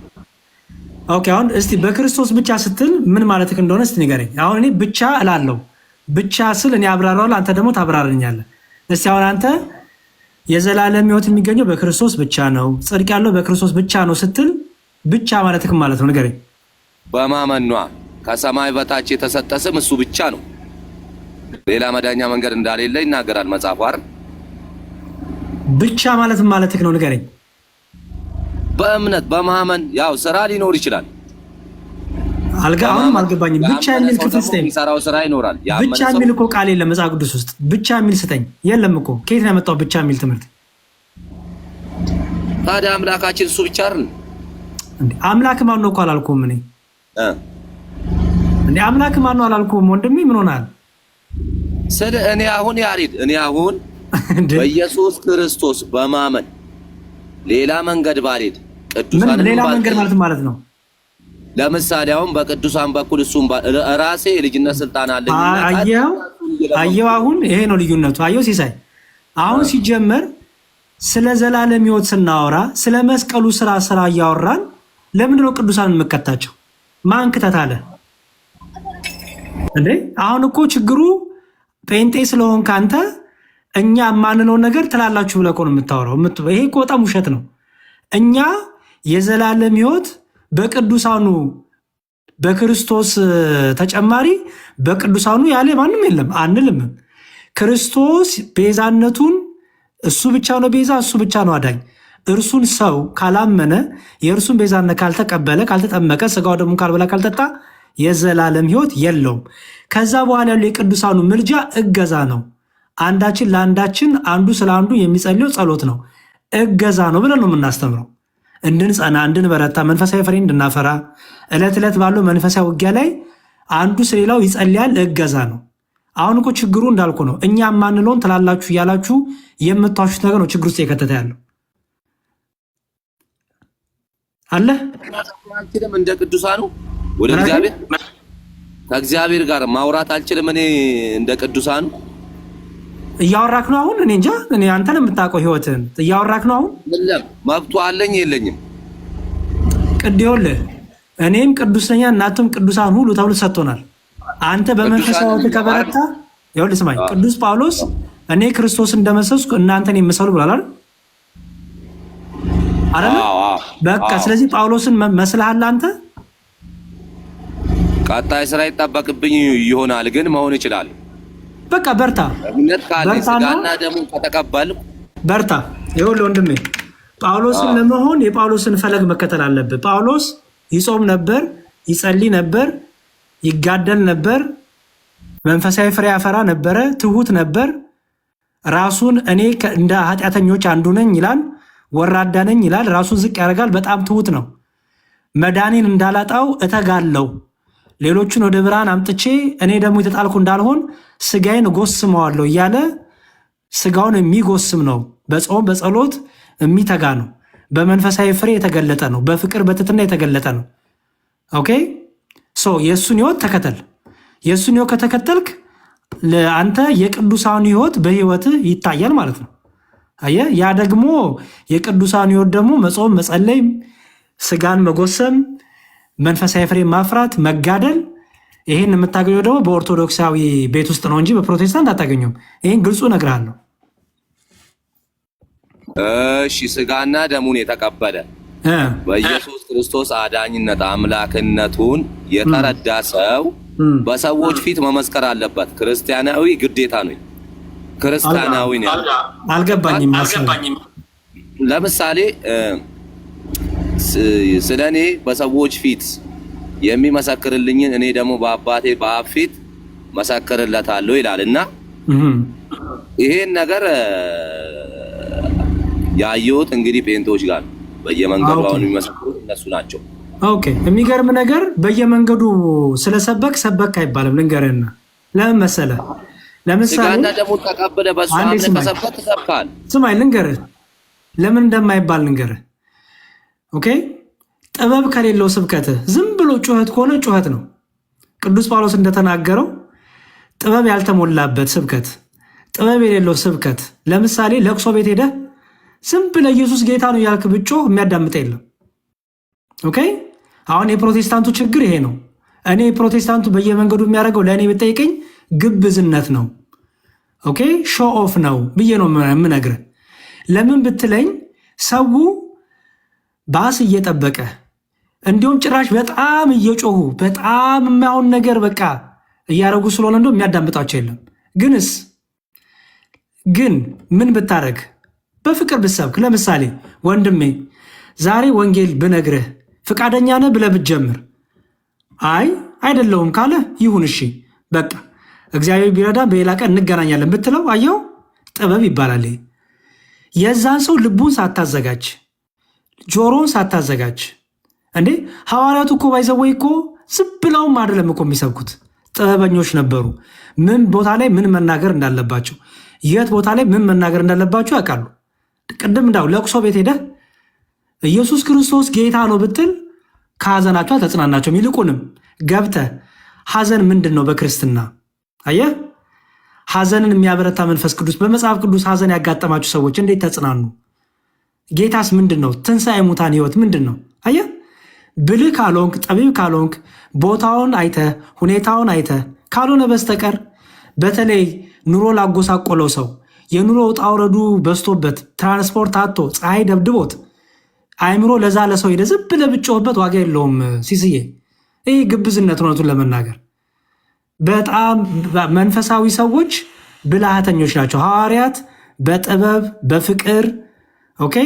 ኦኬ አሁን እስቲ በክርስቶስ ብቻ ስትል ምን ማለትህ እንደሆነ እስቲ ንገረኝ። አሁን እኔ ብቻ እላለሁ። ብቻ ስል እኔ አብራራዋለሁ፣ አንተ ደግሞ ታብራራኛለህ። እስቲ አሁን አንተ የዘላለም ሕይወት የሚገኘው በክርስቶስ ብቻ ነው፣ ጽድቅ ያለው በክርስቶስ ብቻ ነው ስትል ብቻ ማለትህ ማለት ነው ንገረኝ። በማመኗ ከሰማይ በታች የተሰጠ ስም እሱ ብቻ ነው። ሌላ መዳኛ መንገድ እንዳሌለ ይናገራል መጽሐፉ አይደል? ብቻ ማለትህ ነው ንገረኝ። በእምነት በማመን ያው ስራ ሊኖር ይችላል። አሁንም አልገባኝም። ብቻ የሚል ክፍል ስጠኝ። የሚሰራው ስራ ይኖራል። ብቻ የሚል እኮ ቃል የለም መጽሐፍ ቅዱስ ውስጥ። ብቻ የሚል ስጠኝ። የለም እኮ። ከየት ነው ያመጣው ብቻ የሚል ትምህርት? ታዲያ አምላካችን እሱ ብቻ አይደል እንዴ? አምላክ ማን ነው እኮ አላልኩም እኔ እንዴ። አምላክ ማን ነው አላልኩም ወንድሜ። ምን ሆናል? እኔ አሁን በኢየሱስ ክርስቶስ በማመን ሌላ መንገድ ባልሄድ ቅዱሳን ሌላ መንገድ ማለት ነው። ለምሳሌ አሁን በቅዱሳን በኩል እሱም ራሴ የልጅነት ስልጣን አለኝ። አየው አሁን ይሄ ነው ልዩነቱ። አየው ሲሳይ፣ አሁን ሲጀመር ስለ ዘላለም ሕይወት ስናወራ ስለ መስቀሉ ስራ እያወራን ለምንድን ነው ቅዱሳን የምከታቸው? ማን ክተት አለ እንዴ? አሁን እኮ ችግሩ ጴንጤ ስለሆን ካንተ እኛ የማንነውን ነገር ትላላችሁ ብለህ እኮ ነው የምታወራው። ይሄ እኮ በጣም ውሸት ነው። እኛ የዘላለም ሕይወት በቅዱሳኑ በክርስቶስ ተጨማሪ በቅዱሳኑ ያለ ማንም የለም አንልም። ክርስቶስ ቤዛነቱን እሱ ብቻ ነው ቤዛ፣ እሱ ብቻ ነው አዳኝ። እርሱን ሰው ካላመነ የእርሱን ቤዛነት ካልተቀበለ ካልተጠመቀ ስጋው ደግሞ ካልበላ ካልጠጣ የዘላለም ሕይወት የለውም። ከዛ በኋላ ያለው የቅዱሳኑ ምልጃ እገዛ ነው። አንዳችን ለአንዳችን አንዱ ስለ አንዱ የሚጸልየው ጸሎት ነው፣ እገዛ ነው ብለን ነው የምናስተምረው። እንድንጸና እንድንበረታ መንፈሳዊ ፍሬ እንድናፈራ ዕለት ዕለት ባለው መንፈሳዊ ውጊያ ላይ አንዱ ስለሌላው ይጸልያል፣ እገዛ ነው። አሁን እኮ ችግሩ እንዳልኩ ነው። እኛ ማንለውን ትላላችሁ እያላችሁ የምታሹት ነገር ነው ችግር ውስጥ የከተተ ያለው አለ። አልችልም እንደ ቅዱሳኑ ወደ እግዚአብሔር ከእግዚአብሔር ጋር ማውራት አልችልም። እኔ እንደ ቅዱሳኑ እያወራክ ነው አሁን። እኔ እንጃ እኔ አንተን የምታውቀው ህይወትን እያወራክ ነው አሁን። መብቱ አለኝ የለኝም? ቅድዮልህ እኔም ቅዱስ ነኝ እናንተም ቅዱሳን ሁሉ ተብሎ ሰጥቶናል። አንተ በመንፈሳዊ ከበረታ ይኸውልህ ስማኝ፣ ቅዱስ ጳውሎስ እኔ ክርስቶስ እንደመሰስኩ እናንተን የምሰሉ ብሏል አይደል? በቃ ስለዚህ ጳውሎስን መስለሃል አንተ። ቀጣይ ስራ ይጠበቅብኝ ይሆናል ግን መሆን ይችላል። በቃ በርታ፣ እምነት ካለ ስጋና ደሙ ከተቀበል በርታ። ይኸውልህ ወንድሜ ጳውሎስን ለመሆን የጳውሎስን ፈለግ መከተል አለብህ። ጳውሎስ ይጾም ነበር፣ ይጸልይ ነበር፣ ይጋደል ነበር፣ መንፈሳዊ ፍሬ ያፈራ ነበረ፣ ትሁት ነበር። ራሱን እኔ እንደ ኃጢአተኞች አንዱ ነኝ ይላል፣ ወራዳ ነኝ ይላል፣ ራሱን ዝቅ ያደርጋል። በጣም ትሁት ነው። መዳኔን እንዳላጣው እተጋለው፣ ሌሎቹን ወደ ብርሃን አምጥቼ እኔ ደግሞ የተጣልኩ እንዳልሆን ስጋዬን ጎስመዋለሁ እያለ ስጋውን የሚጎስም ነው። በጾም በጸሎት የሚተጋ ነው። በመንፈሳዊ ፍሬ የተገለጠ ነው። በፍቅር በትትና የተገለጠ ነው። ኦኬ ሶ የእሱን ህይወት ተከተል። የእሱን ህይወት ከተከተልክ ለአንተ የቅዱሳኑ ህይወት በህይወትህ ይታያል ማለት ነው። አየህ፣ ያ ደግሞ የቅዱሳኑ ህይወት ደግሞ መጾም፣ መጸለይ፣ ስጋን መጎሰም፣ መንፈሳዊ ፍሬ ማፍራት፣ መጋደል። ይህን የምታገኘው ደግሞ በኦርቶዶክሳዊ ቤት ውስጥ ነው እንጂ በፕሮቴስታንት አታገኘውም። ይህን ግልጹ እነግርሃለሁ። እሺ፣ ስጋና ደሙን የተቀበለ በኢየሱስ ክርስቶስ አዳኝነት አምላክነቱን የተረዳ ሰው በሰዎች ፊት መመስከር አለበት። ክርስቲያናዊ ግዴታ ነው። ክርስቲያናዊ ነው። አልገባኝም። ለምሳሌ ስለ እኔ በሰዎች ፊት የሚመሰክርልኝን እኔ ደግሞ በአባቴ በአብ ፊት መሰክርለታለሁ ይላል እና ይሄን ነገር ያየሁት እንግዲህ ጴንጤዎች ጋር በየመንገዱ አሁን የሚመሰክሩት እነሱ ናቸው። ኦኬ፣ የሚገርም ነገር በየመንገዱ ስለሰበክ ሰበክ አይባልም። ልንገርህና ለምን መሰለህ? ለምሳሌ ስጋና ደግሞ ተቀበለ በሱ አምነ ከሰበክ ሰብካል። ስማኝ ልንገርህ ለምን እንደማይባል ልንገርህ። ኦኬ፣ ጥበብ ከሌለው ስብከት ዝም ብሎ ጩኸት ከሆነ ጩኸት ነው። ቅዱስ ጳውሎስ እንደተናገረው ጥበብ ያልተሞላበት ስብከት፣ ጥበብ የሌለው ስብከት። ለምሳሌ ለቅሶ ቤት ሄደህ ዝም ብለህ ኢየሱስ ጌታ ነው ያልክ ብጮህ የሚያዳምጥ የለም። ኦኬ፣ አሁን የፕሮቴስታንቱ ችግር ይሄ ነው። እኔ ፕሮቴስታንቱ በየመንገዱ የሚያደርገው ለእኔ ብጠይቀኝ ግብዝነት ነው። ኦኬ፣ ሾው ኦፍ ነው ብዬ ነው የምነግርህ። ለምን ብትለኝ ሰው ባስ እየጠበቀ እንዲሁም ጭራሽ በጣም እየጮሁ በጣም የማይሆን ነገር በቃ እያደረጉ ስለሆነ እንደው የሚያዳምጣቸው የለም። ግን ምን ብታደረግ በፍቅር ብሰብክ፣ ለምሳሌ ወንድሜ ዛሬ ወንጌል ብነግርህ ፍቃደኛ ነህ ብለህ ብትጀምር አይ አይደለሁም ካለ ይሁን እሺ በቃ እግዚአብሔር ቢረዳ በሌላ ቀን እንገናኛለን ብትለው አየው ጥበብ ይባላል። የዛን ሰው ልቡን ሳታዘጋጅ ጆሮን ሳታዘጋጅ እንዴ ሐዋርያቱ እኮ ባይዘወይ እኮ ዝም ብለውም አይደለም እኮ የሚሰብኩት ጥበበኞች ነበሩ። ምን ቦታ ላይ ምን መናገር እንዳለባቸው የት ቦታ ላይ ምን መናገር እንዳለባቸው ያውቃሉ። ቅድም እንዳው ለቅሶ ቤት ሄደህ ኢየሱስ ክርስቶስ ጌታ ነው ብትል ከሐዘናቸው አልተጽናናቸውም። ይልቁንም ገብተህ ሐዘን ምንድን ነው በክርስትና አየህ ሐዘንን የሚያበረታ መንፈስ ቅዱስ በመጽሐፍ ቅዱስ ሐዘን ያጋጠማችሁ ሰዎች እንዴት ተጽናኑ? ጌታስ ምንድን ነው? ትንሣኤ ሙታን ህይወት ምንድን ነው? አየህ ብልህ ካልሆንክ ጠቢብ ካልሆንክ ቦታውን አይተህ ሁኔታውን አይተህ ካልሆነ በስተቀር በተለይ ኑሮ ላጎሳቆለው ሰው የኑሮ ውጣ ውረዱ በዝቶበት ትራንስፖርት አጥቶ ፀሐይ ደብድቦት አይምሮ ለዛ ለሰው ሄደ ዝም ብለህ ብጮህበት ዋጋ የለውም። ሲስዬ ይህ ግብዝነት እውነቱን ለመናገር በጣም መንፈሳዊ ሰዎች ብልሃተኞች ናቸው። ሐዋርያት በጥበብ በፍቅር ኦኬ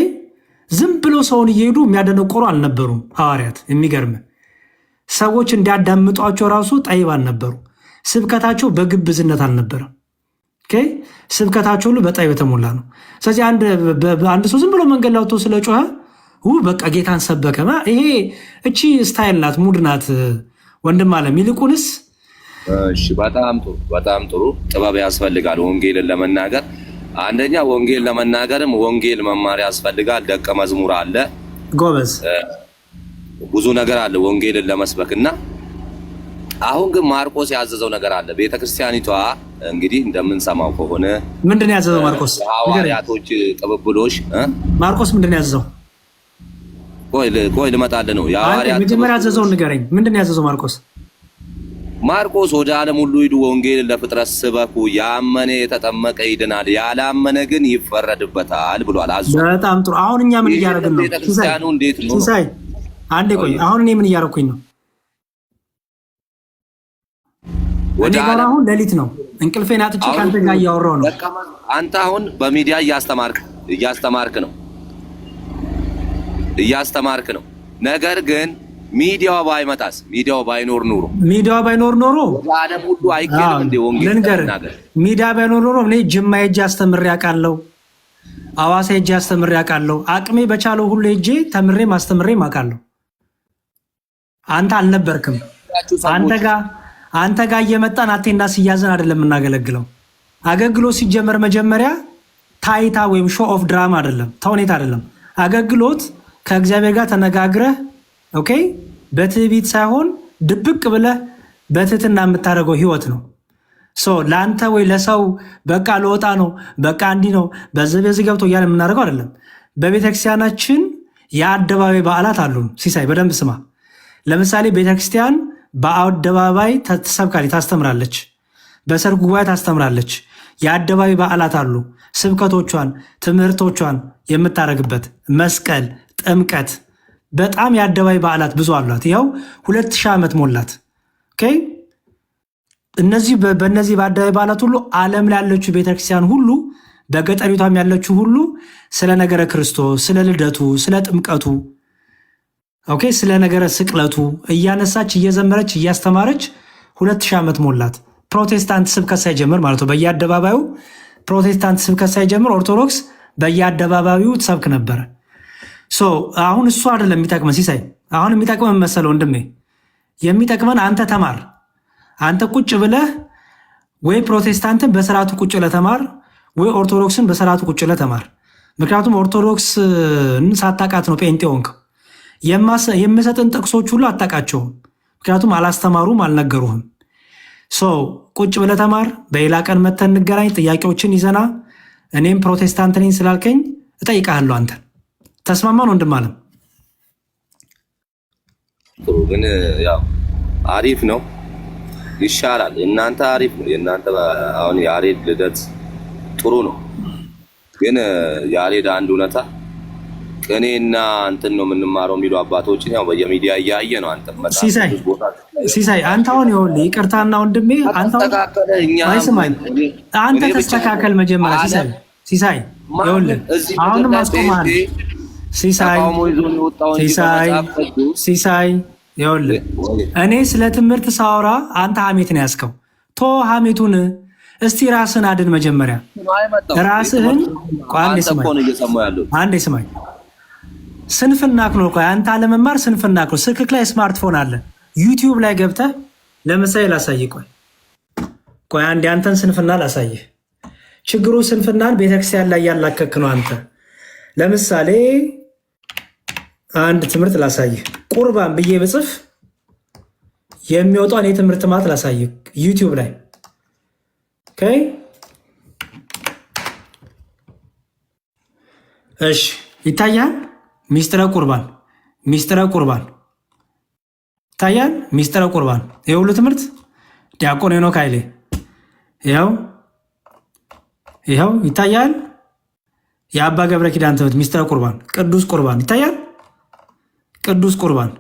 ዝም ብሎ ሰውን እየሄዱ የሚያደነቆሩ አልነበሩም። ሐዋርያት የሚገርም ሰዎች እንዲያዳምጧቸው ራሱ ጠይባን ነበሩ። ስብከታቸው በግብዝነት አልነበረም። ስብከታቸው ሁሉ በጠይብ የተሞላ ነው። ስለዚህ አንድ ሰው ዝም ብሎ መንገድ ላውቶ ስለጮኸ በቃ ጌታን ሰበከ ይሄ እቺ ስታይል ናት፣ ሙድ ናት። ወንድም አለም ይልቁንስ እሺ በጣም ጥሩ ጥበብ ያስፈልጋል ወንጌልን ለመናገር። አንደኛ ወንጌል ለመናገርም ወንጌል መማር ያስፈልጋል። ደቀ መዝሙር አለ ጎበዝ ብዙ ነገር አለ ወንጌልን ለመስበክና አሁን ግን ማርቆስ ያዘዘው ነገር አለ። ቤተክርስቲያኒቷ እንግዲህ እንደምንሰማው ከሆነ ምንድነው ያዘዘው ማርቆስ? ሐዋርያቶች ቅብብሎሽ ማርቆስ ምንድነው ያዘዘው? ቆይ ልመጣልህ ነው። የሐዋርያት መጀመሪያ ያዘዘውን ንገረኝ። ምንድነው ያዘዘው ማርቆስ? ማርቆስ ወደ ዓለም ሁሉ ሂዱ ወንጌልን ለፍጥረት ስበኩ፣ ያመነ የተጠመቀ ይድናል፣ ያላመነ ግን ይፈረድበታል ብሏል። በጣም ጥሩ። አሁን እኛ ምን እያደረግን ነው? ቤተክርስቲያኑ እንዴት ነው? ሲሳይ አንዴ ቆይ። አሁን እኔ ምን እያደረኩኝ ነው? ወደ አሁን ሌሊት ነው እንቅልፌን አጥቼ ካንተ ጋር እያወራሁ ነው። አንተ አሁን በሚዲያ እያስተማርክ ነው። ነገር ግን ሚዲያው ባይመጣስ ሚዲያው ባይኖር ኖሮ ዓለም ሁሉ አይገኝም እንደ ወንጌል ተናገር። ሚዲያ ባይኖር ኖሮ እኔ ጅማ ሄጄ አስተምሬ አውቃለሁ፣ አዋሳ ሄጄ አስተምሬ አውቃለሁ። አቅሜ በቻለው ሁሉ ሄጄ ተምሬ ማስተምሬ አውቃለሁ። አንተ አልነበርክም። አንተ ጋር እየመጣን አቴንዳንስ እያዘን አይደለም የምናገለግለው። አገልግሎት ሲጀመር መጀመሪያ ታይታ ወይም ሾው ኦፍ ድራማ አይደለም፣ ተውኔት አይደለም። አገልግሎት ከእግዚአብሔር ጋር ተነጋግረህ ኦኬ በትዕቢት ሳይሆን ድብቅ ብለህ በትህትና የምታደርገው ህይወት ነው። ለአንተ ወይ ለሰው በቃ ለወጣ ነው በቃ እንዲህ ነው በዚህ ገብቶ እያለ የምናደርገው አይደለም። በቤተክርስቲያናችን የአደባባይ በዓላት አሉን። ሲሳይ በደንብ ስማ። ለምሳሌ ቤተክርስቲያን በአደባባይ ትሰብካለች፣ ታስተምራለች፣ በሰርግ ጉባኤ ታስተምራለች። የአደባባይ በዓላት አሉ። ስብከቶቿን ትምህርቶቿን የምታደርግበት መስቀል፣ ጥምቀት በጣም የአደባባይ በዓላት ብዙ አሏት። ያው 2000 ዓመት ሞላት። በእነዚህ በአደባባይ በዓላት ሁሉ ዓለም ላይ ያለችው ቤተክርስቲያን ሁሉ በገጠሪቷም ያለችው ሁሉ ስለ ነገረ ክርስቶስ፣ ስለ ልደቱ፣ ስለ ጥምቀቱ ስለ ነገረ ስቅለቱ እያነሳች እየዘመረች እያስተማረች 2000 ዓመት ሞላት። ፕሮቴስታንት ስብከት ሳይጀምር ማለት ነው። በየአደባባዩ ፕሮቴስታንት ስብከት ሳይጀምር ኦርቶዶክስ በየአደባባዩ ትሰብክ ነበረ። አሁን እሱ አይደለም የሚጠቅመን ሲሳይ። አሁን የሚጠቅመን መሰለው ወንድሜ፣ የሚጠቅመን አንተ ተማር። አንተ ቁጭ ብለህ ወይ ፕሮቴስታንትን በስርዓቱ ቁጭ ብለህ ተማር፣ ወይ ኦርቶዶክስን በስርዓቱ ቁጭ ብለህ ተማር። ምክንያቱም ኦርቶዶክስን ሳታውቃት ነው ጴንጤ ሆንከው። የምሰጥን ጥቅሶች ሁሉ አታውቃቸውም፣ ምክንያቱም አላስተማሩም፣ አልነገሩህም። ቁጭ ብለህ ተማር። በሌላ ቀን መተን እንገናኝ፣ ጥያቄዎችን ይዘና እኔም ፕሮቴስታንት ነኝ ስላልከኝ እጠይቃለሁ አንተን። ተስማማን ወንድም አለም? ጥሩ ግን ያው አሪፍ ነው፣ ይሻላል። እናንተ አሪፍ ነው የእናንተ አሁን ያሬድ ልደት ጥሩ ነው። ግን ያሬድ አንድ እውነታ ቅኔና እንትን ነው የምንማረው የሚሉ አባቶችን ያው በየሚዲያ እያየ ነው። አንተ ሲሳይ አንተ አሁን ይኸውልህ ይቅርታና ወንድሜ አንተ ተስተካከል መጀመሪያ። ሲሳይ ይኸውልህ አሁንም አስቆማለሁ። ሲሳይ ይኸውልህ እኔ ስለ ትምህርት ሳወራ አንተ ሐሜት ነው ያዝከው። ቶ ሐሜቱን እስቲ ራስህን አድን መጀመሪያ ራስህን። አንዴ ስማኝ። ስንፍና ነው። ቆይ አንተ አለመማር ስንፍና ነው። ስልክክ ላይ ስማርትፎን አለ። ዩቲዩብ ላይ ገብተህ ለምሳሌ ላሳይህ። ቆይ አንዴ አንተን ስንፍና ላሳይህ። ችግሩ ስንፍናን ቤተክርስቲያን ላይ ያላከክ ነው አንተ። ለምሳሌ አንድ ትምህርት ላሳይህ። ቁርባን ብዬ ብጽፍ የሚወጣውን የትምህርት ማት ላሳይህ ዩቲዩብ ላይ። ኦኬ እሺ፣ ይታያል። ሚስጥረ ቁርባን ይታያል። ሚስጥረ ቁርባን የሁሉ ትምህርት ዲያቆን ሄኖክ ኃይሌ ይኸው ይታያል። የአባ ገብረ ኪዳን ትምህርት ሚስጥረ ቁርባን፣ ቅዱስ ቁርባን ይታያል። ቅዱስ ቁርባን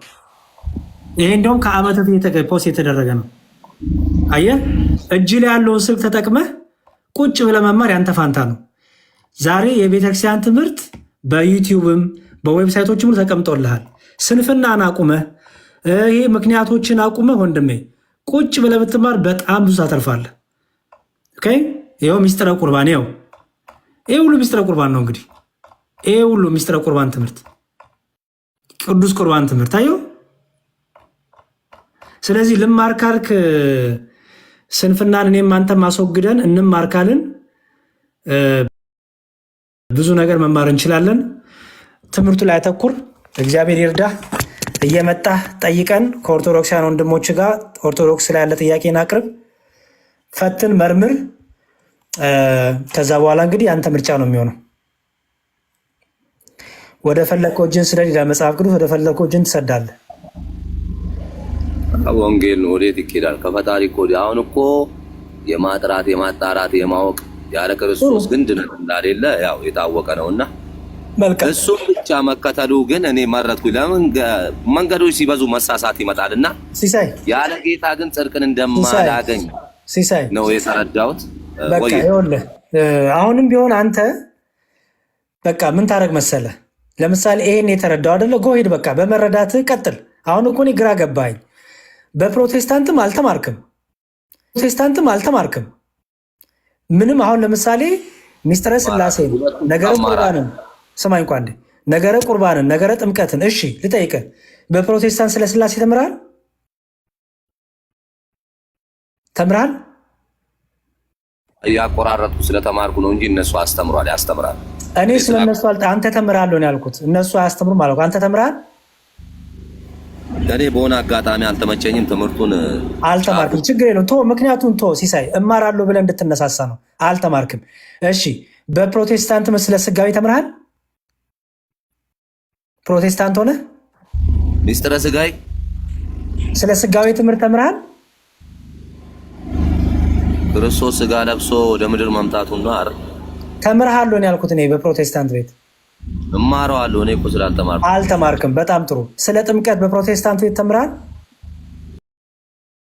ይሄ እንደውም ከዓመት በፊት ፖስት የተደረገ ነው። አየህ፣ እጅ ላይ ያለውን ስልክ ተጠቅመህ ቁጭ ብለህ መማር ያንተ ፋንታ ነው። ዛሬ የቤተክርስቲያን ትምህርት በዩቲዩብም በዌብሳይቶችም ተቀምጦልሃል። ስንፍናን አቁመህ ይሄ ምክንያቶችን አቁመህ ወንድሜ ቁጭ ብለህ ብትማር በጣም ብዙ ታተርፋለህ። ኦኬ ይኸው ሚስጥረ ቁርባን ይኸው ይሄ ሁሉ ሚስጥረ ቁርባን ነው። እንግዲህ ይሄ ሁሉ ሚስጥረ ቁርባን ትምህርት፣ ቅዱስ ቁርባን ትምህርት አየው። ስለዚህ ልማር ካልክ ስንፍናን እኔም አንተም ማስወግደን እንማር ካልን ብዙ ነገር መማር እንችላለን። ትምህርቱ ላይ አተኩር። እግዚአብሔር ይርዳህ። እየመጣህ ጠይቀን ከኦርቶዶክሳውያን ወንድሞች ጋር ኦርቶዶክስ ላይ ያለ ጥያቄን አቅርብ፣ ፈትን፣ መርምር። ከዛ በኋላ እንግዲህ አንተ ምርጫ ነው የሚሆነው። ወደ ፈለከው እጅን ስደድ ይላል መጽሐፍ ቅዱስ። ወደ ፈለከው እጅን ትሰዳለህ። ወንጌል ነው ወዴት ይኬዳል? ከፈጣሪ እኮ አሁን እኮ የማጥራት የማጣራት የማወቅ ያለ ክርስቶስ ግን ድነት እንዳሌለ ያው የታወቀ ነውና እሱ ብቻ መከተሉ ግን እኔ መረጥኩኝ። ለምን መንገዶች ሲበዙ መሳሳት ይመጣልና ያለ ጌታ ግን ጽድቅን እንደማላገኝ ነው የተረዳሁት። በቃ ይኸውልህ አሁንም ቢሆን አንተ በቃ ምን ታረግ መሰለህ፣ ለምሳሌ ይሄን የተረዳው አይደለ? ጎሂድ በቃ በመረዳትህ ቀጥል። አሁን እኮ እኔ ግራ ገባኝ። በፕሮቴስታንትም አልተማርክም ምንም። አሁን ለምሳሌ ሚስጥረ ስላሴን፣ ነገረ ቁርባንን ስማኝ እንኳ እንዴ፣ ነገረ ቁርባንን፣ ነገረ ጥምቀትን እሺ ልጠይቅህ፣ በፕሮቴስታንት ስለ ስላሴ ተምርሃል? እያቆራረጥኩ ስለተማርኩ ነው እንጂ እነሱ አስተምሯል፣ ያስተምራል። እኔ ስለነሱ አንተ ተምርሃል ነው ያልኩት። እነሱ አያስተምሩም ማለት አንተ ተምርሃል? እኔ በሆነ አጋጣሚ አልተመቸኝም፣ ትምህርቱን አልተማርክም። ችግር የለውም ቶ ምክንያቱም ሲሳይ እማራለሁ ብለህ እንድትነሳሳ ነው። አልተማርክም። እሺ በፕሮቴስታንት ስለ ስጋዊ ተምርሃል? ፕሮቴስታንት ሆነ ሚስጥረ ስጋዊ ስለ ስጋዊ ትምህርት ተምርሃል? ክርስቶስ ስጋ ለብሶ ወደ ምድር መምጣቱና ተምርሃል ነው ያልኩት። እኔ በፕሮቴስታንት ቤት እማረዋለሁ። እኔ እኮ ስላልተማርኩ። አልተማርክም። በጣም ጥሩ። ስለ ጥምቀት በፕሮቴስታንት ቤት ተምርሃል?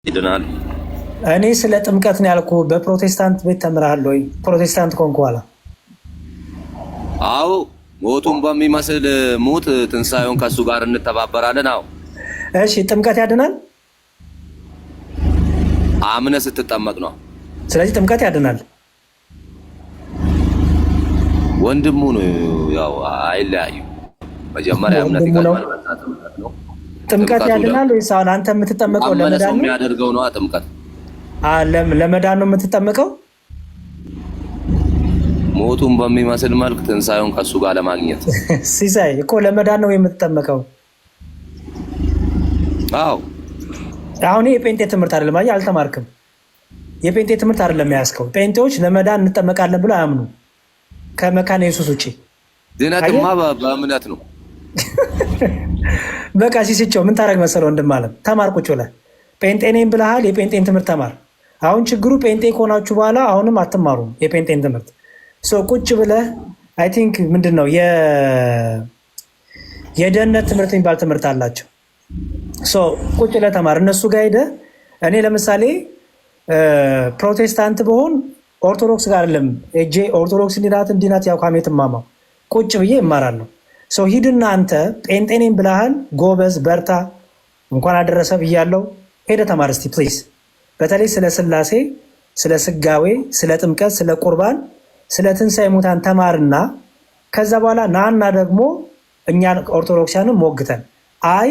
ይድናል። እኔ ስለ ጥምቀት ነው ያልኩ። በፕሮቴስታንት ቤት ተምርሃል ወይ? ፕሮቴስታንት ኮንኩ ኋላ። አዎ ሞቱን በሚመስል ሞት ትንሳኤውን ከእሱ ጋር እንተባበራለን። አዎ እሺ ጥምቀት ያድናል? አምነህ ስትጠመቅ ነው። ስለዚህ ጥምቀት ያድናል። ወንድሙ ነው። ያው አይለያዩ። መጀመሪያ እምነት ይቀድማል። ጥምቀት ያድናል ወይስ አሁን አንተ የምትጠመቀው ለመዳን ነው? የሚያደርገው ነው ጥምቀት። ለመዳን ነው የምትጠመቀው? ሞቱን በሚመስል መልክ ትንሳኤውን ከሱ ጋር ለማግኘት። ሲሳይ እኮ ለመዳን ነው የምትጠመቀው። አዎ አሁን የጴንጤ ትምህርት አይደለም። አየህ አልተማርክም። የጴንጤ ትምህርት አይደለም ያዝከው። ጴንጤዎች ለመዳን እንጠመቃለን ብሎ አያምኑ ከመካነ ኢየሱስ ውጭ። ድነትማ በእምነት ነው። በቃ ሲስቸው ምን ታደርግ መሰለው? ወንድም አለም ተማር፣ ቁጭ ብለህ ጴንጤ ነኝ ብለሃል። የጴንጤን ትምህርት ተማር። አሁን ችግሩ ጴንጤ ከሆናችሁ በኋላ አሁንም አትማሩም የጴንጤን ትምህርት። ቁጭ ብለህ አይ ቲንክ ምንድን ነው የደህንነት ትምህርት የሚባል ትምህርት አላቸው። ቁጭ ብለህ ተማር። እነሱ ጋር ሄደህ እኔ ለምሳሌ ፕሮቴስታንት በሆን ኦርቶዶክስ ጋር አይደለም እጄ ኦርቶዶክስ እንዲናት ያው ካሜት ማማው ቁጭ ብዬ እማራለሁ። ሂድና አንተ ጴንጤ ነኝ ብለሃል፣ ጎበዝ በርታ፣ እንኳን አደረሰ ብያለሁ። ሄደህ ተማር እስቲ ፕሊዝ። በተለይ ስለ ስላሴ፣ ስለ ስጋዌ፣ ስለ ጥምቀት፣ ስለ ቁርባን፣ ስለ ትንሣኤ ሙታን ተማርና ከዛ በኋላ ናና ደግሞ እኛ ኦርቶዶክሳንን ሞግተን አይ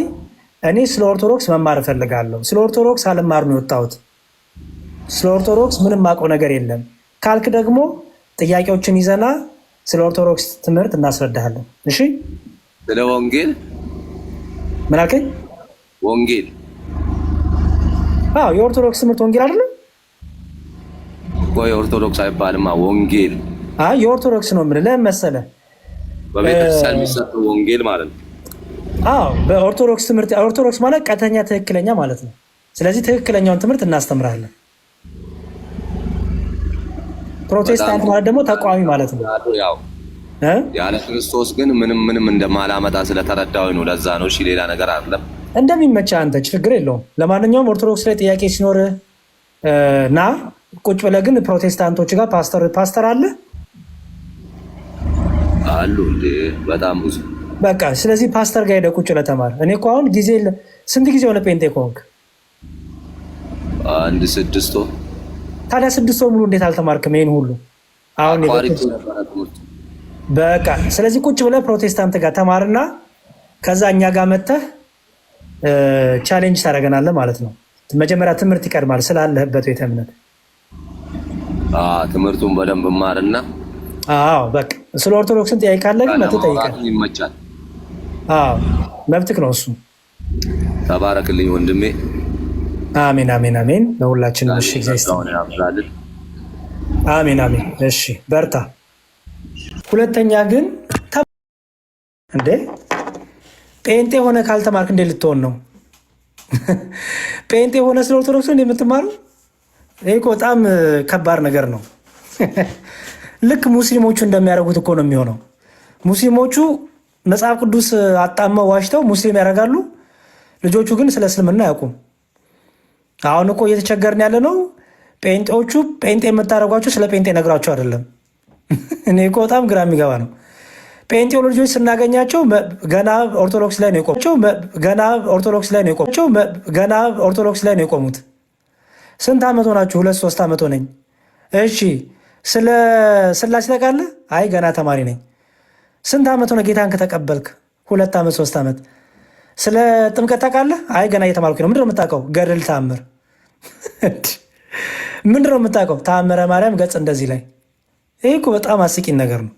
እኔ ስለ ኦርቶዶክስ መማር እፈልጋለሁ፣ ስለ ኦርቶዶክስ አልማር ነው የወጣሁት፣ ስለ ኦርቶዶክስ ምንም ማውቀው ነገር የለም ካልክ ደግሞ ጥያቄዎችን ይዘና ስለ ኦርቶዶክስ ትምህርት እናስረዳሃለን። እሺ። ስለ ወንጌል ምን አልከኝ? ወንጌል የኦርቶዶክስ ትምህርት ወንጌል አይደለም እኮ። የኦርቶዶክስ አይባልማ ወንጌል። የኦርቶዶክስ ነው። ምን ለምን መሰለህ? በቤተክርስቲያን የሚሰጠው ወንጌል ማለት ነው። በኦርቶዶክስ ትምህርት ኦርቶዶክስ ማለት ቀጥተኛ ትክክለኛ ማለት ነው። ስለዚህ ትክክለኛውን ትምህርት እናስተምራለን። ፕሮቴስታንት ማለት ደግሞ ተቃዋሚ ማለት ነው። ያው ያለ ክርስቶስ ግን ምንም እንደማላመጣ ስለተረዳው ነው። ለዛ ነው። እሺ ሌላ ነገር አይደለም። እንደሚመቻ አንተ ችግር የለውም። ለማንኛውም ኦርቶዶክስ ላይ ጥያቄ ሲኖር ና ቁጭ ብለህ ግን ፕሮቴስታንቶች ጋር ፓስተር አለ አሉ እንዴ? በጣም ብዙ በቃ። ስለዚህ ፓስተር ጋር ሄደህ ቁጭ ብለህ ተማር። እኔ እኮ አሁን ስንት ጊዜ ሆነ ጴንጤ ከሆንክ? 6 ወር። ታዲያ 6 ወር ሙሉ እንዴት አልተማርክም ይሄን ሁሉ? አሁን በቃ ስለዚህ ቁጭ ብለህ ፕሮቴስታንት ጋር ተማርና ከዛ እኛ ጋር መተህ ቻሌንጅ ታደርገናለህ ማለት ነው። መጀመሪያ ትምህርት ይቀድማል ስላለህበት ቤተ እምነት። ትምህርቱን በደንብ ማርና በቃ ስለ ኦርቶዶክስን ጥያቄ ካለ ግን መተህ ጠይቀን ይመቻል። መብትህ ነው እሱ። ተባረክልኝ ወንድሜ። አሜን አሜን አሜን። ለሁላችንም እሺ፣ አሜን አሜን። እሺ በርታ። ሁለተኛ ግን እንዴ ጴንጤ ሆነ ካልተማርክ እንዴ ልትሆን ነው? ጴንጤ ሆነ ስለ ኦርቶዶክስ እንዴ የምትማሩ? ይሄ እኮ በጣም ከባድ ነገር ነው። ልክ ሙስሊሞቹ እንደሚያደርጉት እኮ ነው የሚሆነው። ሙስሊሞቹ መጽሐፍ ቅዱስ አጣመው ዋሽተው ሙስሊም ያደርጋሉ። ልጆቹ ግን ስለ እስልምና አያውቁም። አሁን እኮ እየተቸገርን ያለ ነው። ጴንጤዎቹ ጴንጤ የምታደርጓቸው ስለ ጴንጤ ነግራቸው አይደለም። እኔ እኮ በጣም ግራ የሚገባ ነው። ጴንጤው ልጆች ስናገኛቸው ገና ኦርቶዶክስ ላይ ነው የቆሙት። ስንት ዓመት ሆናችሁ? 2-3 ዓመት ሆነኝ። እሺ ስለ ስላሴ ታውቃለህ? አይ ገና ተማሪ ነኝ። ስንት ዓመት ሆነ ጌታን ከተቀበልክ? 2 ዓመት 3 ዓመት። ስለ ጥምቀት ታውቃለህ? አይ ገና እየተማርኩ ነው። ምንድነው የምታውቀው? ገድል ተአምር። ምንድነው የምታውቀው? ተአምረ ማርያም ገጽ እንደዚህ ላይ። ይሄ እኮ በጣም አስቂኝ ነገር ነው።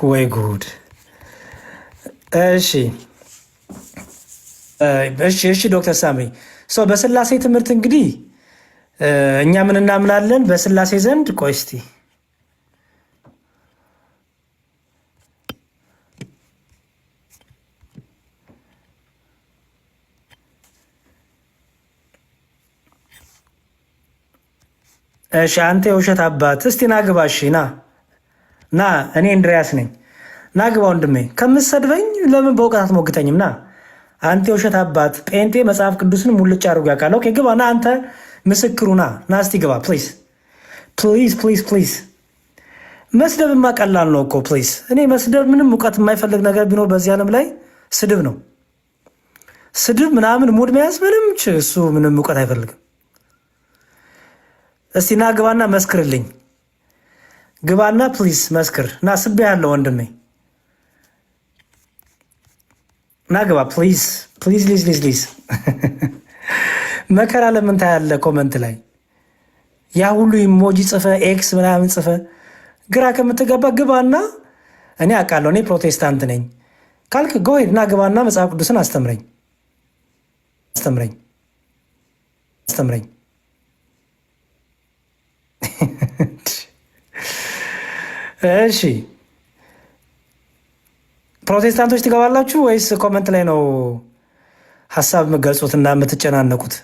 ወይ ጉድ! እሺ ዶክተር ሳምሪ በስላሴ ትምህርት እንግዲህ እኛ ምን እናምናለን በስላሴ ዘንድ? ቆይ እስቲ አንተ የውሸት አባት እስቲ ናግባ። እሺ ና እኔ እንድሪያስ ነኝ። ናግባ ወንድሜ። ከምትሰድበኝ ለምን በእውቀት አትሞግተኝም? ና አንተ የውሸት አባት። ጴንጤ መጽሐፍ ቅዱስን ሙልጭ አድርጎ ያውቃል። ኦኬ ግባ። ና አንተ ምስክሩ ና እስቲ ግባ። ፕሊዝ። መስደብማ ቀላል ነው እኮ ፕሊዝ። እኔ መስደብ ምንም እውቀት የማይፈልግ ነገር ቢኖር በዚህ ዓለም ላይ ስድብ ነው። ስድብ ምናምን ሙድ መያዝ እሱ ምንም እውቀት አይፈልግም። እስቲ ና ግባና መስክርልኝ። ግባና ፕሊዝ መስክር። ና ስቤ ያለው ወንድሜ ና ግባ ፕሊዝ። መከራ ለምን ታያለ? ኮመንት ላይ ያ ሁሉ ኢሞጂ ጽፈ ኤክስ ምናምን ጽፈ ግራ ከምትገባ ግባና እኔ አውቃለሁ እኔ ፕሮቴስታንት ነኝ ካልክ ጎሄድ ና ግባና መጽሐፍ ቅዱስን አስተምረኝ። እሺ ፕሮቴስታንቶች ትገባላችሁ ወይስ ኮመንት ላይ ነው ሀሳብ የምትገልጹትና የምትጨናነቁት?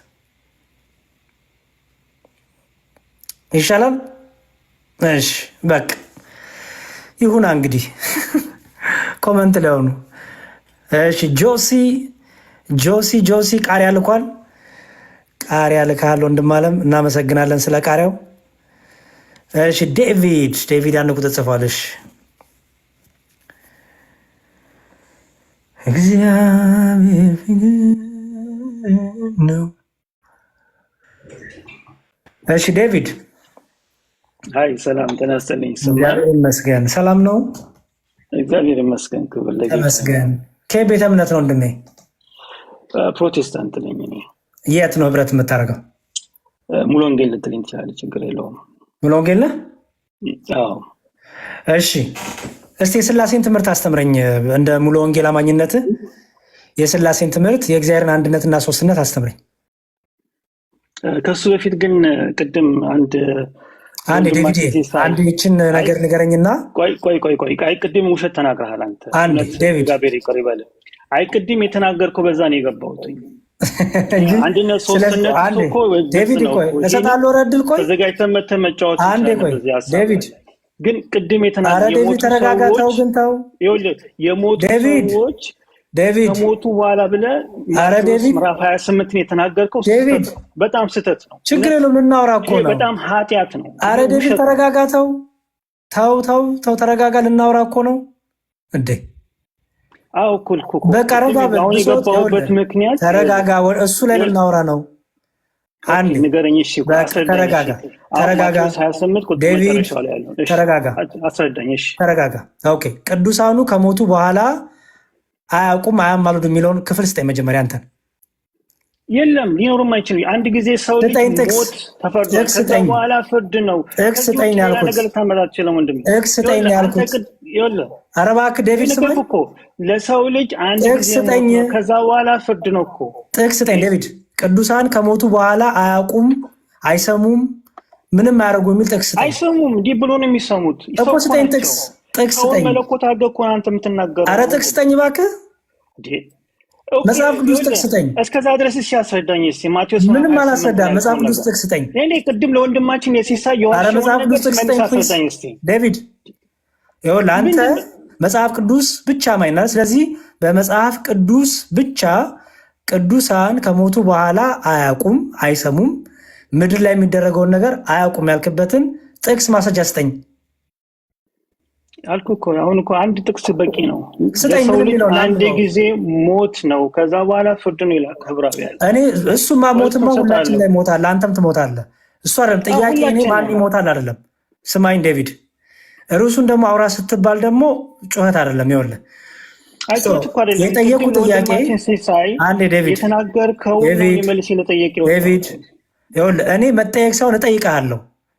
ይሻላል። እሺ በቃ ይሁና እንግዲህ ኮመንት ላይ ሆኑ። እሺ ጆሲ ቃሪያ ልኳል። ቃሪያ ልካል ወንድም አለም፣ እናመሰግናለን ስለ ቃሪያው። እሺ ዴቪድ አንድ ቁጥር ጽፏል። እግዚአብሔር ነው። እሺ ዴቪድ። አይ ሰላም ተነስተልኝ። እግዚአብሔር ይመስገን። ሰላም ነው? እግዚአብሔር ይመስገን። ክብር ለጌታ ይመስገን። ከቤተ እምነት ነው ወንድሜ? ፕሮቴስታንት ነኝ እኔ። የት ነው ህብረት የምታደርገው? ሙሉ ወንጌል ልትለኝ ትችላለህ፣ ችግር የለውም። ሙሉ ወንጌል ነህ? አዎ። እሺ እስቲ የሥላሴን ትምህርት አስተምረኝ። እንደ ሙሉ ወንጌል አማኝነት የሥላሴን ትምህርት የእግዚአብሔርን አንድነትና ሶስትነት አስተምረኝ። ከሱ በፊት ግን ቅድም አንድ ዴቪድ አንድ ይችን ነገር ንገረኝና። ቆይ ቅድም ውሸት ተናግረሃል አንተ። አንድ ዴቪድ እግዚአብሔር ይቅር ይበል። አይ ቅድም የተናገርከው በዛ ነው የገባሁት። አንድነት ሶስትነት እኮ ዴቪድ ቆይ እሰጣለሁ ረድል ቆይ ተዘጋጅተን መተህ መጫወት አንዴ ቆይ ዴቪድ ግን ቅድም የተናገረው ዴቪድ ተረጋጋተው ግን ተው የሞቱ ሰዎች ዴቪድ ከሞቱ በኋላ ብለህ ምዕራፍ 28 ነው የተናገርከው። በጣም ስህተት ነው። ችግር የለውም ልናወራ እኮ ነው። በጣም ኃጢአት ነው። አረ ዴቪድ ተረጋጋተው ተው ተረጋጋ፣ ልናወራ እኮ ነው እንዴ። አዎ እኩል በቃ ረጋ አሁን የገባሁበት ምክንያት ተረጋጋ፣ እሱ ላይ ልናወራ ነው። አንድ ንገረኝ። እሺ ተረጋጋ ዴቪድ ተረጋጋ፣ አስረዳኝ። እሺ ተረጋጋ። ኦኬ ቅዱሳኑ ከሞቱ በኋላ አያውቁም አያማልዱ የሚለውን ክፍል ስጠኝ መጀመሪያ አንተን። የለም ሊኖርም አይችልም። አንድ ጊዜ ሰው ሞት ተፈርዷል፣ ከዛ በኋላ ፍርድ ነው። ጥቅስ ስጠኝ ያልኩት ነገር ታመጣችለም ወንድም። ጥቅስ ስጠኝ ያልኩት ይኸውልህ። ኧረ እባክህ ዴቪድ ስማኝ እኮ ለሰው ልጅ አንድ ጊዜ ከዛ በኋላ ፍርድ ነው እኮ። ጥቅስ ስጠኝ ዴቪድ። ቅዱሳን ከሞቱ በኋላ አያውቁም አይሰሙም ምንም አያደርጉ የሚል ጥቅስ ስጠኝ። አይሰሙም እንዲህ ብሎ ነው የሚሰሙት እኮ። ስጠኝ ጥቅስ ስጠኝ። መለኮት አድርገህ እኮ አንተ የምትናገረው። ኧረ ጥቅስ ስጠኝ እባክህ። መጽሐፍ ቅዱስ ጥቅስ ስጠኝ። እስከዛ ድረስ እሺ አስረዳኝ። እስኪ ማቴዎስ ምንም አላስረዳም። መጽሐፍ ቅዱስ ጥቅስ ስጠኝ። እኔ ቅድም ለወንድማችን የሲሳይ ኧረ መጽሐፍ ቅዱስ ጥቅስ ስጠኝ ዴቪድ። ይኸውልህ አንተ መጽሐፍ ቅዱስ ብቻ ማይና፣ ስለዚህ በመጽሐፍ ቅዱስ ብቻ ቅዱሳን ከሞቱ በኋላ አያውቁም አይሰሙም ምድር ላይ የሚደረገውን ነገር አያውቁም ያልክበትን ጥቅስ ማስረጃ ስጠኝ አልኩህ እኮ። አሁን እኮ አንድ ጥቅስ በቂ ነው። ስጠኝ። አንድ ጊዜ ሞት ነው፣ ከዛ በኋላ ፍርድ ነው ይላል ዕብራውያን። እኔ እሱማ ሞትማ ሁላችን ላይ ሞታለህ፣ አንተም ትሞታለህ። እሱ አይደለም ጥያቄ። እኔ ማን ይሞታል አይደለም። ስማኝ ዴቪድ፣ ርዕሱን ደግሞ አውራ ስትባል ደግሞ ጩኸት አይደለም። ይኸውልህ የጠየቁ ጥያቄ አንዴ ዴቪድ የተናገርከው መልስ ለጠየቀው ዴቪድ፣ ይኸውልህ እኔ መጠየቅ ሰውን እጠይቅሃለሁ።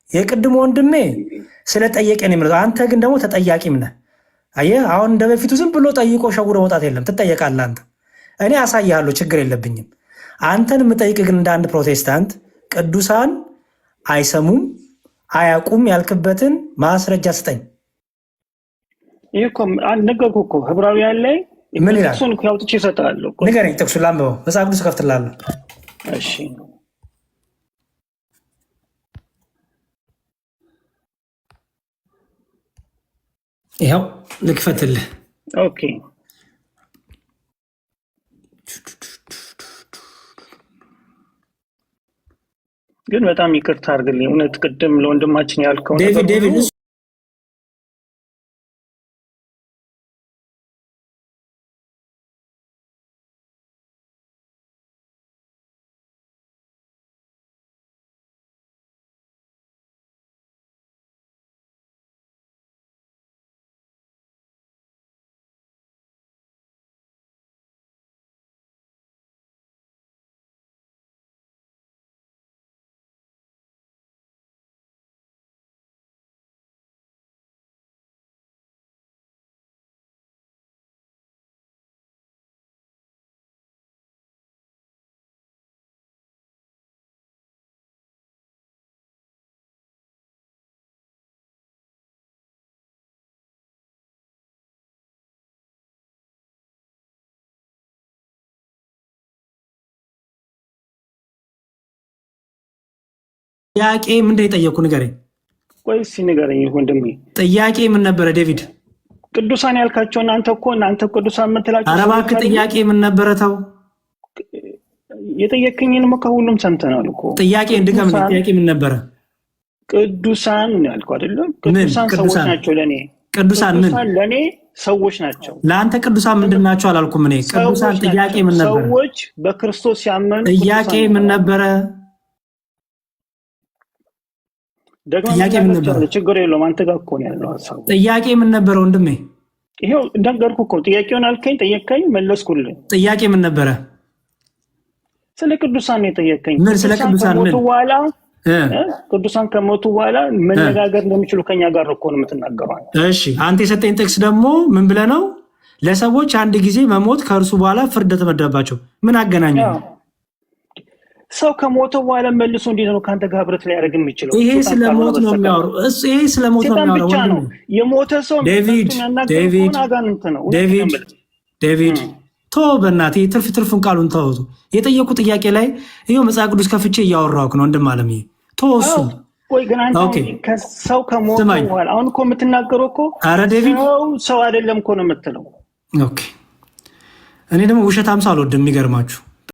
የቅድሞ ወንድሜ ስለጠየቀ ነው የሚለው። አንተ ግን ደግሞ ተጠያቂም ነህ። አየህ አሁን እንደ በፊቱ ዝም ብሎ ጠይቆ ሸጉዶ መውጣት የለም። ትጠየቃለህ አንተ። እኔ አሳይሃለሁ፣ ችግር የለብኝም። አንተን የምጠይቅ ግን እንደ አንድ ፕሮቴስታንት ቅዱሳን አይሰሙም አያውቁም ያልክበትን ማስረጃ ስጠኝ። ይሄ እኮ ነገርኩህ እኮ ዕብራውያን ላይ ምን ይላል? እሱን ያውጥቼ እሰጥሃለሁ። ንገረኝ፣ ጥቅሱን ላንብበው። መጽሐፍ ቅዱስ እከፍትልሃለሁ። እሺ ይኸው ልክፈትልህ። ኦኬ ግን በጣም ይቅርታ አድርግልኝ። እውነት ቅድም ለወንድማችን ያልከው ዴቪድ ጥያቄ ምንድን የጠየቁ ንገረኝ። ቆይ እስኪ ንገረኝ ወንድሜ። ጥያቄ ምን ነበረ ዴቪድ? ቅዱሳን ያልካቸው እናንተ ቅዱሳን የምትላቸው። ኧረ እባክህ ጥያቄ ምን ነበረ? ተው የጠየቅኝን ከሁሉም ሰምተናል እኮ። ጥያቄ እንድገም። ጥያቄ ምን ነበረ? ቅዱሳን ያልከው አይደለም? ቅዱሳን ሰዎች ናቸው ለእኔ። ቅዱሳን ምን? ለእኔ ሰዎች ናቸው። ለአንተ ቅዱሳን ምንድን ናቸው አላልኩም እኔ። ቅዱሳን ጥያቄ ምን ነበር? ሰዎች በክርስቶስ ያመኑ ጥያቄ ምን ነበር? ጥያቄ ምን ነበር? ችግር የለውም አንተ ጋር እኮ ነው ያለው ሐሳቡ። ጥያቄ ምን ነበር ወንድሜ? ይሄው እንደነገርኩህ እኮ ጥያቄውን አልከኝ፣ ጠየቀኝ፣ መለስኩልህ። ጥያቄ ምን ነበረ? ስለ ቅዱሳን ነው የጠየቀኝ። ምን ስለ ቅዱሳን ምን? ቅዱሳን ከሞቱ በኋላ መነጋገር እንደሚችሉ ከኛ ጋር እኮ ነው የምትናገረው። እሺ አንተ የሰጠኝ ጥቅስ ደግሞ ምን ብለህ ነው? ለሰዎች አንድ ጊዜ መሞት ከእርሱ በኋላ ፍርድ ተመደባቸው። ምን አገናኘው? ሰው ከሞተ በኋላ መልሶ እንዴት ነው ካንተ ጋር ህብረት ሊያደርግ የሚችለው? ይሄ ስለሞት ነው የሚያወራው። ይሄ ስለሞት ነው የሚያወራው። የሞተ ሰው ዴቪድ ቶ በእናትህ ትርፉን ቃሉን ተውቱ። የጠየቁ ጥያቄ ላይ ይኸው መጽሐፍ ቅዱስ ከፍቼ እያወራሁ ነው። ወንድም አለምዬ ቶ እሱ ቆይ ግን አንተ ከሰው ከሞተ በኋላ አሁን እኮ የምትናገረው እኮ ሰው አይደለም እኮ ነው የምትለው። ኦኬ እኔ ደግሞ ውሸታም ሰው አልወድም። የሚገርማችሁ